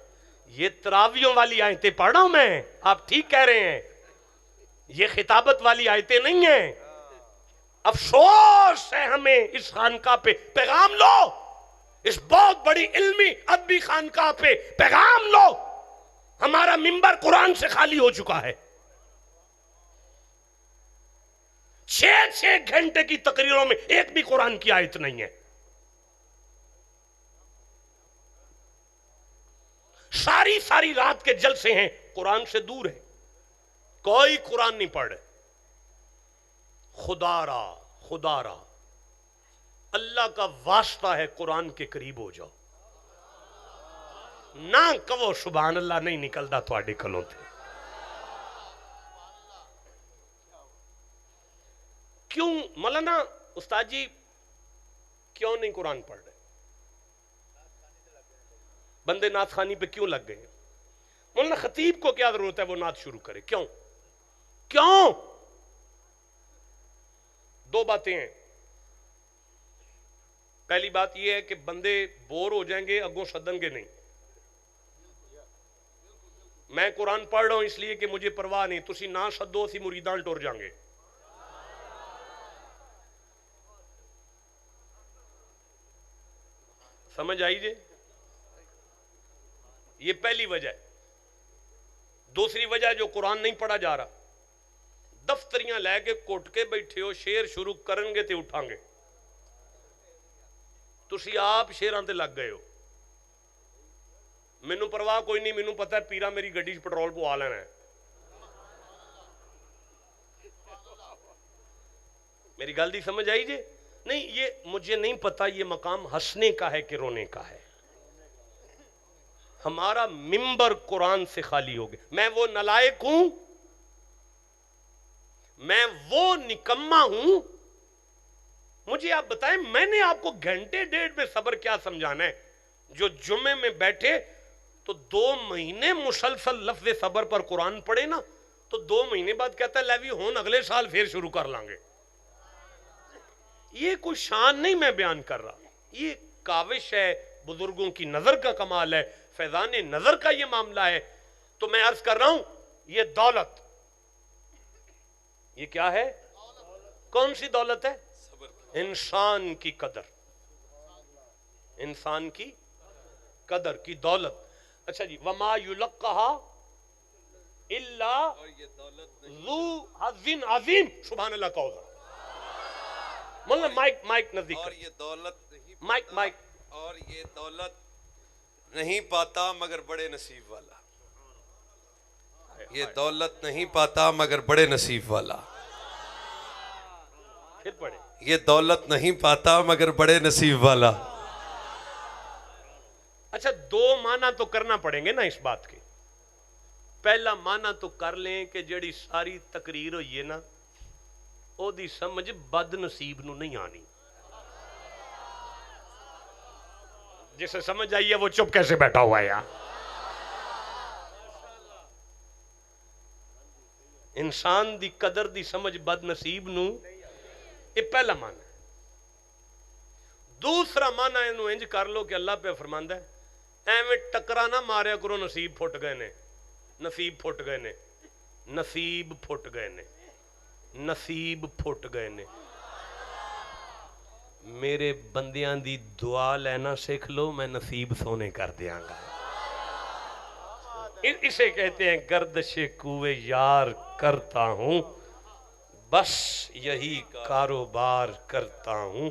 یہ تراویوں والی آیتیں پڑھ رہا ہوں میں, آپ ٹھیک کہہ رہے ہیں, یہ خطابت والی آیتیں نہیں ہیں. افسوس ہے ہمیں اس خانقاہ پہ. پیغام لو, اس بہت بڑی علمی ادبی خانقاہ پہ پیغام لو. ہمارا منبر قرآن سے خالی ہو چکا ہے. 6 گھنٹے کی تقریروں میں ایک بھی قرآن کی آیت نہیں ہے. ساری رات کے جلسے ہیں, قرآن سے دور ہے, کوئی قرآن نہیں پڑھ رہے. خدا را اللہ کا واسطہ ہے, قرآن کے قریب ہو جاؤ. نہ کہو سبحان اللہ, نہیں نکلتا تھوڑے کلوں تھے. کیوں مولانا استاد جی کیوں نہیں قرآن پڑھ رہے؟ بندے نعت خوانی پہ کیوں لگ گئے؟ مولانا خطیب کو کیا ضرورت ہے وہ نعت شروع کرے؟ کیوں؟ کیوں؟ دو باتیں ہیں. پہلی بات یہ ہے کہ بندے بور ہو جائیں گے، اگوں سدن گے نہیں. میں قرآن پڑھ رہا ہوں اس لیے کہ مجھے پرواہ نہیں، تسی نہ سدو اسی مریدان ٹر جائیں گے. سمجھ آئی جے؟ یہ پہلی وجہ ہے. دوسری وجہ جو قرآن نہیں پڑھا جا رہا، دفتریاں لے کے کوٹ کے بیٹھے ہو، شیر شروع کرن گے تے اٹھاں گے، تسی آپ شیراں تے لگ گئے ہو. مینوں پرواہ کوئی نہیں، مینوں پتہ ہے پیرا میری گڈی چ پٹرول پوا لینا ہے. میری گل دی سمجھ آئی جی؟ نہیں، یہ مجھے نہیں پتا یہ مقام ہنسنے کا ہے کہ رونے کا ہے. ہمارا ممبر قرآن سے خالی ہو گیا. میں وہ نالائق ہوں، میں وہ نکما ہوں. مجھے آپ بتائیں، میں نے آپ کو گھنٹے ڈیڑھ میں صبر کیا سمجھانا ہے؟ جو جمعے میں بیٹھے تو 2 مہینے مسلسل لفظ صبر پر قرآن پڑھے نا، تو 2 مہینے بعد کہتا ہے لیوی ہون اگلے سال پھر شروع کر لیں گے. یہ کوئی شان نہیں میں بیان کر رہا، یہ کاوش ہے، بزرگوں کی نظر کا کمال ہے، فیضان نظر کا یہ معاملہ ہے. تو میں عرض کر رہا ہوں، یہ دولت، یہ کیا ہے؟ کون سی دولت ہے؟ انسان کی قدر، انسان کی قدر کی دولت. اچھا جی، وما یلقاها الا ذو حظ عظیم. سبحان اللہ کا عظیم. مطلب مائک نزدیک، اور یہ دولت نہیں مائک اور یہ دولت نہیں پاتا مگر بڑے نصیب والا. یہ دولت نہیں پاتا مگر بڑے نصیب والا. پھر پڑھے. یہ دولت نہیں پاتا مگر بڑے نصیب والا. اچھا، 2 معنی تو کرنا پڑیں گے نا اس بات کے. پہلا معنی تو کر لیں کہ جڑی ساری تقریر ہوئی ہے نا، او دی سمجھ بد نصیب نو نہیں آنی. جسے سمجھ آئی ہے وہ چپ کیسے بیٹھا ہوا ہے یار؟ انسان دی قدر دی سمجھ بد نصیب نو، یہ پہلا معنی ہے. دوسرا معنی انو انج کر لو کہ اللہ پہ فرماندا ہے ایویں ٹکرا نہ ماریا کرو، نصیب پھٹ گئے نے، نصیب پھٹ گئے نے، نصیب پھٹ گئے نے، نصیب پھٹ گئے نے. میرے بندیاں دی دعا لینا سیکھ لو، میں نصیب سونے کر دیاں گا. اسے کہتے ہیں گردش کوئے یار کرتا ہوں، بس یہی کاروبار کرتا ہوں.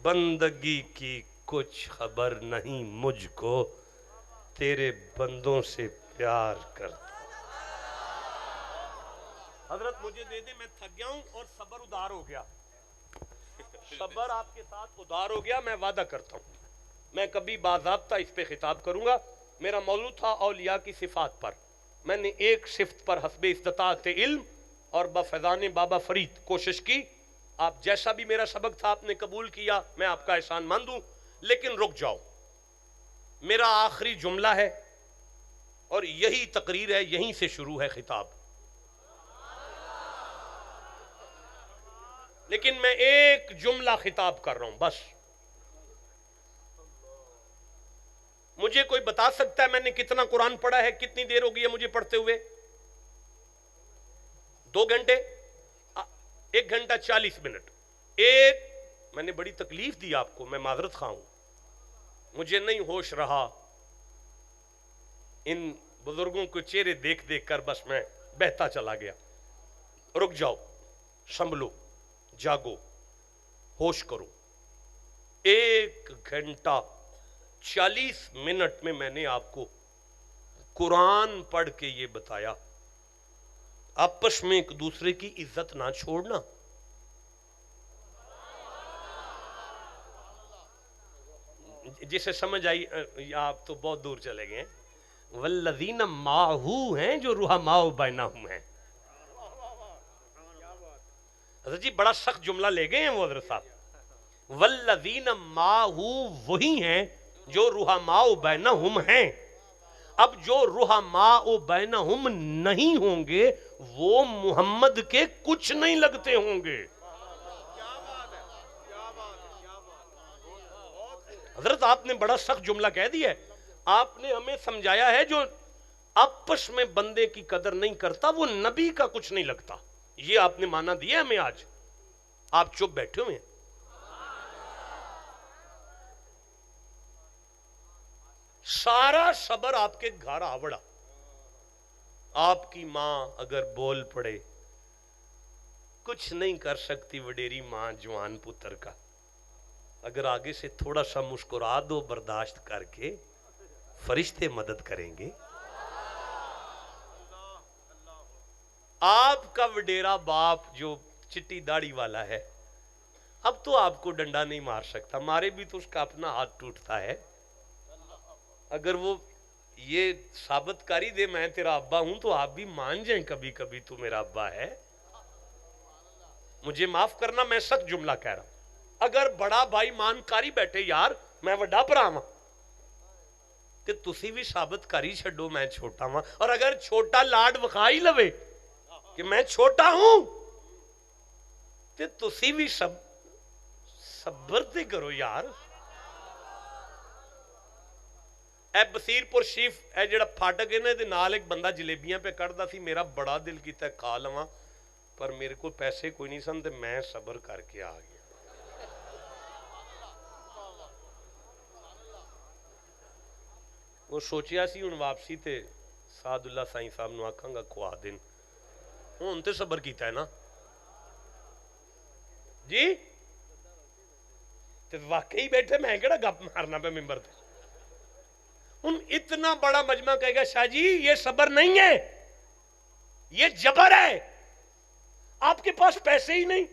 بندگی کی کچھ خبر نہیں مجھ کو، تیرے بندوں سے پیار کرتا ہوں. حضرت مجھے دے دے، میں تھک گیا ہوں اور صبر ادھار ہو گیا. صبر آپ کے ساتھ ادھار ہو گیا. میں وعدہ کرتا ہوں میں کبھی باضابطہ اس پہ خطاب کروں گا. میرا موضوع تھا اولیاء کی صفات پر. میں نے ایک صفت پر حسب استطاعت علم اور بفیضان بابا فرید کوشش کی. آپ جیسا بھی میرا سبق تھا آپ نے قبول کیا، میں آپ کا احسان مند ہوں. لیکن رک جاؤ، میرا آخری جملہ ہے اور یہی تقریر ہے، یہیں سے شروع ہے خطاب. لیکن میں ایک جملہ خطاب کر رہا ہوں بس. مجھے کوئی بتا سکتا ہے میں نے کتنا قرآن پڑھا ہے؟ کتنی دیر ہو گئی ہے مجھے پڑھتے ہوئے؟ 2 گھنٹے؟ 1 گھنٹہ 40 منٹ. میں نے بڑی تکلیف دی آپ کو، میں معذرت خواہ ہوں. مجھے نہیں ہوش رہا ان بزرگوں کو چہرے دیکھ دیکھ کر، بس میں بہتا چلا گیا. رک جاؤ، سنبھلو، جاگو، ہوش کرو. 1 گھنٹہ 40 منٹ میں نے آپ کو قرآن پڑھ کے یہ بتایا. آپس میں ایک دوسرے کی عزت نہ چھوڑنا. جسے سمجھ آئی، آپ تو بہت دور چلے گئے. والذین معہو ہیں جو رحماء بینہم ہیں. حضرت جی بڑا سخت جملہ لے گئے ہیں وہ حضرت صاحب. والذین معہو وہی ہیں جو رحماء بینہم ہیں. اب جو رحماء بینہم نہیں ہوں گے وہ محمد کے کچھ نہیں لگتے ہوں گے. حضرت آپ نے بڑا سخت جملہ کہہ دیا ہے. آپ نے ہمیں سمجھایا ہے جو آپس میں بندے کی قدر نہیں کرتا وہ نبی کا کچھ نہیں لگتا. یہ آپ نے مانا دیا ہمیں. آج آپ چپ بیٹھے ہوئے ہیں. سارا صبر آپ کے گھر آوڑا. آپ کی ماں اگر بول پڑے کچھ نہیں کر سکتی وڈیری ماں جوان پتر کا. اگر آگے سے تھوڑا سا مسکرا دو برداشت کر کے فرشتے مدد کریں گے. آپ کا وڈیرا باپ جو چٹی داڑھی والا ہے اب تو آپ کو ڈنڈا نہیں مار سکتا. مارے بھی تو اس کا اپنا ہاتھ ٹوٹتا ہے. اگر وہ یہ ثابت کاری دے میں تیرا ابا ہوں تو آپ بھی مان جائیں کبھی کبھی تو میرا ابا ہے. مجھے معاف کرنا میں سخت جملہ کہہ رہا ہوں. اگر بڑا بھائی مان کاری بیٹھے یار میں وڈا پرا ہاں تے تسی بھی ثابت کاری چھڈو میں چھوٹا ہاں. اور اگر چھوٹا لاڈ وکھائی لوے کہ میں چھوٹا ہوں تے تسی بھی صبر تے کرو یار. اے بصیر پور شریف اے جڑا پھاٹک ہے دے نال ایک بندہ جلیبیاں پہ کڑدا سی. میرا بڑا دل کیتا ہے کھا لواں پر میرے کو پیسے کوئی نہیں سن تے میں صبر کر کے آ گیا. وہ سوچیا سی ہن واپسی تے سعد اللہ سائیں صاحب نو آکھاں گا کھوا دین. ہن تے صبر کیتا ہے نا جی. تے واقعی بیٹھے میں کیڑا گپ مارنا پہ ممبر تے. ہن اتنا بڑا مجمع کہے گا شاہ جی یہ صبر نہیں ہے یہ جبر ہے. آپ کے پاس پیسے ہی نہیں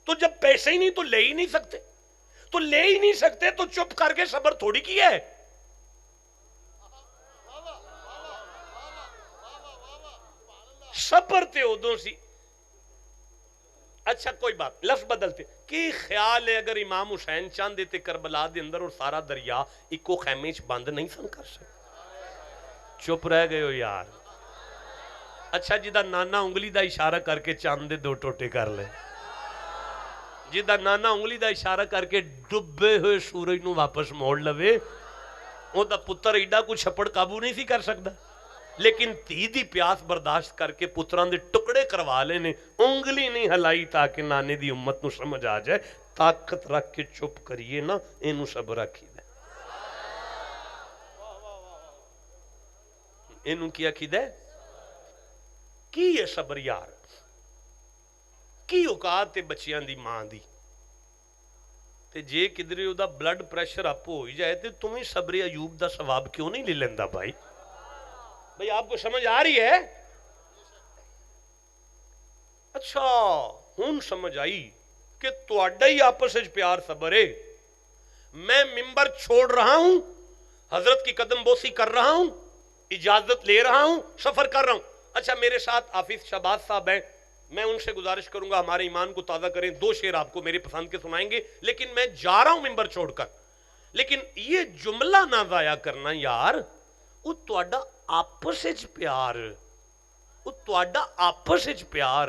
تو جب پیسے ہی نہیں تو لے ہی نہیں سکتے. تو لے ہی نہیں سکتے تو چپ کر کے صبر تھوڑی کیا ہے. صبر تے ادوں سی. اچھا کوئی بات لفظ بدلتے کی خیال ہے اگر امام حسین چاندے تے کربلا دے اندر اور سارا دریا ایکو خیمے چ بند نہیں سن کر سکتے. چپ رہ گئے ہو یار. اچھا جدا نانا انگلی دا اشارہ کر کے چاند دے دو ٹوٹے کر لے. جدا نانا انگلی دا اشارہ کر کے ڈبے ہوئے سورج نو واپس موڑ لوے او دا پتر ایڈا کو چھپڑ قابو نہیں سی کر سکتا. لیکن تھی دی پیاس برداشت کر کے پتران دے ٹکڑے کروا لے نے انگلی نہیں ہلائی تاکہ نانے دی امت نو سمجھ آ جائے. طاقت رکھ کے چپ کریے نا اینو صبر رکھی دے. اینو کیا کی دے کی یہ صبر یار. کی اوقات تے بچیاں دی ماں دی تے جے کدھر او دا بلڈ پریشر اپ ہو ہی جائے تے تمہیں صبر ایوب دا ثواب کیوں نہیں لے لیندا بھائی. بھئی آپ کو سمجھ آ رہی ہے. اچھا ہن سمجھ آئی کہ تواڈا ہی آپس وچ پیار صبر ہے. میں ممبر چھوڑ رہا ہوں حضرت کی قدم بوسی کر رہا ہوں اجازت لے رہا ہوں سفر کر رہا ہوں. اچھا میرے ساتھ حافظ شہباز صاحب ہیں میں ان سے گزارش کروں گا ہمارے ایمان کو تازہ کریں. 2 شعر آپ کو میرے پسند کے سنائیں گے لیکن میں جا رہا ہوں ممبر چھوڑ کر. لیکن یہ جملہ نہ ضائع کرنا یار. وہ تواڈا آپس وچ پیار وہ تواڈا آپس وچ پیار.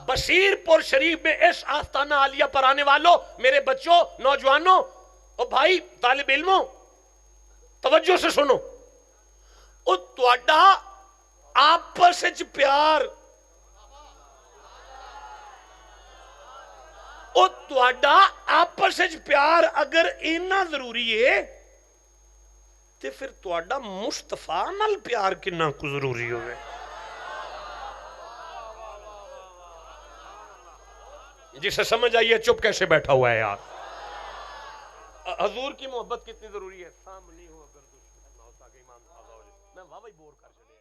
بصیر پور شریف میں اس آستانہ عالیہ پر آنے والوں میرے بچوں نوجوانوں اور بھائی طالب علموں توجہ سے سنو. او تواڈا آپس وچ پیار او تواڈا آپس وچ پیار اگر اینا ضروری ہے تے پھر تواڈا مصطفیٰ نال پیار کنا کو ضروری ہوئے. جسے سمجھ آئیے چپ کیسے بیٹھا ہوا ہے یار. حضور کی محبت کتنی ضروری ہے. سامنے ہو اگر دشمن نہ ہوتا کہ ایمان تازہ ہو جائے. میں واہ بور کر چلے